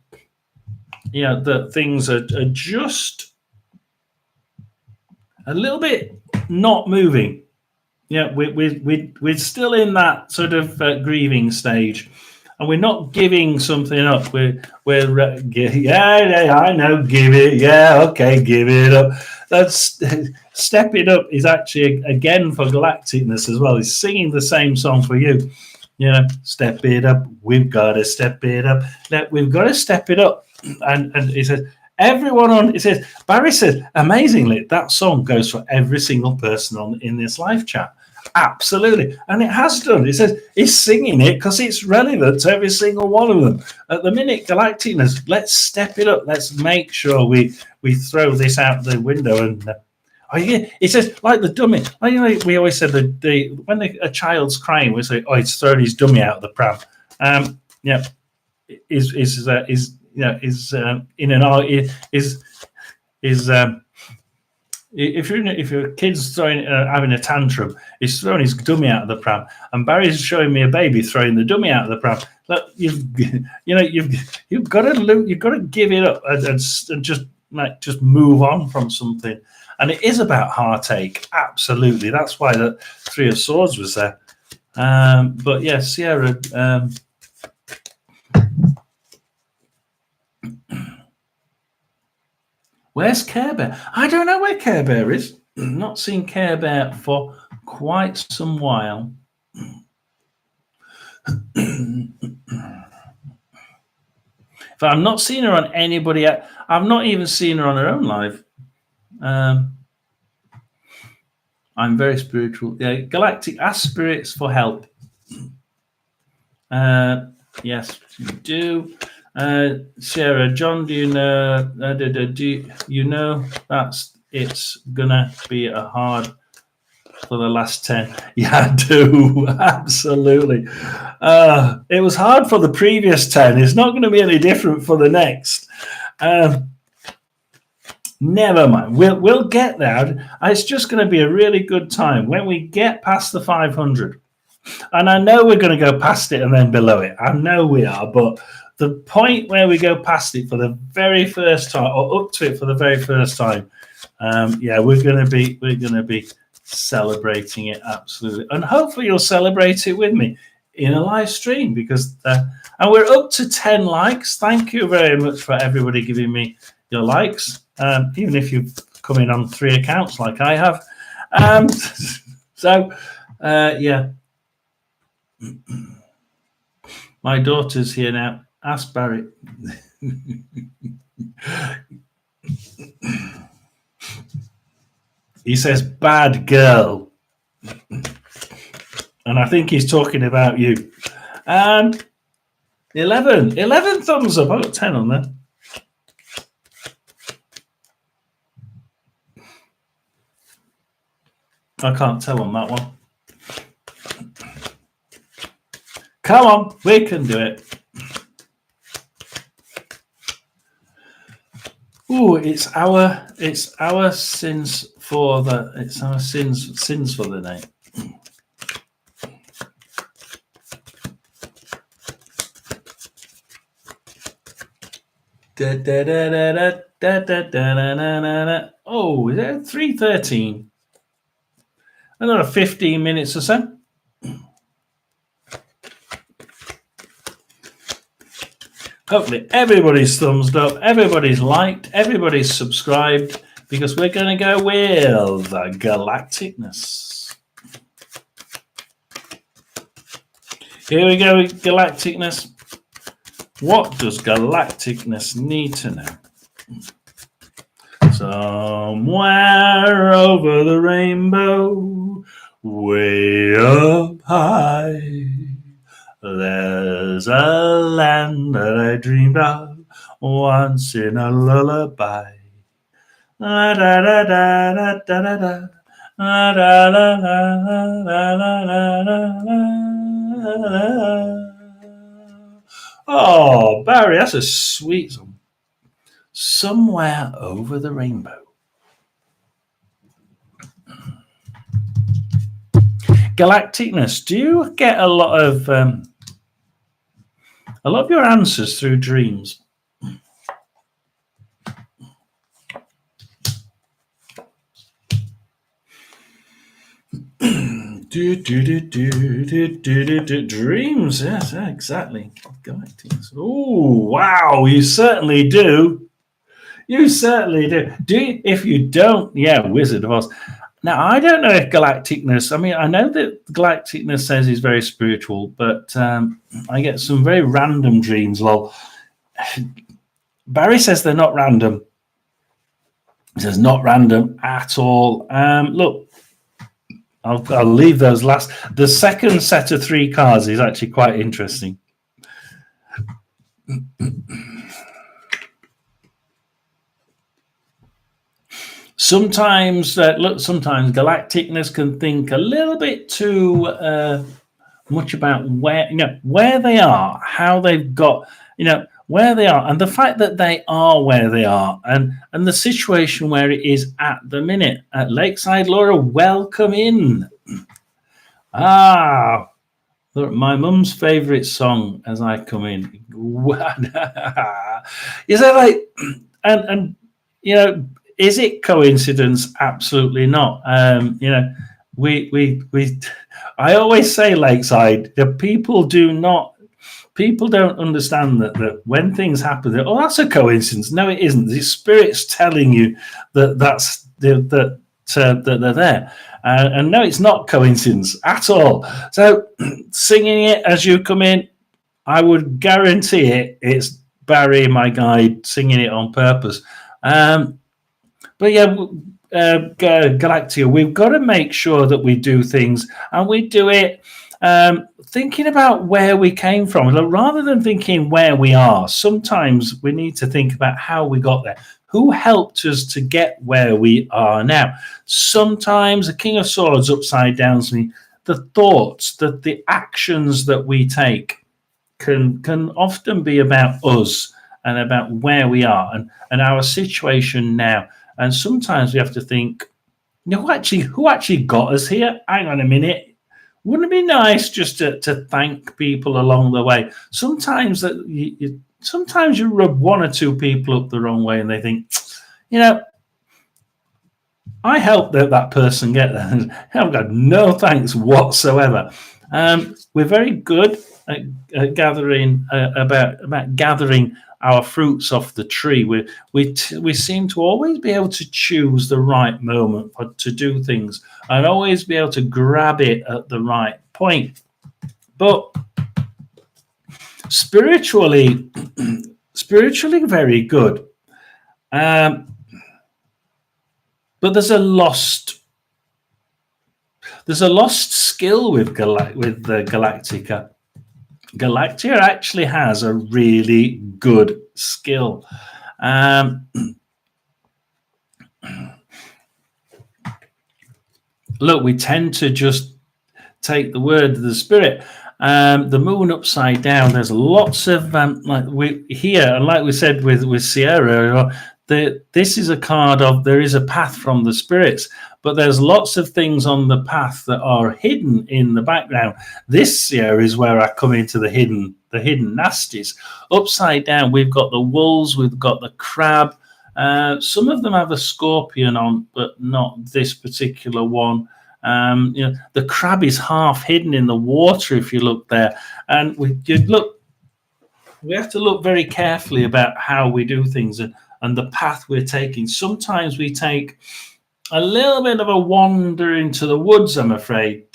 Speaker 1: that things are just a little bit not moving. Yeah, we're still in that sort of grieving stage, and we're not giving something up. We're I know, give it, okay, give it up. That's step it up is actually again for galacticness as well. He's singing the same song for you. Step it up. We've got to step it up. We've got to step it up. And he says. Everyone on it says Barry says amazingly that song goes for every single person in this live chat. Absolutely, and it has done. It says he's singing it because it's relevant to every single one of them. At the minute, galacticness. Let's step it up. Let's make sure we throw this out the window. And Oh, yeah. It says like the dummy. Like, you know, we always said when a child's crying, we say, "Oh, he's thrown his dummy out of the pram." Yeah, is in an is if your kid's having a tantrum, he's throwing his dummy out of the pram, and Barry's showing me a baby throwing the dummy out of the pram. Look, you've got to give it up and just move on from something. And it is about heartache, absolutely. That's why the Three of Swords was there. But yeah, Sierra. Where's Care Bear? I don't know where Care Bear is. Not seen Care Bear for quite some while. But I'm not seeing her on anybody. I've not even seen her on her own live. I'm very spiritual. Yeah, Galactic, ask spirits for help. Yes, you do. Sarah, John, do you know? Do you know it's gonna be a hard for the last 10? Yeah, I do. Absolutely. It was hard for the previous 10. It's not going to be any different for the next. Never mind. We'll get there. It's just going to be a really good time when we get past the 500. And I know we're going to go past it and then below it. I know we are, but the point where we go past it for the very first time, or up to it for the very first time, we're going to be celebrating it, absolutely. And hopefully you'll celebrate it with me in a live stream, because and we're up to 10 likes. Thank you very much for everybody giving me your likes, even if you've come in on 3 accounts like I have. Yeah. My daughter's here now. Ask Barry. He says, bad girl. And I think he's talking about you. 11 thumbs up. I've got 10 on there. I can't tell on that one. Come on, we can do it. Ooh, it's our sins for the night. Oh, is that 3:13? Another 15 minutes or so. Hopefully everybody's thumbs up, everybody's liked, everybody's subscribed, because we're going to go with galacticness. Here we go with galacticness. What does galacticness need to know? Somewhere over the rainbow, way up high, there's a land that I dreamed of once in a lullaby. La da da da da da da da. La da da da da da da. Oh, Barry, that's a sweet song. Somewhere over the rainbow. Galacticness. Do you get a lot of your answers through dreams? Dreams, yes, exactly. Galacticness. Oh, wow, you certainly do. You certainly do. If you don't, yeah, Wizard of Oz. Now, I don't know if galacticness, I mean, I know that galacticness says he's very spiritual, but I get some very random dreams. Well, Barry says they're not random. He says not random at all. Look, I'll leave those last. The second set of 3 cards is actually quite interesting. Sometimes, sometimes galacticness can think a little bit too much about where they are, how they've got, where they are, and the fact that they are where they are, and the situation where it is at the minute. At Lakeside, Laura, welcome in. Ah, my mum's favourite song as I come in. Is that like, and is it coincidence? Absolutely not. We I always say Lakeside, people don't understand that when things happen, that's a coincidence. No, it isn't. The spirit's telling you that they're there. And no, it's not coincidence at all. So singing it as you come in, I would guarantee it's Barry, my guide, singing it on purpose. But yeah, Galactica, we've got to make sure that we do things, and we do it thinking about where we came from. Rather than thinking where we are, sometimes we need to think about how we got there. Who helped us to get where we are now? Sometimes the King of Swords upside down to me. The thoughts, the actions that we take can often be about us and about where we are and our situation now. And sometimes we have to think, who actually got us here? Hang on a minute. Wouldn't it be nice just to thank people along the way? Sometimes sometimes you rub one or two people up the wrong way and they think, I helped that person get there. I've got no thanks whatsoever. We're very good at gathering about gathering our fruits off the tree. We seem to always be able to choose the right moment to do things and always be able to grab it at the right point. But spiritually very good. But there's a lost skill with the Galactica. Galactica actually has a really good skill. Look, we tend to just take the word of the spirit. The moon upside down. There's lots of like we said with Sierra. This is a card of there is a path from the spirits, but there's lots of things on the path that are hidden in the background. This year is where I come into the hidden nasties. Upside down, we've got the wolves, we've got the crab. Some of them have a scorpion on, but not this particular one. The crab is half hidden in the water if you look there, and we have to look very carefully about how we do things and the path we're taking. Sometimes we take a little bit of a wander into the woods, I'm afraid.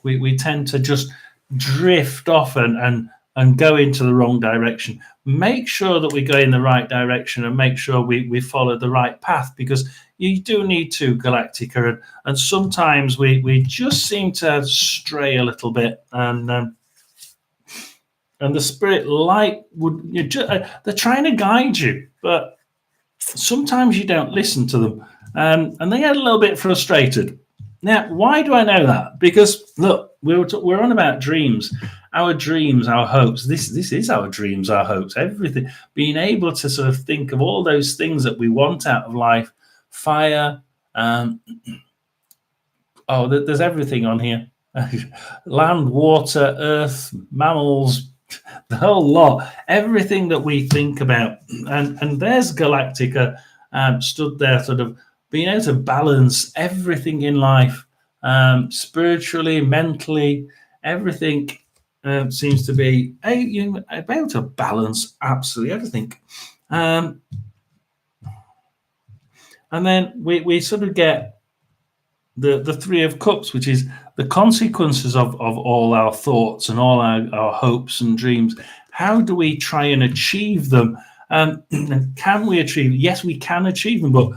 Speaker 1: We tend to just drift off and go into the wrong direction. Make sure that we go in the right direction and make sure we follow the right path, because you do need to, Galactica. And sometimes we just seem to stray a little bit. And the spirit light they're trying to guide you, but sometimes you don't listen to them, and they get a little bit frustrated. Now, why do I know that? Because look, we're on about dreams, our hopes. This is our dreams, our hopes, everything. Being able to sort of think of all those things that we want out of life, fire. There's everything on here: land, water, earth, mammals. The whole lot, everything that we think about, and there's Galactica stood there, sort of being able to balance everything in life, spiritually, mentally, everything seems to be able to balance absolutely everything. And then we sort of get the Three of Cups, which is the consequences of all our thoughts and all our hopes and dreams. How do we try and achieve them? Can we achieve? Yes, we can achieve them, but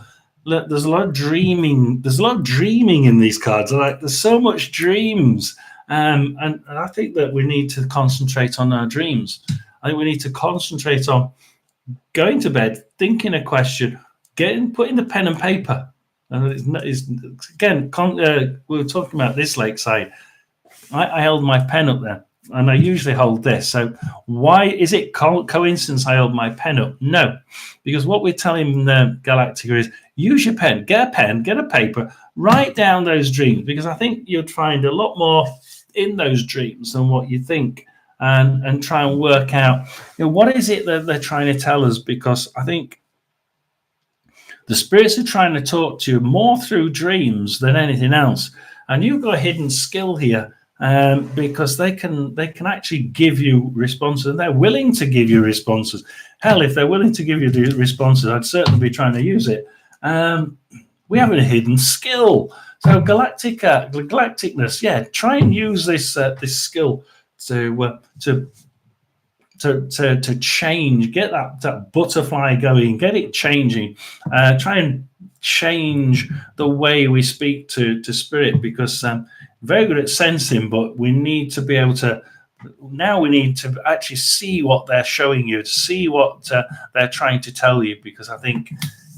Speaker 1: there's a lot of dreaming. There's a lot of dreaming in these cards. There's so much dreams, and I think that we need to concentrate on our dreams. I think we need to concentrate on going to bed, thinking a question, putting the pen and paper. Again, we were talking about this lakeside. I held my pen up there, and I usually hold this. So why is it coincidence I held my pen up? No, because what we're telling Galactica is use your pen, get a paper, write down those dreams, because I think you'd find a lot more in those dreams than what you think, and try and work out, what is it that they're trying to tell us, because I think the spirits are trying to talk to you more through dreams than anything else. And you've got a hidden skill here, because they can actually give you responses, and they're willing to give you responses. Hell, if they're willing to give you the responses, I'd certainly be trying to use it. We have a hidden skill. So galacticness, yeah, try and use this skill to change, get that butterfly going, get it changing, try and change the way we speak to spirit, because very good at sensing, but we need to be able to, now we need to actually see what they're showing you, to see what they're trying to tell you, because I think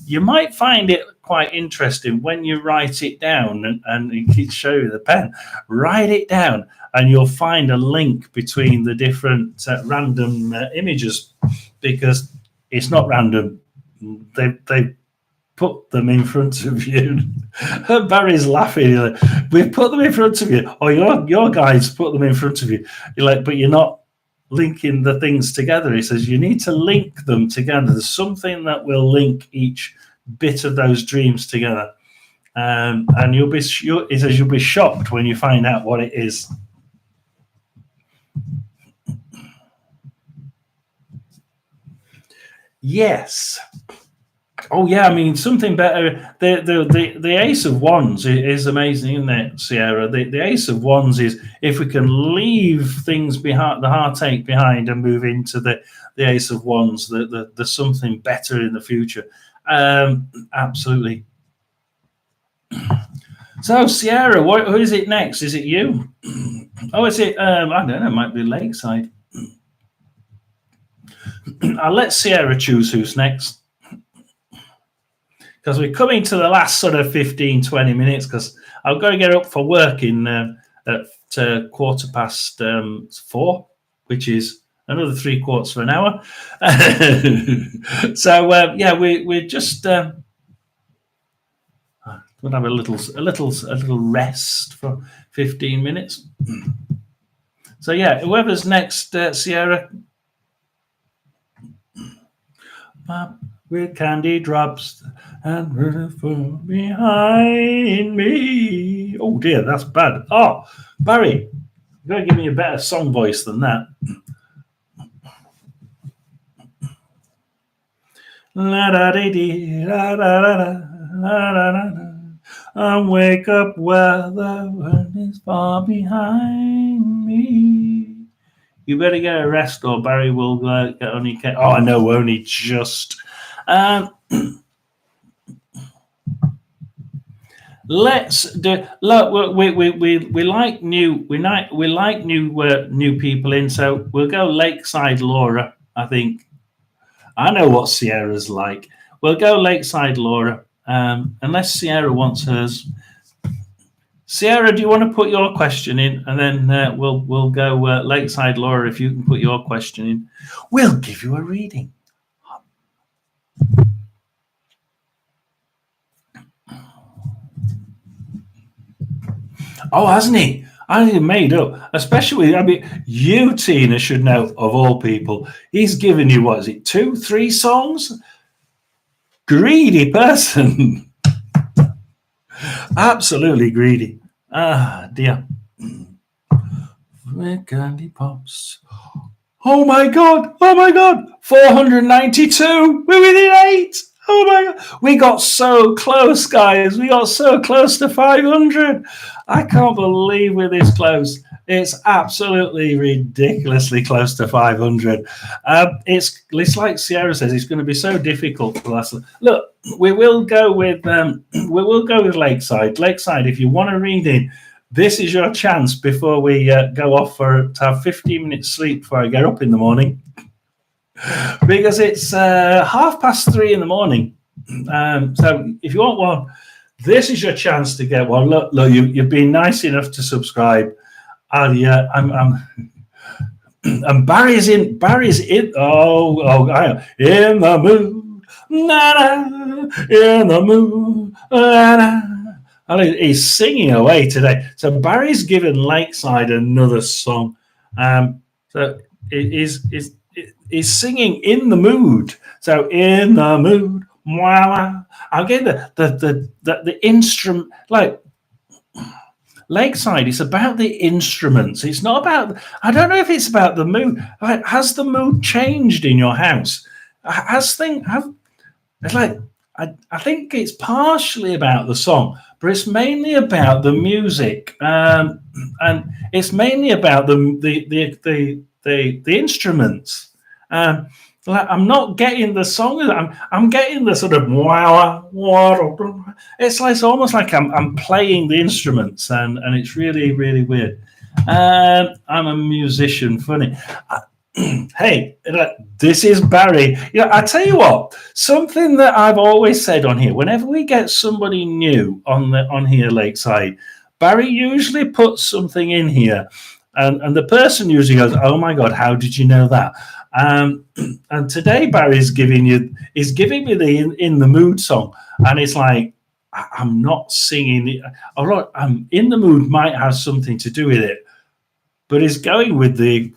Speaker 1: you might find it quite interesting when you write it down, and it show you the pen, write it down, and you'll find a link between the different random images, because it's not random. They put them in front of you. Barry's laughing. We've put them in front of you, or your guys put them in front of you. You're like, but you're not linking the things together. He says you need to link them together. There's something that will link each bit of those dreams together, and he says you'll be shocked when you find out what it is. Yes. Oh yeah, I mean, something better. The Ace of Wands is amazing, isn't it, Sierra? The Ace of Wands is, if we can leave things behind, the heartache behind, and move into the Ace of Wands, there's something better in the future. Absolutely. So Sierra, who is it next? Is it you? Oh, is it? I don't know. It might be Lakeside. I'll let Sierra choose who's next, because we're coming to the last sort of 15-20 minutes, because I've got to get up for work in at 4:15, which is another 3/4 of an hour. So yeah, we're just we'll have a little rest for 15 minutes. So yeah, whoever's next, Sierra. With candy drops and behind me. Oh dear, that's bad. Oh, Barry, you've got to give me a better song voice than that. La da dee dee, la da da da, la da da da. And wake up where the world is far behind me. You better get a rest, or Barry will get only. Oh, I know, only just. Let's do. Look, we like new. We like new people in. So we'll go Lakeside Laura. I think. I know what Sierra's like. We'll go Lakeside Laura. Unless Sierra wants hers. Sierra, do you want to put your question in, and then we'll go Lakeside Laura. If you can put your question in, we'll give you a reading. Oh, hasn't he? I think he made up. Especially, I mean, you, Tina, should know, of all people. He's given you, what is it, 2-3 songs? Greedy person. Absolutely greedy. Ah, dear. Where candy pops. Oh my God. 492. We're within 8. Oh my God. We got so close, guys. We got so close to 500. I can't believe we're this close. It's absolutely ridiculously close to 500. It's like Sierra says, it's going to be so difficult for us. Look, we will go with Lakeside. Lakeside, if you want to read in, this is your chance before we go off to have 15 minutes sleep before I get up in the morning. Because it's 3:30 in the morning. So if you want one, this is your chance to get one. Look, you've been nice enough to subscribe. Yeah, and Barry's in. I am in the mood, na, na, in the mood, na, na. And he's singing away today. So Barry's given Lakeside another song. So he's singing in the mood. So in the mood, wow. I'll get the instrument like Lakeside. It's about the instruments. It's not about. I don't know if it's about the mood. Like, has the mood changed in your house? Has thing have? It's like I think it's partially about the song, but it's mainly about the music, and it's mainly about the instruments. Like, I'm not getting the song. I'm getting the sort of wow. It's almost like I'm playing the instruments, and it's really really weird. I'm a musician. Funny. Hey, this is Barry. I tell you what, something that I've always said on here, whenever we get somebody new on here Lakeside, Barry usually puts something in here, and the person usually goes, "Oh my God, how did you know that?" And today Barry's giving me the in the mood song, and it's like I'm not singing it. All right, I'm in the mood might have something to do with it. But he's going with the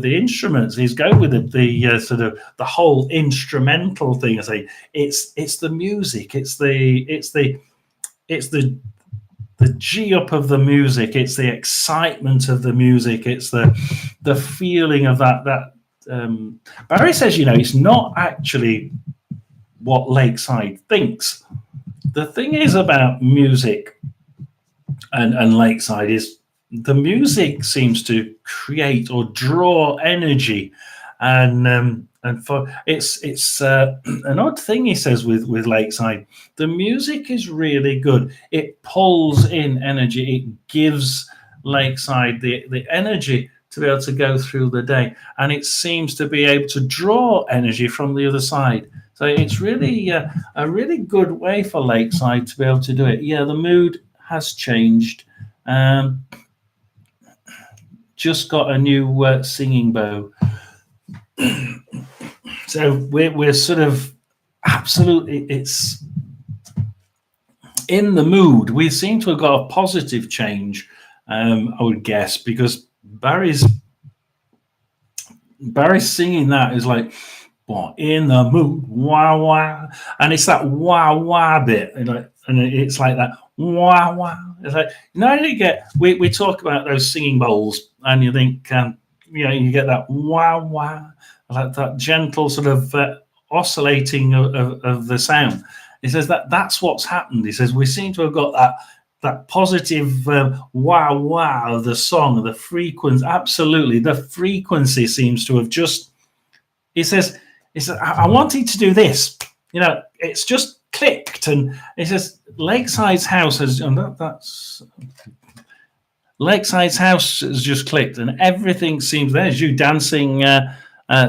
Speaker 1: instruments. He's going with the sort of the whole instrumental thing. I say it's the music. It's the G up of the music. It's the excitement of the music. It's the feeling of that. Barry says, it's not actually what Lakeside thinks. The thing is about music and Lakeside is, the music seems to create or draw energy, and for it's an odd thing, he says, with Lakeside. The music is really good. It pulls in energy. It gives Lakeside the energy to be able to go through the day, and it seems to be able to draw energy from the other side. So it's really a really good way for Lakeside to be able to do it. Yeah, the mood has changed. Just got a new singing bow. So we're sort of absolutely, it's in the mood. We seem to have got a positive change, I would guess, because Barry's singing that is like, what, in the mood, wah wah, and it's that wah wah bit, and it's like that wah wah. It's like, you get, we talk about those singing bowls, and you think, you get that wah wah, like that gentle sort of oscillating of the sound. He says that's what's happened. He says we seem to have got that positive wah wah of the song, the frequency. Absolutely, the frequency seems to have just. He says, I wanted to do this. It's just clicked, and he says Lakeside's house has, and that's Lakeside's house has just clicked, and everything seems. There's you dancing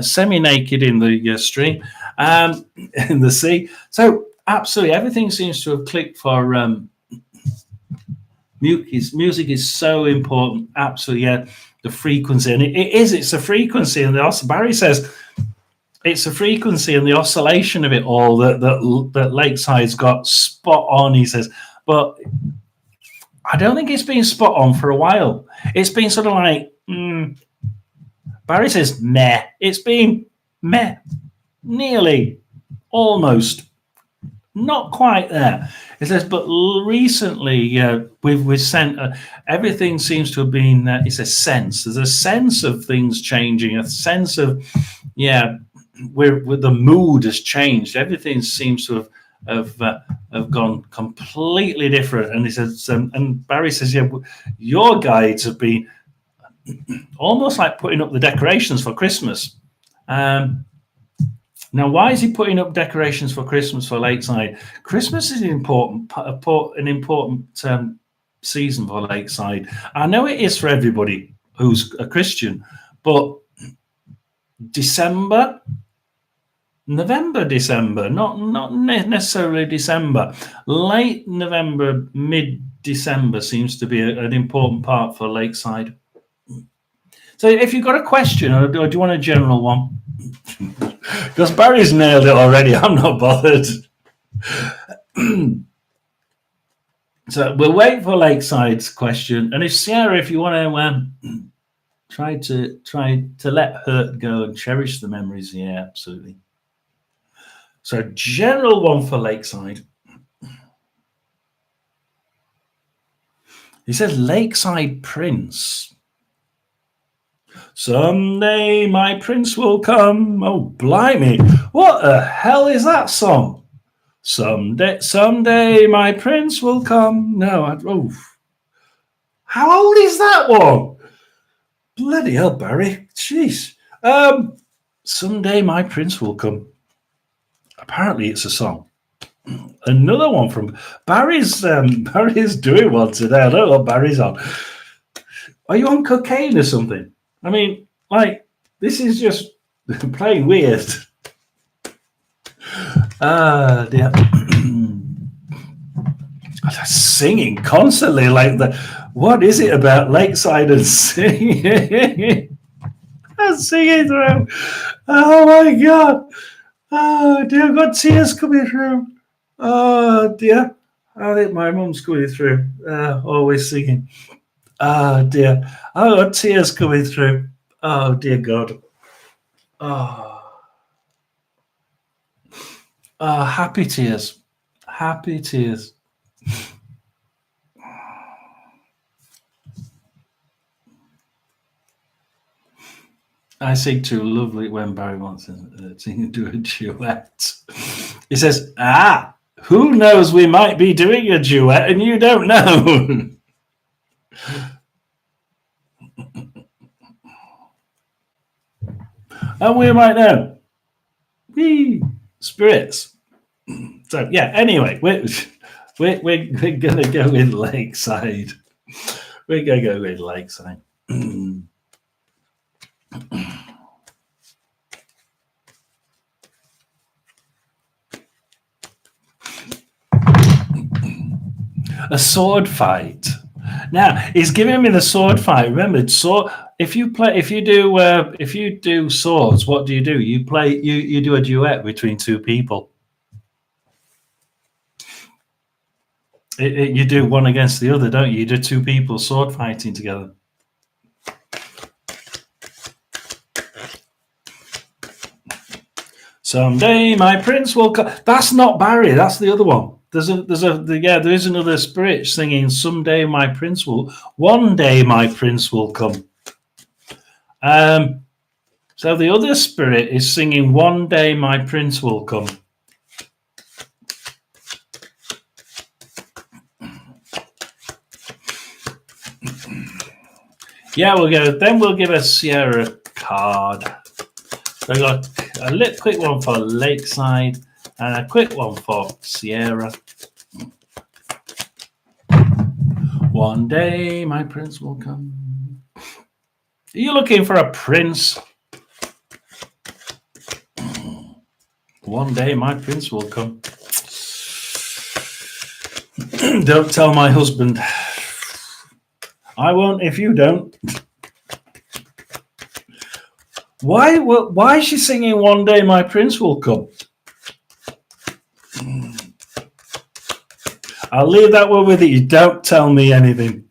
Speaker 1: semi-naked in the stream, in the sea. So absolutely, everything seems to have clicked for. Music is so important. Absolutely, yeah. The frequency, and it's a frequency, and Barry says it's a frequency and the oscillation of it all that Lakeside's got spot on. He says, but I don't think it's been spot on for a while. It's been sort of like, Barry says, meh. It's been meh, nearly, almost, not quite there. He says, but recently we've sent everything seems to have been. It's a sense. There's a sense of things changing. A sense of where the mood has changed. Everything seems to have gone completely different. And he says, and Barry says, your guides have been almost like putting up the decorations for Christmas. Now, why is he putting up decorations for Christmas for Lakeside? Christmas is an important season for Lakeside. I know it is for everybody who's a Christian, but December November, December, not necessarily December. Late November, mid December seems to be an important part for Lakeside. So, if you've got a question, or do you want a general one? Because Barry's nailed it already. I'm not bothered. So we'll wait for Lakeside's question, and if Sierra, if you want to try to let hurt go and cherish the memories, yeah, absolutely. So general one for Lakeside. He says Lakeside Prince. Someday my prince will come. Oh, blimey. What the hell is that song? Someday my prince will come. No, how old is that one? Bloody hell, Barry. Jeez. Someday my prince will come. Apparently it's a song. Another one from Barry's. Barry's doing one today. I don't know what Barry's on. Are you on cocaine or something? I mean, like, this is just playing weird. Dear. Singing constantly like the. What is it about Lakeside and singing? And singing through. Oh my God. Oh dear, I've got tears coming through. Oh dear. I think my mum's coming through. Always singing. Oh dear. I've got tears coming through. Oh dear God. Happy tears. Happy tears. I sing too lovely when Barry wants to do a duet. He says, who knows, we might be doing a duet and you don't know. And we might know. Whee! Spirits. So, yeah, anyway, we're going to go with Lakeside. We're going to go with Lakeside. A sword fight. Now he's giving me the sword fight. Remember, if you do swords, what do? You do a duet between two people. You do one against the other, don't you? You do two people sword fighting together. Someday my prince will come. That's not Barry. That's the other one. There is another spirit singing. Someday my prince will. One day my prince will come. So the other spirit is singing. One day my prince will come. Yeah, we'll go. Then we'll give a Sierra card. So I got a quick one for Lakeside and a quick one for Sierra. One day my prince will come. Are you looking for a prince? One day my prince will come. Don't tell my husband. I won't if you don't. Why is she singing One Day My Prince Will Come? I'll leave that one with you. Don't tell me anything.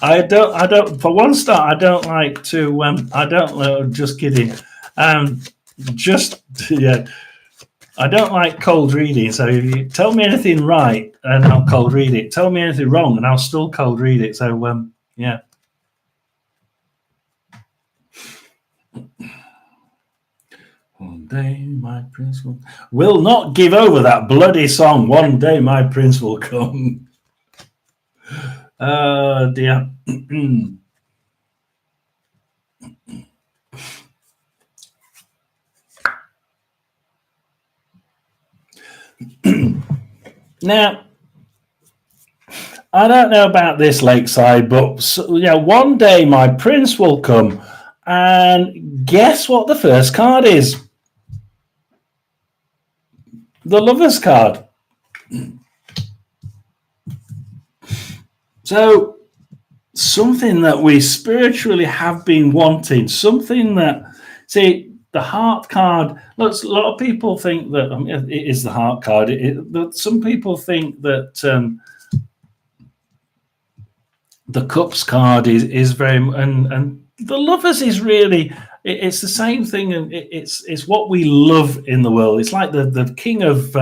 Speaker 1: I don't. For one start, I don't like to. I don't. Just kidding. Yeah. I don't like cold reading. So if you tell me anything right, and I'll cold read it. Tell me anything wrong, and I'll still cold read it. So yeah. One day my prince will not give over that bloody song. One day my prince will come. Oh dear. Now, I don't know about this, Lakeside, but one day my prince will come. And guess what the first card is? The Lover's card. So something that we spiritually have been wanting, something that, see, the heart card. Look, a lot of people think that it is the heart card. Some people think that the cups card is very, and the lovers is really, it's the same thing, and it's what we love in the world. It's like the king of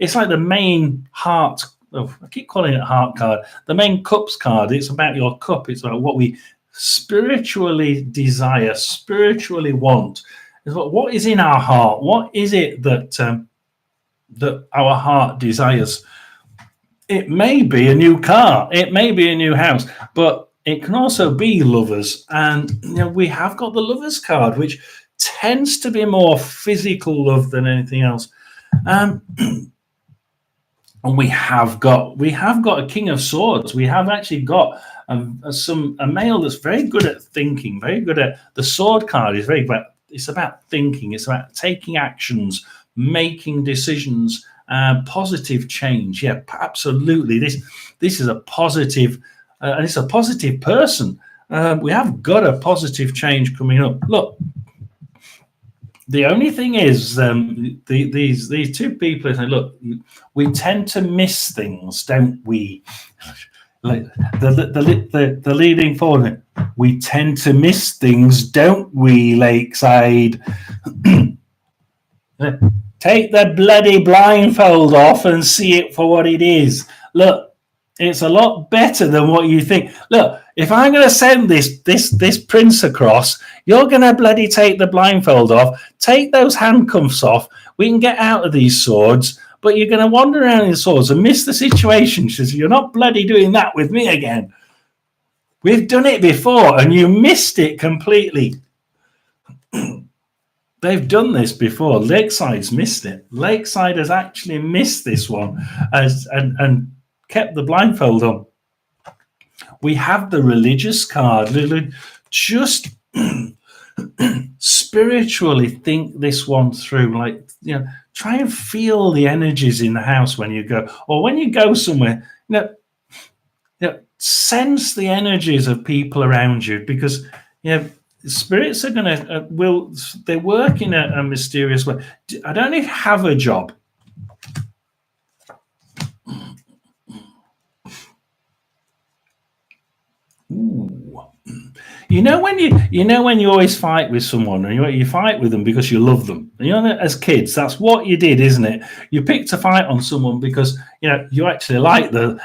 Speaker 1: it's like the main heart. Oh, I keep calling it heart card. The main cups card. It's about your cup. It's about what we spiritually desire, spiritually want. Is what is in our heart. What is it that that our heart desires? It may be a new car, it may be a new house, but it can also be lovers. And we have got the lovers card, which tends to be more physical love than anything else. And we have got a king of swords. We have actually got a male that's very good at thinking, very good at the sword card. Is very good. It's about thinking. It's about taking actions, making decisions. Positive change, yeah, absolutely. This is a positive, and it's a positive person. We have got a positive change coming up. Look, the only thing is, these two people say, look, we tend to miss things, don't we? Like the leading forward, we tend to miss things, don't we, Lakeside? Take the bloody blindfold off and see it for what it is. Look, it's a lot better than what you think. Look, if I'm going to send this prince across, you're going to bloody take the blindfold off, take those handcuffs off. We can get out of these swords, but you're going to wander around in swords and miss the situation. Because you're not bloody doing that with me again. We've done it before, and you missed it completely. They've done this before. Lakeside's missed it. Lakeside has actually missed this one and kept the blindfold on. We have the religious card. Just spiritually think this one through. Like, try and feel the energies in the house when you go, or when you go somewhere. Sense the energies of people around you, because spirits are going to they work in a mysterious way. I don't even have a job. Ooh. When you always fight with someone, and you fight with them because you love them. And as kids, that's what you did, isn't it? You picked a fight on someone because you actually like them.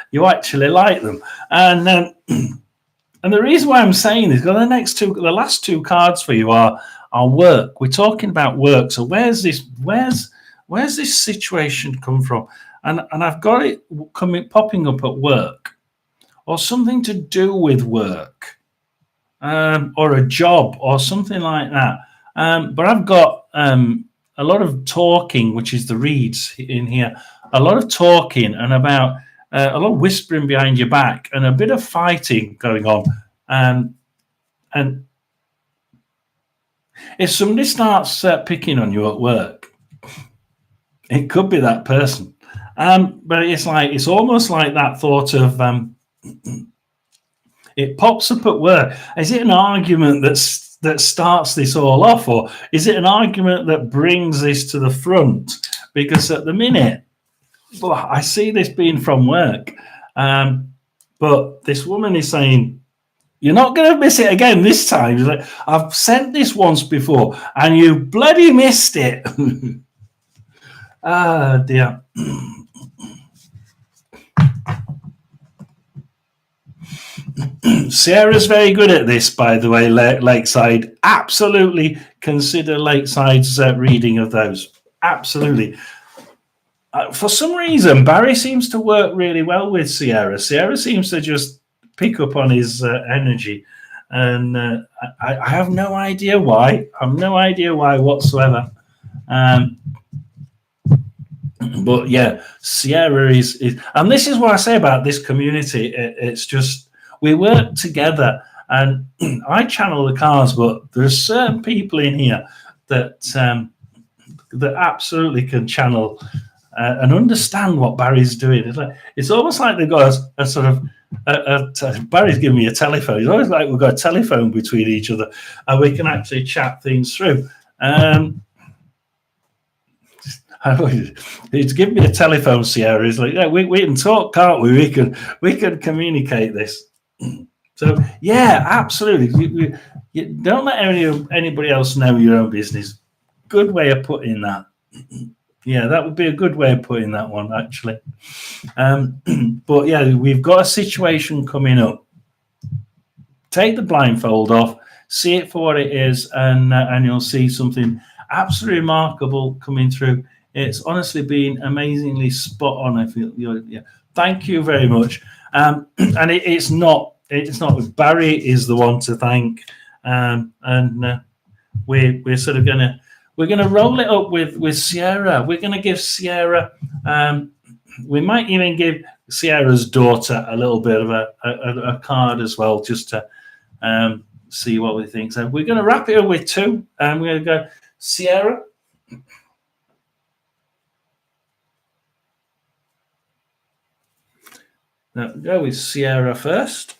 Speaker 1: And the reason why I'm saying this, because the last two cards for you are work. We're talking about work. So where's this situation come from? And I've got it popping up at work, or something to do with work, or a job, or something like that. But I've got a lot of talking, which is the reads in here. A lot of talking and about. A lot of whispering behind your back and a bit of fighting going on. And if somebody starts picking on you at work, it could be that person. But it's almost like that thought of it pops up at work. Is it an argument that starts this all off, or is it an argument that brings this to the front? Because at the minute, well, I see this being from work, but this woman is saying, you're not going to miss it again this time. She's like, I've sent this once before, and you bloody missed it. Ah, dear. Sarah's very good at this, by the way, Lakeside. Absolutely consider Lakeside's reading of those. Absolutely. For some reason, Barry seems to work really well with Sierra. Sierra seems to just pick up on his energy. And I have no idea why. I have no idea why whatsoever. But yeah, Sierra is, and this is what I say about this community. It's just, we work together, and I channel the cards, but there's certain people in here that absolutely can channel and understand what Barry's doing. It's almost like they've got a sort of Barry's giving me a telephone. It's always like we've got a telephone between each other, and we can actually chat things through. He's giving me a telephone, Sierra. He's like, yeah, we can talk, can't we? We can communicate this. So yeah, absolutely. You don't let anybody else know your own business. Good way of putting that. Yeah, that would be a good way of putting that one, actually. But yeah, we've got a situation coming up. Take the blindfold off, see it for what it is, and you'll see something absolutely remarkable coming through. It's honestly been amazingly spot on. I feel. Yeah. Thank you very much. And it's not. Barry is the one to thank, and we're sort of gonna roll it up with Sierra. We're gonna give Sierra. We might even give Sierra's daughter a little bit of a card as well, just to see what we think. So we're gonna wrap it up with two, and we're gonna go Sierra. Now go with Sierra first.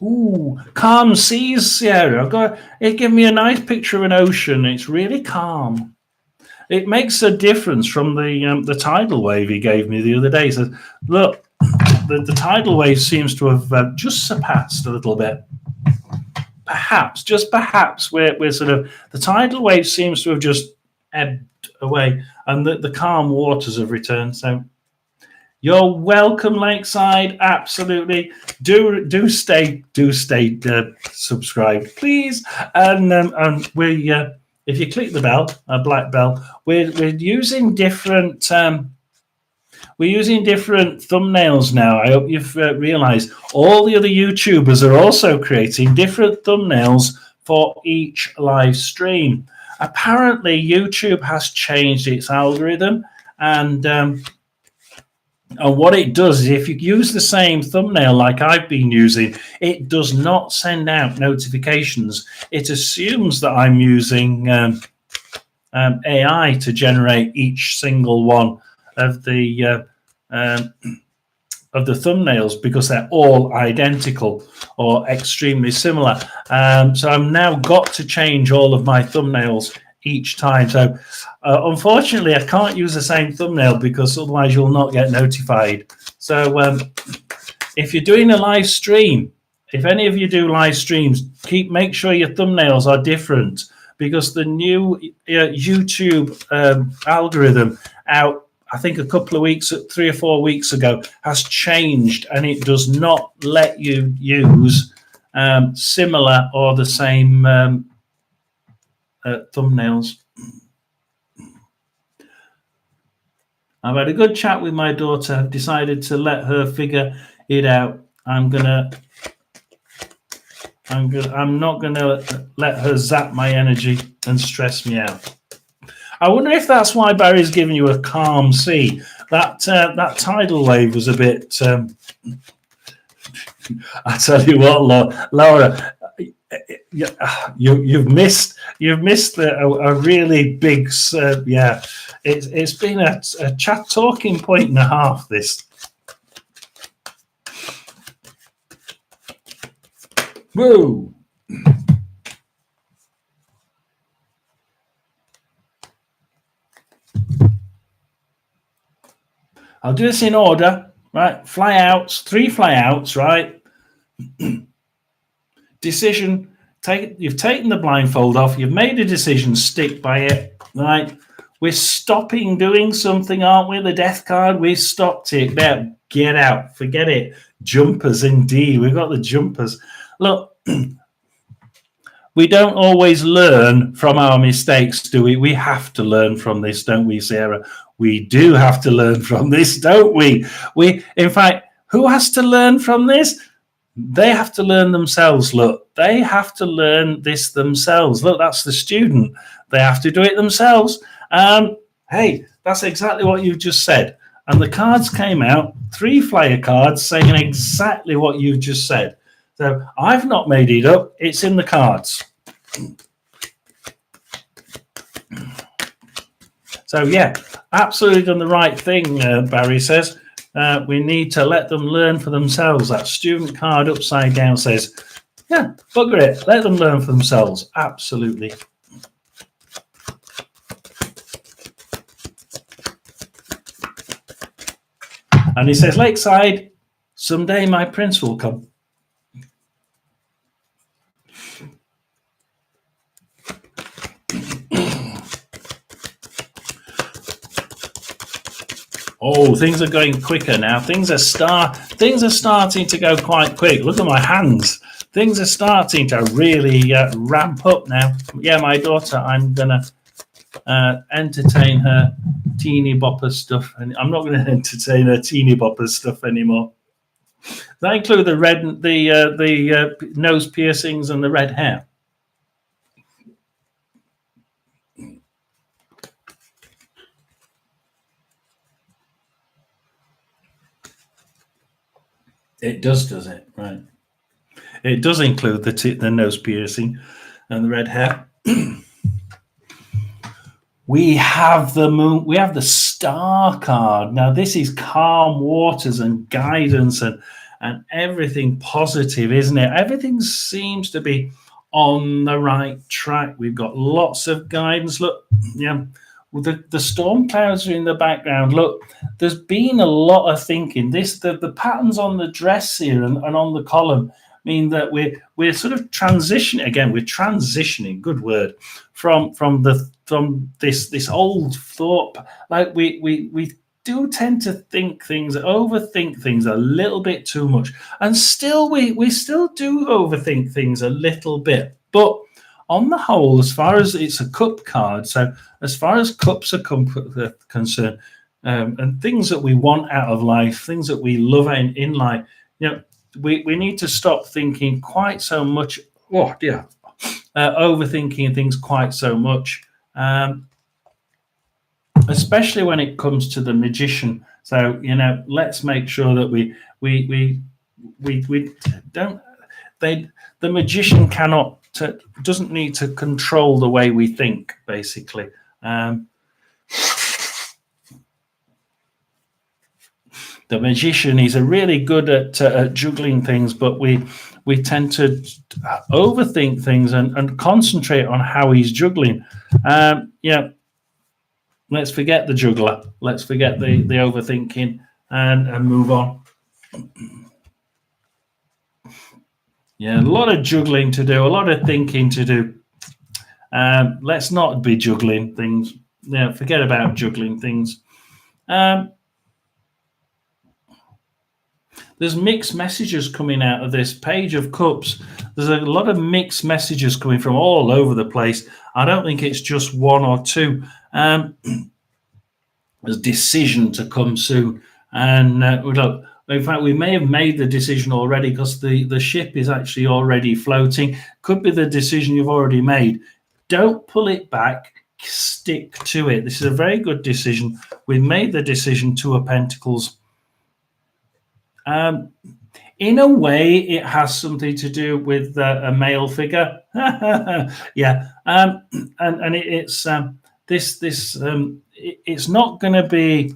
Speaker 1: Ooh, calm seas, Sierra. It gave me a nice picture of an ocean. It's really calm. It makes a difference from the tidal wave he gave me the other day. So look, the tidal wave seems to have just surpassed a little bit. Perhaps, just perhaps, we're sort of, the tidal wave seems to have just ebbed away, and the calm waters have returned. So you're welcome, Lakeside. Absolutely. Do stay subscribed, please. And we if you click the bell, a black bell, we're using different thumbnails now. I hope you've realized all the other YouTubers are also creating different thumbnails for each live stream. Apparently, YouTube has changed its algorithm, and what it does is, if you use the same thumbnail like I've been using, it does not send out notifications. It assumes that I'm using AI to generate each single one of the thumbnails, because they're all identical or extremely similar. So I've now got to change all of my thumbnails each time. So unfortunately, I can't use the same thumbnail, because otherwise you'll not get notified. So if you're doing a live stream, if any of you do live streams, make sure your thumbnails are different, because the new YouTube algorithm out, I think a couple of weeks, 3 or 4 weeks ago, has changed, and it does not let you use similar or the same thumbnails. I've had a good chat with my daughter. I've decided to let her figure it out. I'm not gonna let her zap my energy and stress me out. I wonder if that's why Barry's giving you a calm sea. That tidal wave was a bit. I tell you what, Laura, you've missed a really big. Yeah, it's been a chat talking point and a half. This. Whoa. I'll do this in order, right? Flyouts, 3 flyouts, right? Decision. You've taken the blindfold off. You've made a decision. Stick by it, right? We're stopping doing something, aren't we? The death card. We stopped it. There, get out. Forget it. Jumpers, indeed. We've got the jumpers. Look, we don't always learn from our mistakes, do we? We have to learn from this, don't we, Sarah? We do have to learn from this, don't we? In fact, who has to learn from this? They have to learn themselves. Look, they have to learn this themselves. Look, that's the student. They have to do it themselves. Hey, that's exactly what you just said. And the cards came out, 3 flyer cards saying exactly what you just said. So I've not made it up. It's in the cards. So yeah, absolutely done the right thing, Barry says. We need to let them learn for themselves. That student card upside down says, yeah, bugger it, let them learn for themselves. Absolutely. And he says, Lakeside, someday my prince will come. Oh, things are going quicker now. Things are starting to go quite quick. Look at my hands. Things are starting to really ramp up now. Yeah, my daughter, I'm going to entertain her teeny bopper stuff. And I'm not going to entertain her teeny bopper stuff anymore. Does that include the nose piercings and the red hair? It does it? Right. It does include the nose piercing and the red hair. We have the moon. We have the star card. Now this is calm waters and guidance and everything positive, isn't it? Everything seems to be on the right track. We've got lots of guidance. Look, yeah. The storm clouds are in the background. Look, there's been a lot of thinking. The patterns on the dress here and on the column mean that we're sort of transitioning again. We're transitioning. Good word from this old thought. Like we do tend to overthink things a little bit too much, and still we still do overthink things a little bit, but on the whole, as far as it's a cup card, so as far as cups are concerned, and things that we want out of life, things that we love in life, we need to stop thinking quite so much. Oh dear, overthinking things quite so much, especially when it comes to the magician. So let's make sure that we don't. The magician doesn't need to control the way we think, basically. The magician is really good at juggling things, but we tend to overthink things and concentrate on how he's juggling. Let's forget the juggler. Let's forget the overthinking and move on. Yeah, a lot of juggling to do, a lot of thinking to do. Let's not be juggling things. Forget about juggling things. There's mixed messages coming out of this Page of Cups. There's a lot of mixed messages coming from all over the place. I don't think it's just one or two. There's a decision to come soon. And look, in fact, we may have made the decision already because the ship is actually already floating. Could be the decision you've already made. Don't pull it back. Stick to it. This is a very good decision. We made the decision, Two of Pentacles. In a way, it has something to do with a male figure. Yeah, and it's it's not going to be.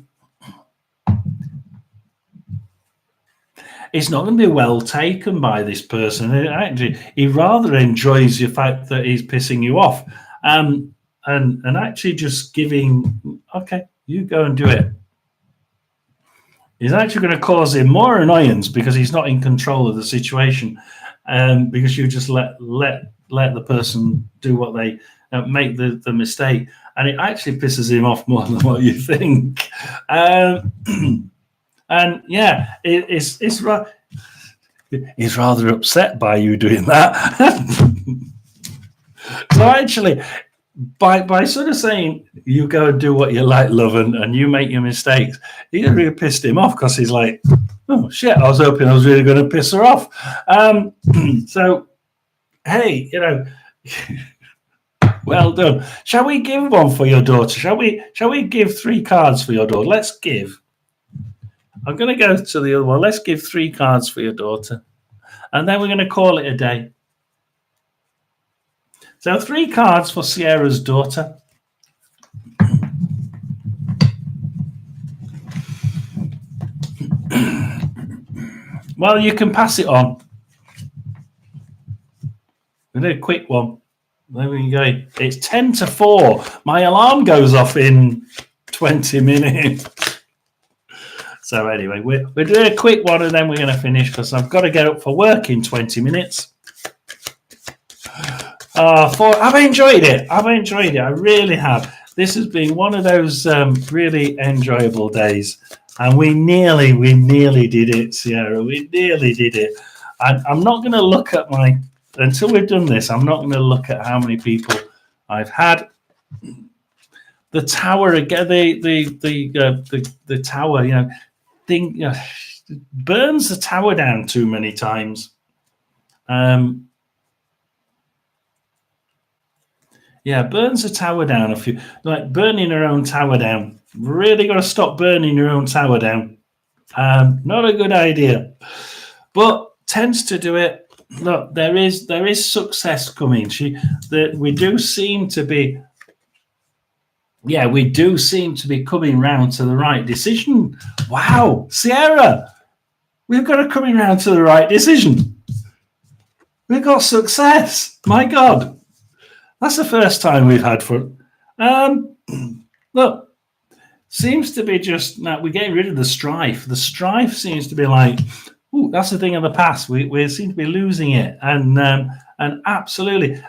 Speaker 1: It's not going to be well taken by this person. Actually, he rather enjoys the fact that he's pissing you off, and actually just giving, okay, you go and do it. He's actually going to cause him more annoyance because he's not in control of the situation, because you just let the person do what they make the mistake, and it actually pisses him off more than what you think. And yeah, he's rather upset by you doing that. So actually, by sort of saying you go and do what you like, love, and you make your mistakes, you really pissed him off because he's like, oh shit, I was hoping I was really going to piss her off. So hey, well done. Shall we give one for your daughter? Shall we give 3 cards for your daughter? Let's give. I'm going to go to the other one. Let's give 3 cards for your daughter. And then we're going to call it a day. So 3 cards for Sierra's daughter. Well, you can pass it on. We did a quick one. There we go. It's 10-4. My alarm goes off in 20 minutes. So anyway, we're doing a quick one and then we're going to finish because I've got to get up for work in 20 minutes. I've enjoyed it. I really have. This has been one of those really enjoyable days. And we nearly did it, Sierra. We nearly did it. I'm not going to look at until we've done this, I'm not going to look at how many people I've had. The tower again, the tower, burns the tower down too many times. Burns the tower down a few, like burning your own tower down. Really got to stop burning your own tower down. Not a good idea, but tends to do it. Look, there is success coming. We do seem to be coming round to the right decision. Wow, Sierra, we've got to coming round to the right decision. We've got success. My God, that's the first time we've had fun. Look, seems to be just now we're getting rid of the strife. The strife seems to be like, ooh, that's the thing of the past. We seem to be losing it, and absolutely,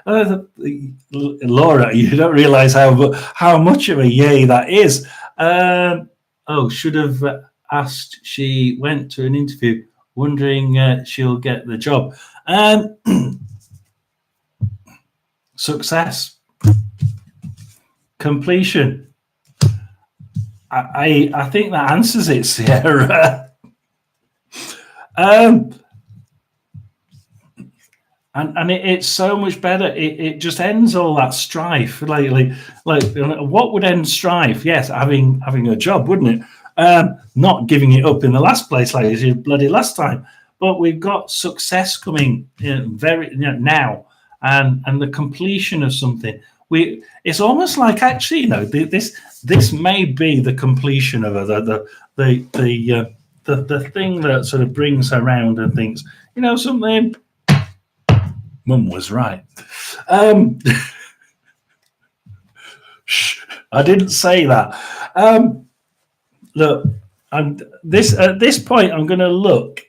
Speaker 1: Laura, you don't realise how much of a yay that is. Should have asked. She went to an interview, wondering she'll get the job. Success, completion. I think that answers it, Sierra. And it's so much better. It just ends all that strife. Like what would end strife? Yes, having a job, wouldn't it? Not giving it up in the last place like you did bloody last time. But we've got success coming now, and the completion of something. It's almost like actually, this may be the completion of the thing that sort of brings her around and thinks, something. Mum was right. I didn't say that. Look, at this point, I'm going to look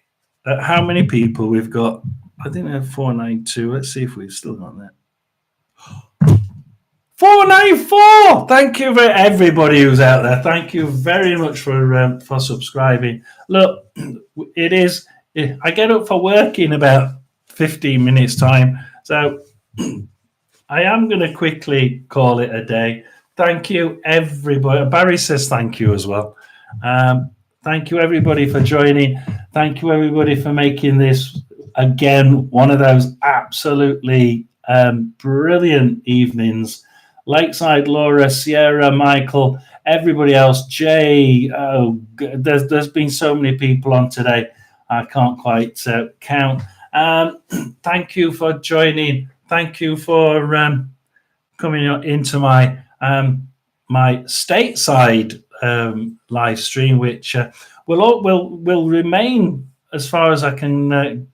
Speaker 1: at how many people we've got. I think we have 492. Let's see if we've still got that. 494. Thank you for everybody who's out there. Thank you very much for subscribing. Look, it is. I get up for work in about 15 minutes time, so I am going to quickly call it a day. Thank you, everybody. Barry says thank you as well. Thank you, everybody, for joining. Thank you, everybody, for making this again one of those absolutely brilliant evenings. Lakeside, Laura, Sierra, Michael, everybody else, Jay. There's been so many people on today. I can't quite count. Thank you for joining. Thank you for coming into my stateside live stream, which will remain, as far as I can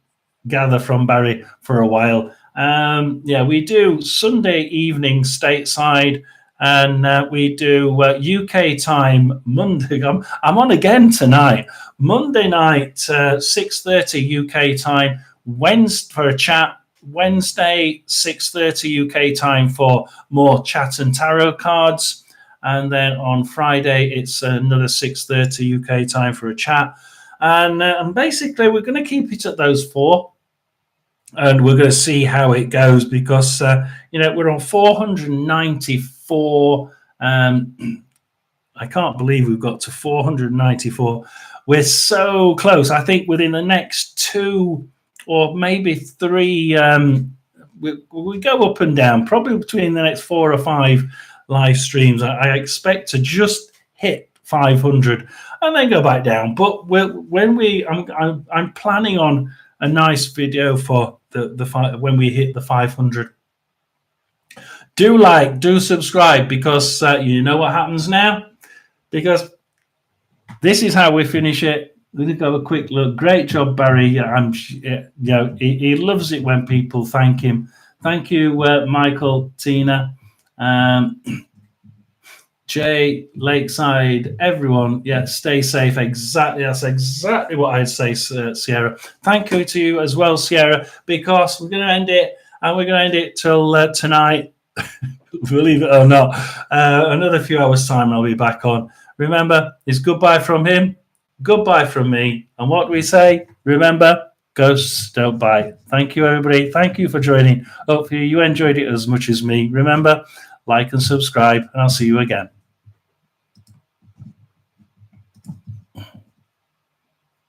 Speaker 1: gather from Barry, for a while. We do Sunday evening stateside, and we do UK time Monday. I'm on again tonight. Monday night, 6:30 UK time. Wednesday for a chat. Wednesday, 6:30 UK time for more chat and tarot cards. And then on Friday, it's another 6:30 UK time for a chat. And basically, we're going to keep it at those 4. And we're going to see how it goes because, we're on 494. I can't believe we've got to 494. We're so close. I think within the next 2 or maybe 3, we go up and down, probably between the next 4 or 5 live streams. I expect to just hit 500 and then go back down. But I'm planning on a nice video for the when we hit the 500 do subscribe, because you know what happens now? Because this is how we finish it. We're going to go a quick look. Great job, Barry. He loves it when people thank him. Thank you, Michael, Tina, Jay, Lakeside, everyone. Yeah, stay safe. Exactly. That's exactly what I'd say, Sierra. Thank you to you as well, Sierra, because we're going to end it, and we're going to end it till tonight. Believe it or not, another few hours' time, I'll be back on. Remember, it's goodbye from him, goodbye from me. And what we say, remember, ghosts don't bite. Thank you, everybody. Thank you for joining. Hopefully you enjoyed it as much as me. Remember, like and subscribe, and I'll see you again.